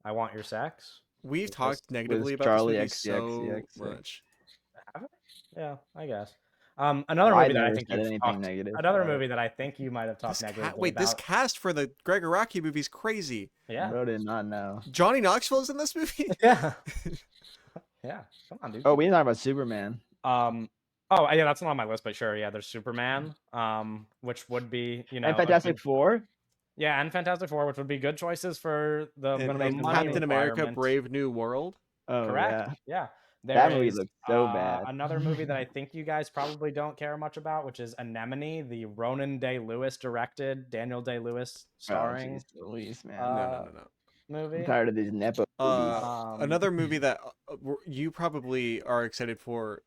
I Want Your Sex. We've With talked negatively about Charlie this movie XCX. so much. Have it? Yeah, I guess. Another Well, I movie that I never think said you've anything talked. negative Another about it. movie that I think you might have talked negatively Wait, this about. cast for the Greg Araki movie is crazy. Yeah. Bro did not know. Johnny Knoxville is in this movie. Yeah. Yeah. Come on, dude. Oh, we didn't talk about Superman. Oh yeah, that's not on my list, but sure, yeah. There's Superman, which would be And a Fantastic good, Four. yeah, and Fantastic Four, which would be good choices for the And, gonna make the money Captain America: requirement. Brave New World. Oh Correct. yeah, Yeah. that There movie is looked so bad. another movie that I think you guys probably don't care much about, which is Anemone, the Ronan Day-Lewis directed, Daniel Day-Lewis Oh starring jeez, Louise, man. No. I'm movie. tired of these nepo movies. Another movie that you probably are excited for,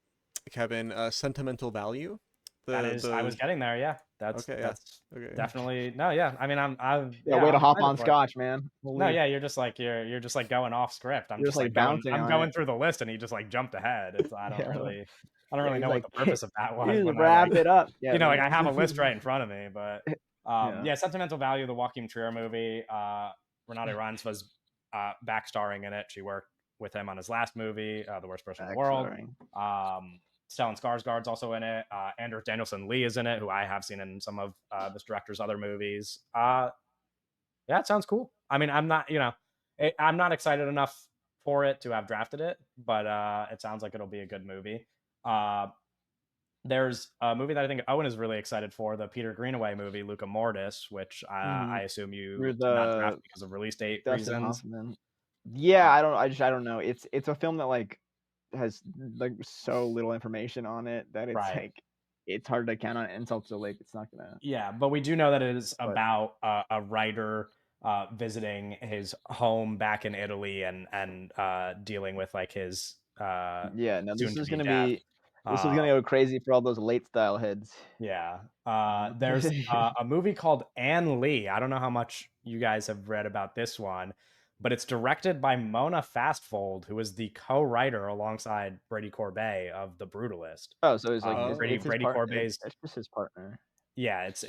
Kevin. Sentimental Value. That is, I was getting there. Yeah, that's Okay, yeah. that's Okay. definitely no. Yeah, I mean, Yeah, way to I'm hop excited on for it. Scotch, man. No, Holy- yeah, you're just like going off script. I'm You're just just, like like, going. bouncing I'm on going it. through the list, and he just like jumped ahead. It's I don't Yeah, really yeah, know he's what like, the purpose of that was. you just When I wrap like, it up. Yeah, like I man. have a list right in front of me, but Yeah. yeah, Sentimental Value, the Joaquin Trier movie. Renate Reinsve was back starring in it. She worked with him on his last movie, The Worst Person in the World. Stellan Skarsgård's also in it. Anders Danielson Lee is in it, who I have seen in some of this director's other movies. Yeah, it sounds cool. I mean, I'm not, I'm not excited enough for it to have drafted it, but it sounds like it'll be a good movie. There's a movie that I think Owen is really excited for, the Peter Greenaway movie, Luca Mortis, which I assume you Through did not the draft because of release date Dustin reasons. Hoffman. Yeah, I don't know. It's a film that like has like so little information on it that it's Right. like it's hard to count on it until so like it's not gonna. Yeah, but we do know that it is But- about a writer visiting his home back in Italy and dealing with like his Yeah, no, this is soon-to-be gonna death. be this is gonna go crazy for all those late style heads. Yeah. There's a movie called Anne Lee. I don't know how much you guys have read about this one, but it's directed by Mona Fastfold, who is the co-writer alongside Brady Corbet of The Brutalist. Oh, so it's like Oh, it's Brady his partner. Corbett's. It's just his partner. Yeah, it's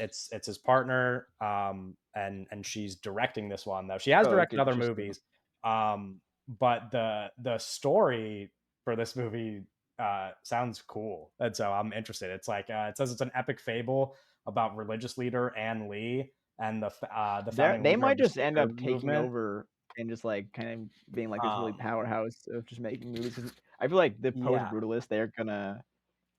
his partner, and she's directing this one though. She has directed other movies, but the story for this movie sounds cool, and so I'm interested. It's like it says it's an epic fable about religious leader Anne Lee and the founding They leader might of the just end up Suburban taking movement. over and just like kind of being like this really Um, powerhouse of just making movies. 'Cause I feel like the post Yeah. brutalist they're gonna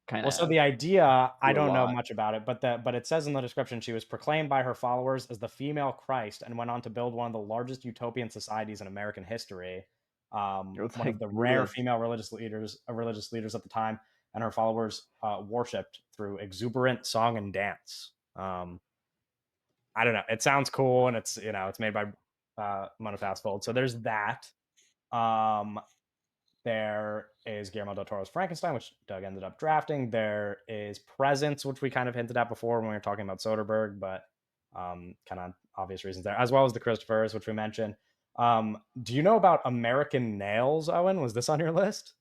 kind Well, of. so the idea, I do a don't know lot. much about it, but it says in the description she was proclaimed by her followers as the female Christ and went on to build one of the largest utopian societies in American history. It's One like of the rare brutalist. female religious leaders at the time, and her followers worshipped through exuberant song and dance. I don't know. It sounds cool, and it's it's made by Mona Fastfold. So there's that. There is Guillermo del Toro's Frankenstein, which Doug ended up drafting. There is Presence, which we kind of hinted at before when we were talking about Soderbergh, but kind of obvious reasons there, as well as the Christophers, which we mentioned. Do you know about American Nails, Owen? Was this on your list?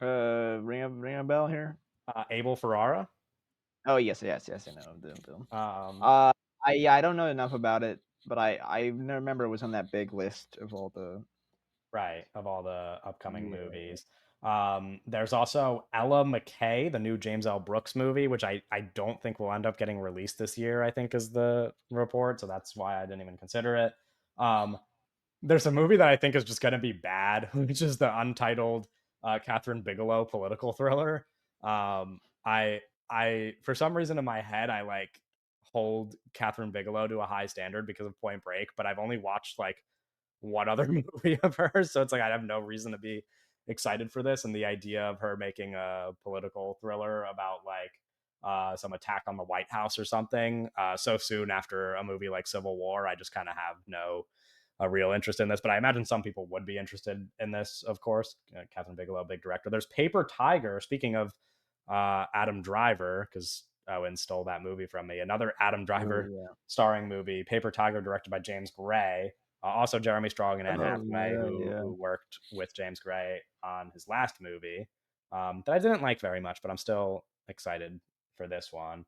Ring a bell here. Abel Ferrara. Oh yes, I know them. I don't know enough about it, but I remember it was on that big list of all the of all the upcoming Yeah. movies. There's also Ella McKay, the new James L. Brooks movie, which I don't think will end up getting released this year, I think is the report. So that's why I didn't even consider it. There's a movie that I think is just going to be bad, which is the untitled Catherine Bigelow political thriller. I for some reason in my head, I like hold Catherine Bigelow to a high standard because of Point Break, but I've only watched like one other movie of hers, so it's like I have no reason to be excited for this. And the idea of her making a political thriller about like some attack on the White House or something so soon after a movie like Civil War, I just kind of have no a real interest in this. But I imagine some people would be interested in this, of course. Catherine Bigelow, big director. There's Paper Tiger. Speaking of Adam Driver, because Owen stole that movie from me. Another Adam Driver starring movie, Paper Tiger, directed by James Gray. Also Jeremy Strong and Anne Hathaway, who worked with James Gray on his last movie that I didn't like very much, but I'm still excited for this one.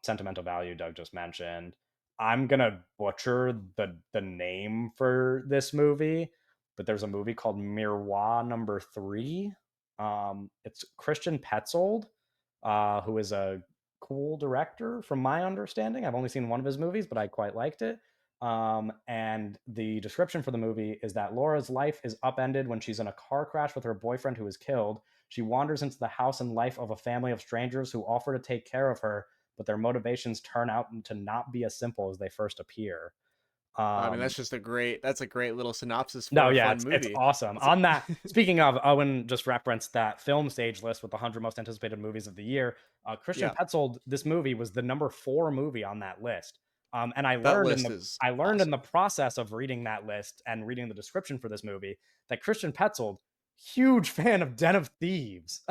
Sentimental Value, Doug just mentioned. I'm gonna butcher the name for this movie, but there's a movie called Miroir Number 3. It's Christian Petzold, who is a cool director from my understanding. I've only seen one of his movies, but I quite liked it. And the description for the movie is that Laura's life is upended when she's in a car crash with her boyfriend who is killed. She wanders into the house and life of a family of strangers who offer to take care of her, but their motivations turn out to not be as simple as they first appear. I mean, Um, that's a great little synopsis no, for a yeah, fun it's movie. awesome. It's a- On that, speaking of, Owen just referenced that film stage list with the 100 most anticipated movies of the year. Christian yeah, Petzold, this movie was the number 4 movie on that list. And that list is I learned in the awesome. process of reading that list and reading the description for this movie that Christian Petzold, huge fan of Den of Thieves.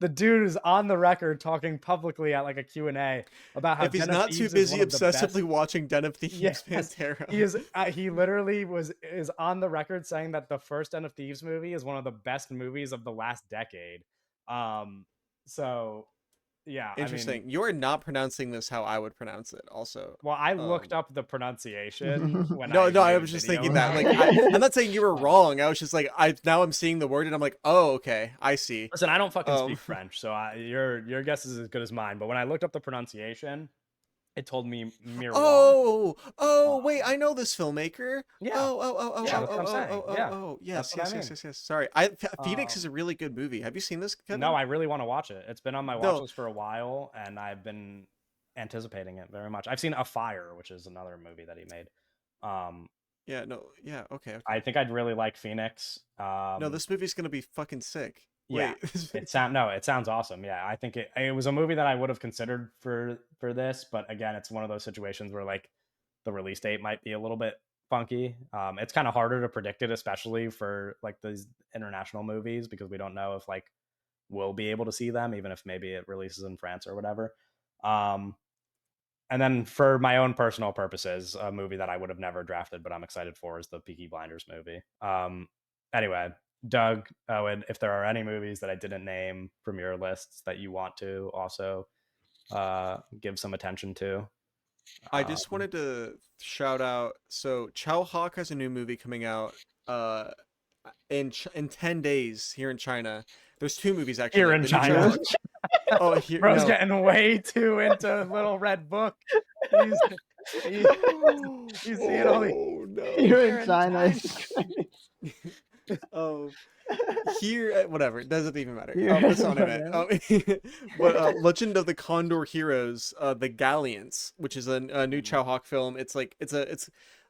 The dude is on the record talking publicly at like a Q&A about how If he's Den of not too Thieves is busy one of the best. obsessively watching Den of Thieves, Yes, Pantera. he is. He literally is on the record saying that the first Den of Thieves movie is one of the best movies of the last decade. Um, so yeah, I mean, Interesting. You are not pronouncing this how I would pronounce it. Also, well, I looked up the pronunciation when no, I no, I made a was just video thinking that. about Like, it. I'm not saying you were wrong. I was just like, I'm seeing the word and I'm like, oh, okay, I see. Listen, I don't fucking Um, speak French, so your guess is as good as mine. But when I looked up the pronunciation, it told me miroir. oh, wait, I know this filmmaker. Yeah, yeah, that's what I'm saying. Yeah, that's Yes, what I yes, yes, mean. yes, yes. Sorry, Phoenix is a Um, really good movie. Have you seen this, Kevin? No, I really want to watch it. It's been on my watch No, list for a while, and I've been anticipating it very much. I've seen A Fire, which is another movie that he made. Um, yeah, no, yeah, okay, I okay. think I'd really like Phoenix. No, this movie's gonna be fucking sick. Yeah, Wait, it sounds awesome. Yeah, I think it was a movie that I would have considered for this, but again, it's one of those situations where like the release date might be a little bit funky. It's kind of harder to predict it, especially for like these international movies, because we don't know if like we'll be able to see them, even if maybe it releases in France or whatever. Um, and then for my own personal purposes, a movie that I would have never drafted, but I'm excited for is the Peaky Blinders movie. Anyway, Doug, Owen, if there are any movies that I didn't name from your lists that you want to also give some attention to. I just wanted to shout out. So Chow Hawk has a new movie coming out uh in 10 days here in China. There's two movies Here actually. in The new Chow China. Hawk. Oh, here Bro's no. getting way too into Little Red Book. He's, he, he's seeing all the Oh no. Here here in in China. Oh, here whatever, it doesn't even matter. Here That's not what I meant. whatever. But Legend of the Condor Heroes, the Galleons, which is a new Chow Hawk film. It's like it's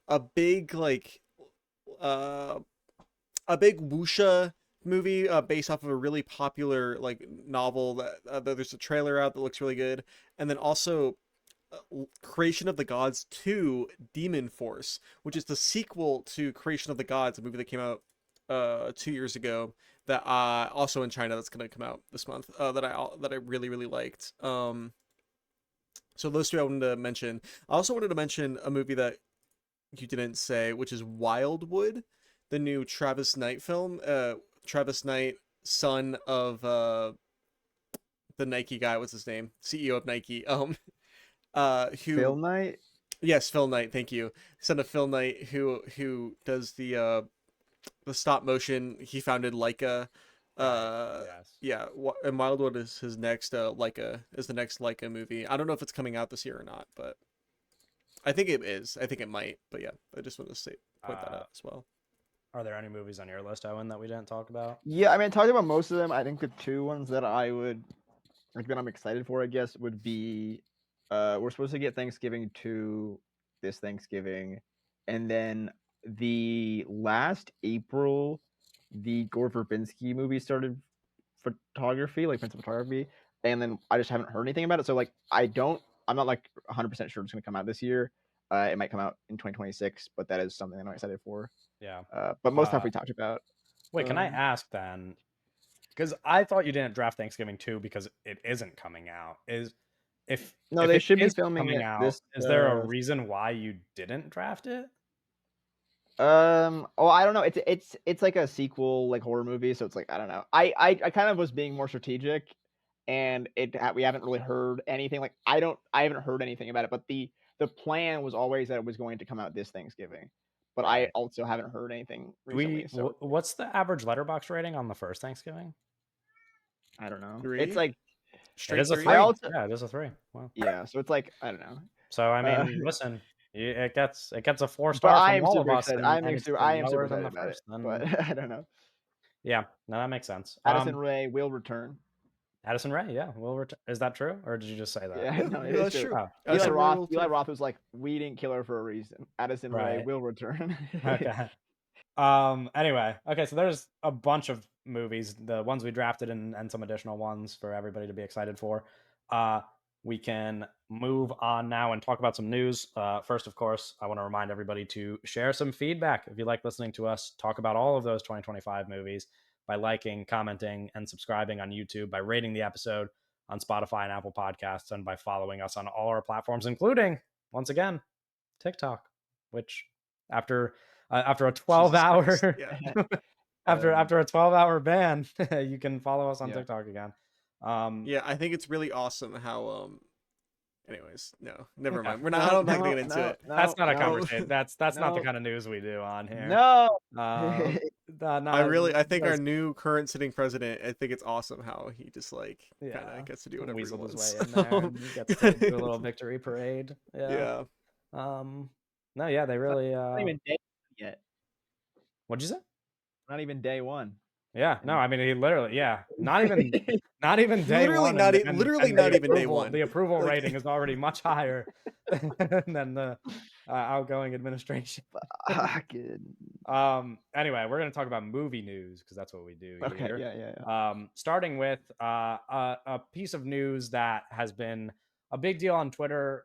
a big like uh a big wuxia movie based off of a really popular like novel that there's a trailer out that looks really good, and then also Creation of the Gods 2 Demon Force, which is the sequel to Creation of the Gods, a movie that came out 2 years ago that also in China that's gonna come out this month that I really really liked. So those two I wanted to mention. I also wanted to mention a movie that you didn't say, which is Wildwood, the new Travis Knight film. Travis Knight, son of the Nike guy, what's his name? CEO of Nike. Who Phil Knight. Yes, Phil Knight, thank you. Son of Phil Knight, who does the stop motion. He founded Leica. yes. Yeah, and Wildwood is his next Leica is the next Leica movie. I don't know if it's coming out this year or not, but I think it is. I think it might. But yeah, I just wanted to point that out as well. Are there any movies on your list, Owen, that we didn't talk about? Yeah, I mean, talking about most of them, I think the two ones that I would like that I'm excited for, I guess, would be we're supposed to get Thanksgiving 2 this Thanksgiving, and then the last April, the Gore Verbinski movie started photography, like Prince of Photography, and then I just haven't heard anything about it. So like I'm not like 100% sure it's going to come out this year. It might come out in 2026, but that is something I'm excited for. Yeah. But most stuff we talked about. Wait, can I ask then? Because I thought you didn't draft Thanksgiving 2 because it isn't coming out. No, if they it should be is filming coming it out, this. is there a reason why you didn't draft it? Oh, I don't know. It's like a sequel, like horror movie. So it's like I don't know. I kind of was being more strategic, and we haven't really heard anything. Like I haven't heard anything about it. But the plan was always that it was going to come out this Thanksgiving. But I Right. also haven't heard anything recently. So What's the average letterbox rating on the first Thanksgiving? I don't know. 3? It's like It Straight is a 3? three. I also Yeah, it is a 3. Wow. yeah, so it's like I don't know. So I Uh, mean, listen, it gets a 4 but star I from am all super of us, excited. and it's I am super lower than excited the about it, first. but Then I don't know. yeah, no, that makes sense. Addison Rae will return. Addison Rae, yeah, will return. Is that true, or did you just say that? Yeah, no, it No, is that's true. true. Oh, Eli okay, Addison Rae Roth will Eli return. Roth was like, "We didn't kill her for a reason. Addison Rae right. will return." Okay. Anyway, okay, so there's a bunch of movies, the ones we drafted and some additional ones for everybody to be excited for. We can move on now and talk about some news. First, of course, I want to remind everybody to share some feedback if you like listening to us talk about all of those 2025 movies by liking, commenting, and subscribing on YouTube, by rating the episode on Spotify and Apple Podcasts, and by following us on all our platforms, including, once again, TikTok, which after after a 12 Jesus hour Christ. Yeah. after a 12-hour ban, you can follow us on Yeah. TikTok again. Yeah, I think it's really awesome how anyways, no. Never Okay. mind. We're not I don't like to get into no, it. That's not a no, conversation. That's not the no, kind of news we do on here. no. I think our that's- new current sitting president, I think it's awesome how he just like kind yeah, of gets to do whatever he weaseled his wants. way in there and gets to do a little victory parade. Yeah. Yeah. No, yeah, they really Not even day yet. what'd you say? Not even day one. Yeah, no, I mean he literally, yeah, not even day Literally one, not and literally the not even day approval, one. the approval Like- rating is already much higher than the outgoing administration. Good. Anyway, we're gonna talk about movie news because that's what we do Okay. here. Yeah. Starting with a piece of news that has been a big deal on Twitter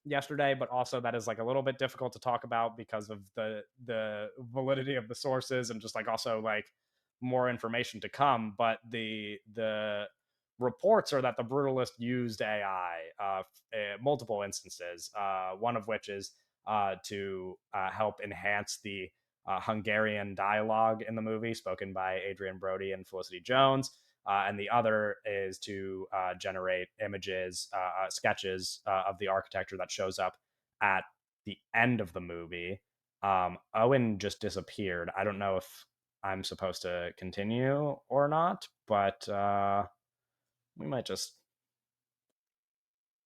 yesterday, but also that is like a little bit difficult to talk about because of the validity of the sources and just like also like more information to come. But the reports are that the Brutalist used AI multiple instances, one of which is to help enhance the Hungarian dialogue in the movie spoken by Adrian Brody and Felicity Jones. And the other is to generate images, sketches of the architecture that shows up at the end of the movie. Owen just disappeared. I don't know if I'm supposed to continue or not, but we might just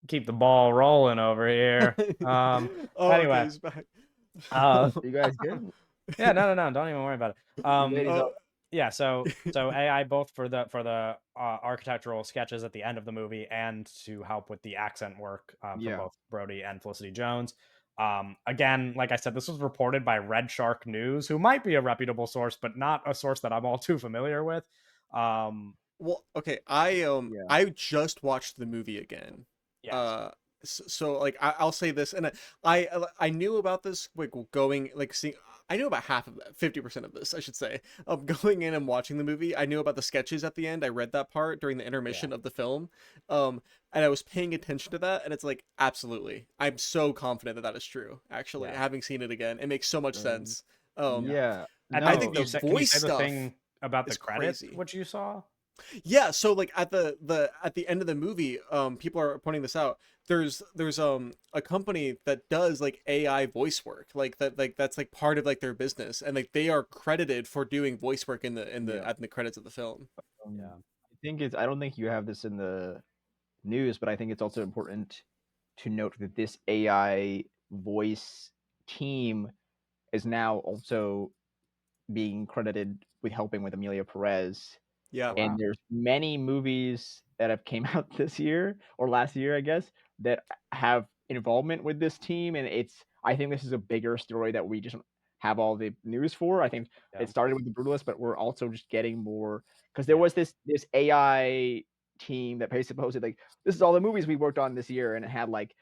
keep the ball rolling over here. Oh, Anyway, okay, he's back. You guys good? yeah, no, don't even worry about it. ladies Oh, Yeah, so AI both for the architectural sketches at the end of the movie and to help with the accent work for Yeah. both Brody and Felicity Jones. Again, like I said, this was reported by Red Shark News, who might be a reputable source, but not a source that I'm all too familiar with. well, okay, Yeah. I just watched the movie again. Yes. So like I'll say this, and I knew about this like going like seeing. I knew about half of that, 50% of this, I should say. Going in and watching the movie, I knew about the sketches at the end. I read that part during the intermission of the film, and I was paying attention to that, and it's like absolutely, I'm so confident that that is true. Actually, Yeah. having seen it again, it makes so much sense. Yeah. And I think can the you voice say the stuff thing about the is credits, crazy. which you saw. Yeah, so like at the end of the movie, people are pointing this out. There's a company that does like AI voice work, like that's like part of like their business, and like they are credited for doing voice work in the credits of the film. Yeah. I think it's. I don't think you have this in the news, but I think it's also important to note that this AI voice team is now also being credited with helping with Amelia Perez. Yeah. Oh, wow. And there's many movies that have came out this year or last year, I guess, that have involvement with this team, and I think this is a bigger story that we just don't have all the news for. I think it started with the Brutalist, but we're also just getting more because there was this AI team that basically posted like, this is all the movies we worked on this year, and it had like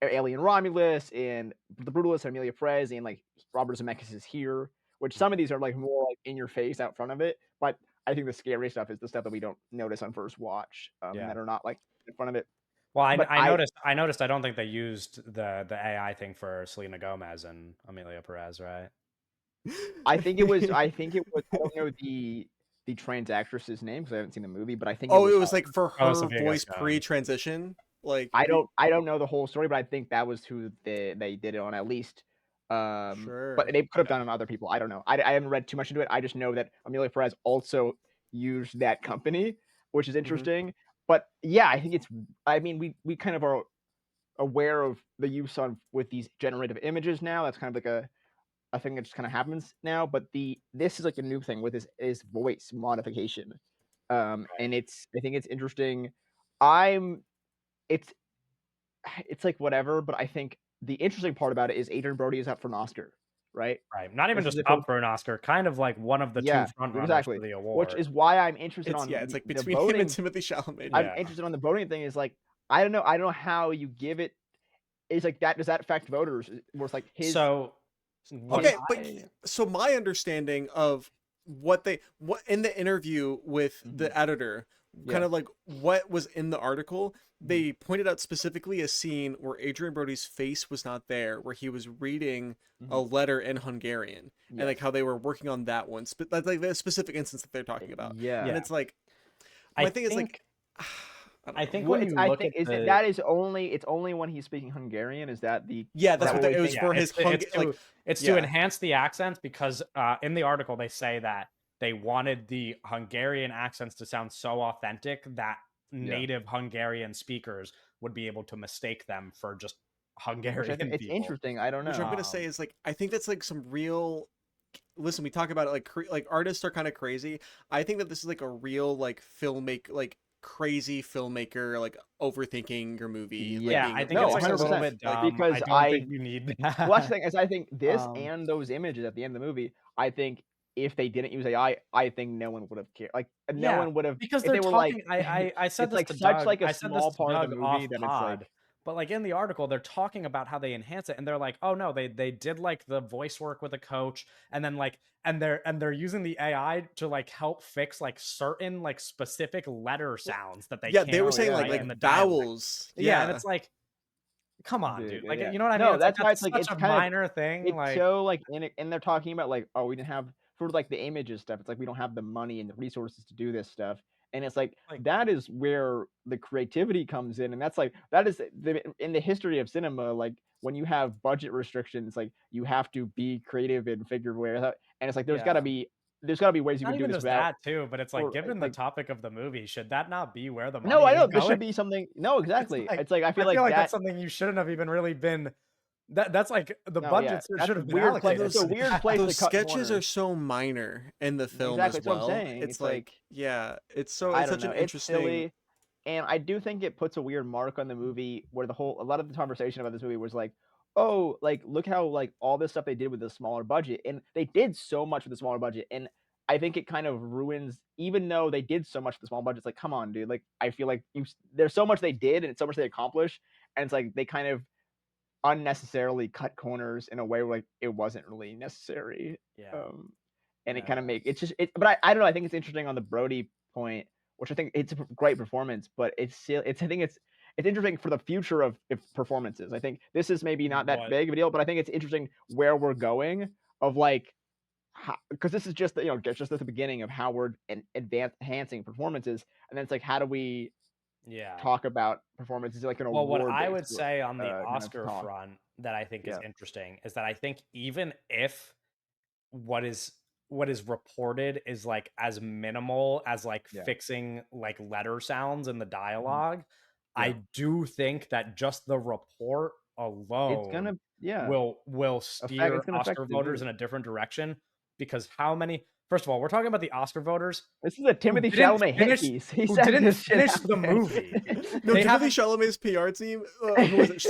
Alien Romulus and the Brutalist and Amelia Perez and like Robert Zemeckis is here, which some of these are like more like in your face out front of it, but I think the scary stuff is the stuff that we don't notice on first watch, and that are not like in front of it. Well, But I noticed. I don't think they used the AI thing for Selena Gomez and Amelia Perez, right? I think it was. I don't know the trans actress's name because I haven't seen the movie, but I think it was like for her Sophia voice Gaston. pre-transition. Like I don't know the whole story, but I think that was who they did it on at least. Sure. But they could have done it on other people. I don't know. I haven't read too much into it. I just know that Amelia Perez also used that company, which is interesting. but yeah, I think it's. I mean, we kind of are aware of the use on with these generative images now. That's kind of like a thing that just kind of happens now. But this is like a new thing with this is voice modification, Right. and I think it's interesting. I'm it's it's like whatever, but I think the interesting part about it is Adrian Brody is up for an Oscar, right? Right. Not even This is just the up first, for an Oscar, kind of like one of the two yeah, front runners for exactly. the Which award. is why I'm interested It's on it's like the between him and voting. Timothy Chalamet. I'm Yeah. interested on the voting thing. Is like I don't know how you give it. Is like that does that affect voters? Where it's like So what Okay, but I so my understanding of what in the interview with the Mhm. editor, Yeah. kind of like what was in the article, Mhm. they pointed out specifically a scene where Adrian Brody's face was not there, where he was reading a Mhm. letter in Hungarian, and like Yes. how they were working on that one, like the specific instance that they're talking about. Yeah. And yeah. it's like I my thing is like, think I don't I know. think Well, when it's you I look think at is it the that is only it's only when he's speaking Hungarian. Is that the Yeah, is that's that what what we it was think? for his hung it's like to yeah. enhance the accents because in the article they say that they wanted the Hungarian accents to sound so authentic that Yeah. native Hungarian speakers would be able to mistake them for just Which I think Hungarian it's people. interesting. I don't Which I'm know. gonna say is like I think that's like some real. Listen, we talk about it like artists are kind of crazy. I think that this is like a real like crazy filmmaker like overthinking your movie like Yeah. Yeah, being I think really No, it's like a little 100%. obsessive. bit Like dumb. I Because don't think you need well, that's the that. thing is I think this Um, and those images at the end of the movie, I think if they didn't use AI, I think no one would have cared. Like no Yeah, one would have because if they're they were like talking I said it's this like to such Doug like a I said this small to part of the Doug movie off that it's like pod, but, like, in the article, they're talking about how they enhance it, and they're like, "Oh, no, they did, like, the voice work with a coach, and then, like and they're using the AI to, like, help fix, like, certain, like, specific letter sounds that they yeah, they were can't oh saying yeah, recite like yeah. in the dialect." vowels. Yeah, and Yeah. it's like, "Come on, Dude, dude." Like, yeah. you know what I mean? No, It's like, that's why that's it's like such it's a kind of minor thing, it's like so like in it, and they're talking about like, oh, we didn't have for like the images stuff. It's like we don't have the money and the resources to do this stuff. And it's like like that is where the creativity comes in. And that's like that is in the history of cinema, like when you have budget restrictions, like you have to be creative and figure ways out. And it's like yeah. there's gotta be ways you Not can do even this just without that too, but it's like, or given the like topic of the movie, should that not be where the no, money I is know this going? should be something no, It's exactly. like It's like I feel I feel like like that's that something you shouldn't have even really been that's like the no, yeah. budgets That's should a have been weird place. And allocated It's a for weird that. place to those cut sketches are corners. so minor in the film Exactly, as that's what I'm well. saying. It's It's like like yeah, I it's don't such know. an It's interesting silly, and I do think it puts a weird mark on the movie where a lot of the conversation about this movie was like, "Oh, like look how like all this stuff they did with the smaller budget." And they did so much with the smaller budget, and I think it kind of ruins even though they did so much with the small budget, it's like, "Come on, dude." Like I feel like there's so much they did and it's so much they accomplished, and it's like they kind of unnecessarily cut corners in a way where like it wasn't really necessary. Yeah. Um and it kind of Uh, make it's just it but I don't know, I think it's interesting on the Brody point, which I think it's a great performance, but it's still it's I think it's interesting for the future of if performances. I think this is maybe not that what big of a deal, but I think it's interesting where we're going of like because this is just just at the beginning of how we're enhancing performances, and then it's like how do we yeah. talk about performances like an Well, what award I based would say on the kind of Oscar talk. front that I think is Yeah. interesting is that I think even if what is what is reported is like as minimal as like Yeah. fixing like letter sounds in the Mhm. dialogue, Yeah. I do think that just the report It's alone gonna yeah. will Affect steer it's gonna affect Oscar the voters mood. in a different direction because how many first of all, we're talking about the Oscar voters This is a who Timothy didn't Chalamet hit finish piece. He who said didn't this shit finish out the there. movie. No, They Timothy haven't Chalamet's PR team, who was it?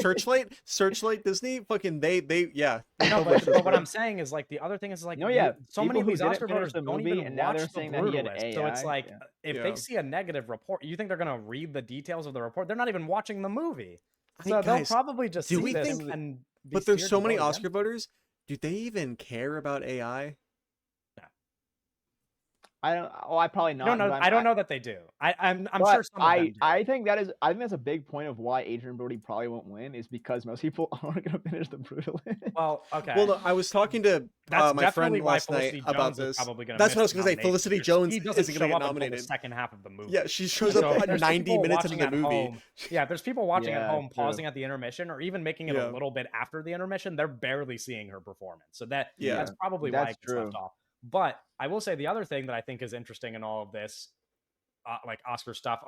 Searchlight Disney, fucking they yeah, they no, published this, but what bro. I'm saying is like the other thing is like No, yeah, so many people of who these didn't Oscar finish voters the don't movie, even and now they're watch The saying that he had Brutalist. So it's AI. like Yeah. if they Yeah. see a negative report, you think they're gonna read the details of the report? They're not even watching the movie. I So they'll guys, probably just do see we this think and be but there's steered so to many vote Oscar against it. voters, do they even care about AI? No. I don't. Oh, I probably not because I don't know that they do. I'm sure But some of them do. I think that's a big point of why Adrian Brody probably won't win is because most people aren't gonna finish The Brutalist. Well, okay. Well, no, I was talking to That's my friend definitely why last night Felicity about Jones is this. probably going to That's miss what I was the gonna say. nomination Felicity because Jones she doesn't isn't gonna show get up until the nominated. second half of the movie. Yeah, she shows So up if at there's 90 people minutes into watching the at movie. home, yeah, if there's people watching at Yeah, home true. pausing at the intermission or even making it a Yeah, little bit after the intermission, they're barely seeing her performance. So yeah. that's Yeah, probably why that's it gets left true. off. But I will say the other thing that I think is interesting in all of this, like Oscar stuff,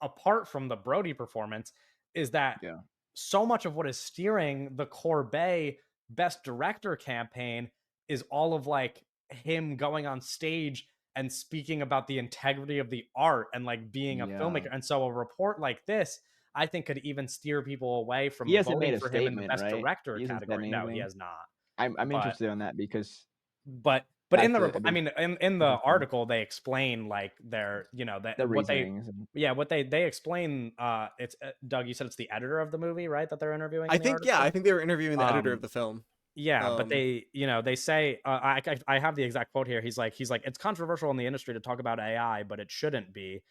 apart from the Brody performance, is that Yeah. so much of what is steering the Corbet Best Director campaign is all of like him going on stage and speaking about the integrity of the art and like being a Yeah. filmmaker. And so a report like this, I think, could even steer people away He from hasn't made voting a for him in the statement, Best right? Director He hasn't said category. No, he anything. has not. I'm But interested in that because but in that's the a I big mean in the interesting article they explain like their that the what they reasonings. And, what they explain it's Doug, you said it's the editor of the movie, right, that they're interviewing I in the think yeah, article. I think they were interviewing the editor of Um the film. yeah, but they they say I have the exact quote here. He's like it's controversial in the industry to talk about AI, but it shouldn't be.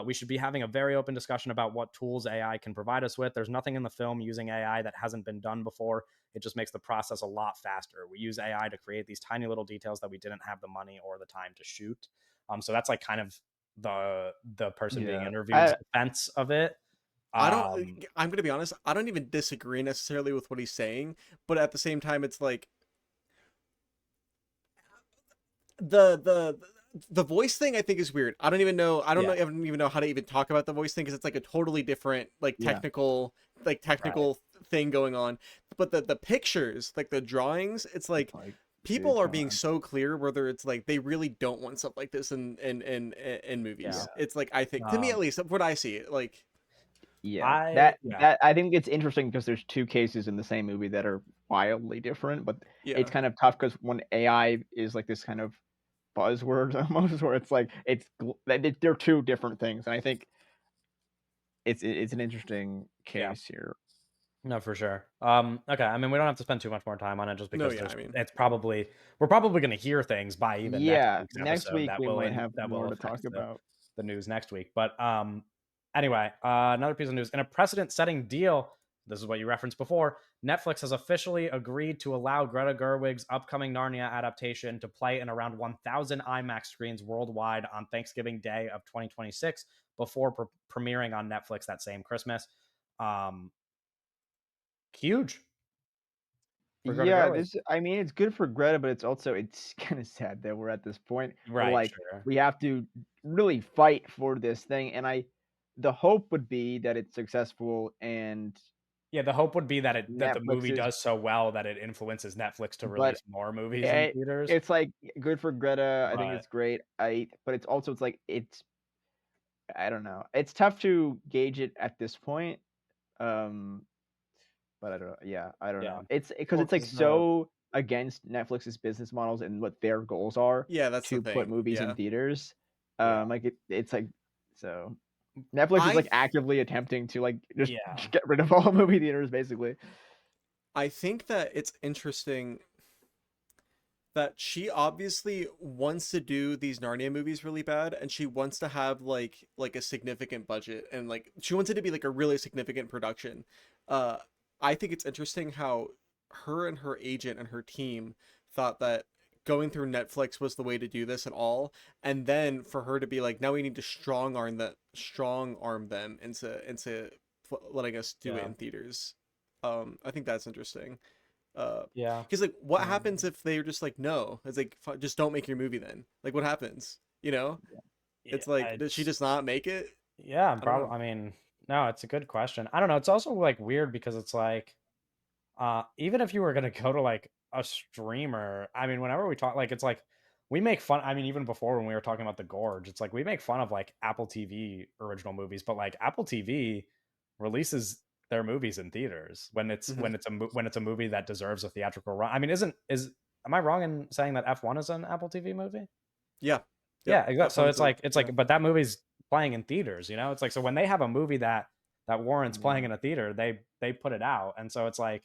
We should be having a very open discussion about what tools AI can provide us with. There's nothing in the film using AI that hasn't been done before. It just makes the process a lot faster. We use AI to create these tiny little details that we didn't have the money or the time to shoot. So that's like kind of the person being yeah. interviewed's defense of it. I'm gonna be honest, I don't even disagree necessarily with what he's saying, but at the same time it's like the voice thing I think is weird. I don't even know I don't know how to even talk about the voice thing because it's like a totally different like technical thing going on. But the pictures, like the drawings, it's like people are being so clear whether it's like they really don't want stuff like this in movies. Yeah. It's like I think to me at least what I see like that I think it's interesting because there's two cases in the same movie that are wildly different, but it's kind of tough because when AI is like this kind of buzzword almost, where it's like they're two different things, and I think it's an interesting case here. No, for sure. Okay. I mean, we don't have to spend too much more time on it just because it's probably we're probably going to hear things by even next week that we will might have that more will to affect talk about the news next week. But anyway, another piece of news in a precedent-setting deal. This is what you referenced before. Netflix has officially agreed to allow Greta Gerwig's upcoming Narnia adaptation to play in around 1,000 IMAX screens worldwide on Thanksgiving Day of 2026 before premiering on Netflix that same Christmas. Huge. I mean, it's good for Greta, but it's kind of sad that we're at this point. Right. Like we have to really fight for this thing, and the hope would be that it's successful, and the hope would be that the movie does so well that it influences Netflix to release more movies in theaters. It's like good for Greta. I think it's great. But it's also I don't know. It's tough to gauge it at this point. But I don't know. Yeah, I don't know. It's because it's like so against Netflix's business models and what their goals are. Yeah, that's to the thing. put movies in theaters. Like it's like so. Netflix is like actively attempting to like just get rid of all movie theaters, basically. I think that it's interesting that she obviously wants to do these Narnia movies really bad, and she wants to have like a significant budget, and like she wants it to be like a really significant production. I think it's interesting how her and her agent and her team thought that going through Netflix was the way to do this at all, and then for her to be like, now we need to strong arm them into letting us do it in theaters. I think that's interesting. Because like, what happens if they're just like, no? It's like, just don't make your movie then. Like, what happens? You know? It's like, does she just not make it? Yeah, probably. I mean, no, it's a good question. I don't know. It's also like weird because it's like, even if you were gonna go to like a streamer, I mean, whenever we talk, like, it's like we make fun. I mean, even before when we were talking about The Gorge, it's like we make fun of like Apple TV original movies, but like Apple TV releases their movies in theaters when it's when it's a movie that deserves a theatrical run. I mean, am I wrong in saying that F1 is an Apple TV movie? Yeah. Yeah, exactly. So it's like, but that movie's playing in theaters, you know? It's like, so when they have a movie that warrants playing in a theater, they put it out. And so it's like,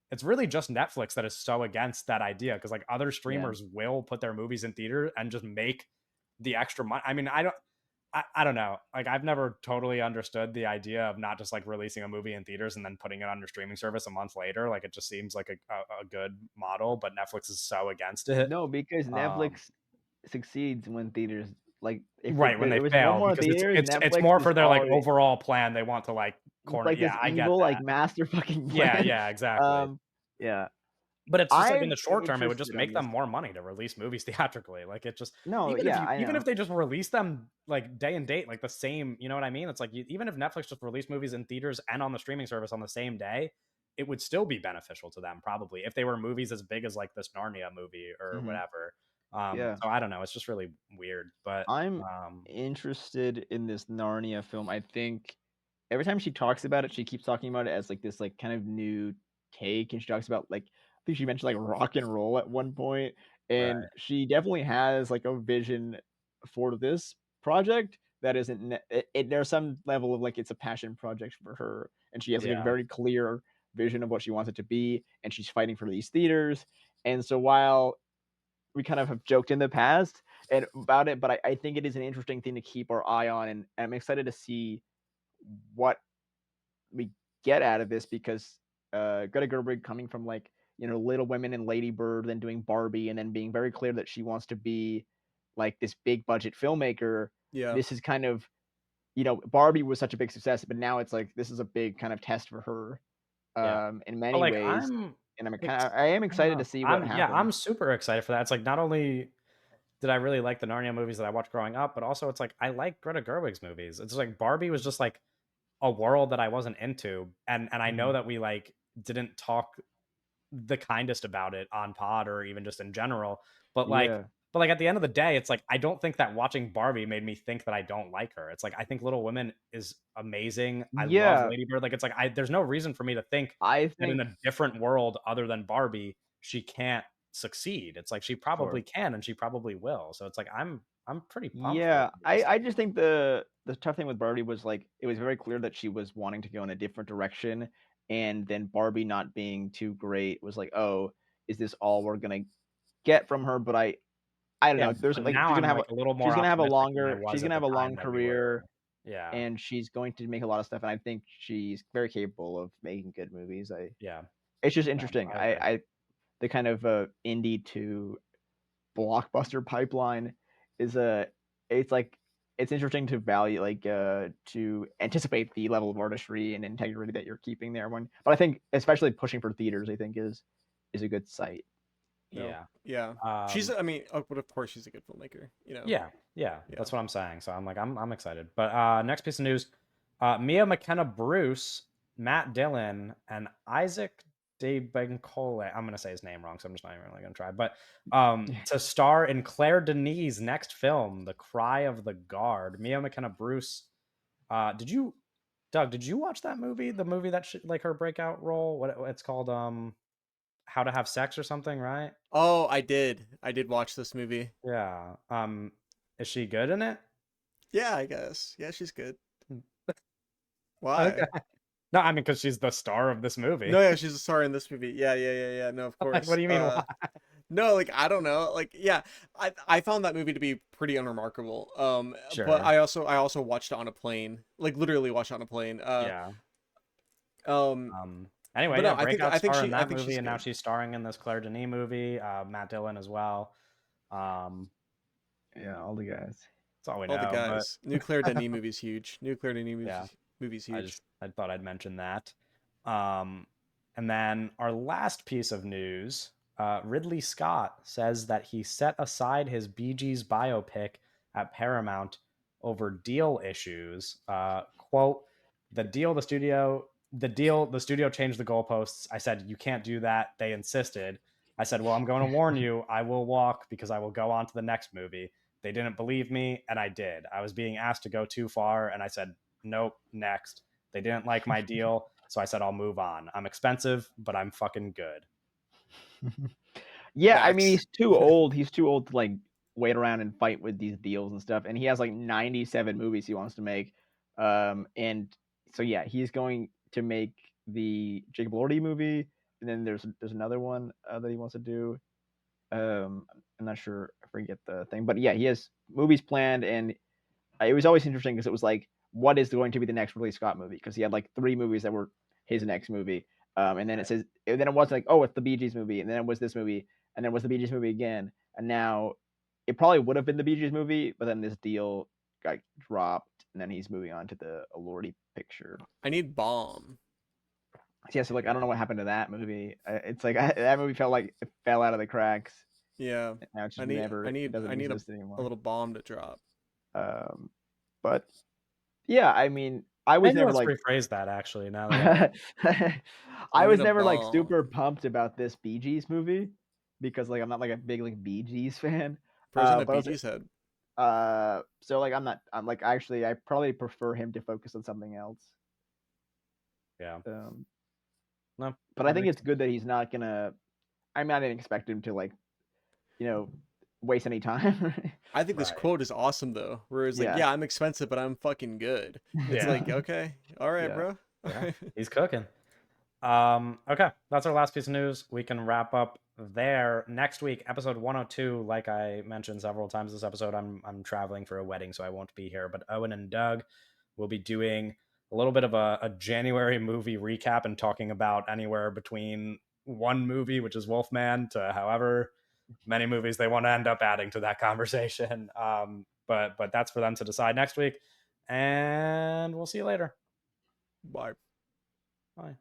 it's really just Netflix that is so against that idea, because like other streamers will put their movies in theater and just make the extra money. I mean, I don't know. Like, I've never totally understood the idea of not just like releasing a movie in theaters and then putting it on your streaming service a month later. Like, it just seems like a good model, but Netflix is so against it. No, because Netflix succeeds when theaters when they fail, because it's more for their like overall plan. They want to like corner. Like this evil, like master fucking plan. Yeah, exactly. Yeah. But it's just like in I'm the short term, it would just interested on make them this. more money to release movies theatrically. Like it just No, even if yeah, you I even know. if they just release them like day and date, like the same, you know what I mean? It's like even if Netflix just released movies in theaters and on the streaming service on the same day, it would still be beneficial to them probably if they were movies as big as like this Narnia movie or Hmm. whatever. Yeah. So I don't know. It's just really weird, but I'm um, interested in this Narnia film. I think every time she talks about it, she keeps talking about it as like this like kind of new take, and she talks about like I think she mentioned like rock and roll at one point, and right, she definitely has like a vision for this project that isn't there's some level of like it's a passion project for her, and she has like a yeah, very clear vision of what she wants it to be, and she's fighting for these theaters. And so while we kind of have joked in the past and about it, but I think it is an interesting thing to keep our eye on, and I'm excited to see what we get out of this because Greta Gerwig coming from like Little Women and Lady Bird, then doing Barbie, and then being very clear that she wants to be like this big budget filmmaker. Yeah. This is kind of Barbie was such a big success, but now it's like this is a big kind of test for her yeah. in But many like ways, and ex- I am excited to see what I'm happens. super excited for that. It's like not only did I really like the Narnia movies that I watched growing up, but also it's like I like Greta Gerwig's movies. It's like Barbie was just like a world that I wasn't into, and I know Mhm. that we like didn't talk the kindest about it on pod or even just in general, but like Yeah. at the end of the day, it's like I don't think that watching Barbie made me think that I don't like her. It's like I think Little Women is amazing. I love Yeah, Lady Bird. Like it's like there's no reason for me to think I that in think a different world other than Barbie, she can't succeed. It's like she probably sure. can and she probably will. So it's like I'm pretty pumped for Yeah, this I stuff. just think the tough thing with Barbie was like it was very clear that she was wanting to go in a different direction, and then Barbie not being too great was like, oh, is this all we're gonna get from her? But I don't Yeah, know. There's but like now I'm like a little more optimistic than I she's was at gonna the have a time long that we were. career, Yeah, and she's going to make a lot of stuff, and I think she's very capable of making good movies. yeah, It's just yeah. interesting. I agree. I the kind of indie to blockbuster pipeline is a it's like it's interesting to value like to anticipate the level of artistry and integrity that you're keeping there when but I think especially pushing for theaters I think is a good sight. So No. Yeah. She's. Um, I mean, but of course, she's a good filmmaker. You know. yeah, yeah, Yeah. that's what I'm saying. So I'm like, I'm excited. But next piece of news: Mia McKenna Bruce, Matt Dillon, and Isaac De Bencole. I'm gonna say his name wrong, so I'm just not even really gonna try. But to star in Claire Denis' next film, The Cry of the Guard. Mia McKenna Bruce. Did you, Doug? Did you watch that movie? The movie that like her breakout role? What it's called? How to Have Sex or something, right? Oh, I did. I did watch this movie. Yeah. Is she good in it? Yeah, I guess. Yeah, she's good. Hmm. Okay. Why? No, I mean, because she's the star of this movie. No, yeah, she's a star in this movie. Yeah, yeah, yeah, yeah. No, of Like, what course. do you mean? Why? No, like I don't know. Like, yeah, I found that movie to be pretty unremarkable. But Sure. I also watched it on a plane. Like literally watched it on a plane. Yeah. Um, Anyway, but yeah, no, I think breakout I think star in she I that think movie, she's and now good. she's starring in this Claire Denis movie. Matt Dillon as well. Um, Yeah, all the guys. that's all we All the know. But guys. Nuclear Denis movie's huge. Nuclear Denis yeah, movie's huge. I thought I'd mention that. Um, and then our last piece of news: Ridley Scott says that he set aside his Bee Gees biopic at Paramount over deal issues. Quote: the studio changed the goalposts. I said you can't do that. They insisted. I said, well, I'm going to warn you. I will walk because I will go on to the next movie. They didn't believe me, and I did. I was being asked to go too far, and I said, nope, next. They didn't like my deal, so I said I'll move on. I'm expensive, but I'm fucking good. Yeah, I mean Facts. he's too old. He's too old to like wait around and fight with these deals and stuff. And he has like 97 movies he wants to make. And so yeah, he's going to make the Jacob Elordi movie, and then there's another one that he wants to do. I'm not sure, I forget the thing, but yeah, he has movies planned, and it was always interesting because it was like, what is going to be the next Ridley Scott movie? Because he had like 3 movies that were his next movie. And then and then it was like, oh, it's the Bee Gees movie, and then it was this movie, and then it was the Bee Gees movie again, and now it probably would have been the Bee Gees movie, but then this deal got dropped, and then he's moving on to the Elordi picture. I need Bomb. Yeah, so like I don't know what happened to that movie. It's like that movie felt like it fell out of the cracks. Yeah. And now it's I just need never I it need doesn't I need exist a anymore. little bomb to drop. Um, but yeah, I mean, I was Maybe never let's like rephrase that actually. Now that I I was need a never like bomb. super pumped about this Bee Gees movie because like I'm not like a big like Bee Gees fan. Person at But I Bee was Gees head. so like I'm like actually I probably prefer him to focus on something else. yeah, Um, no, but I that think makes it's good that he's not gonna. I mean, I didn't expect him to like waste any time. I think this right. quote is awesome though, where it's like, Yeah, yeah, I'm expensive, but I'm fucking good. It's Yeah, like, okay, all right, yeah. bro. yeah, he's cooking. Okay, that's our last piece of news. We can wrap up there. Next week, episode 102. Like I mentioned several times this episode, I'm traveling for a wedding, so I won't be here. But Owen and Doug will be doing a little bit of a January movie recap and talking about anywhere between one movie, which is Wolfman, to however many movies they want to end up adding to that conversation. But that's for them to decide next week. And we'll see you later. Bye. Bye.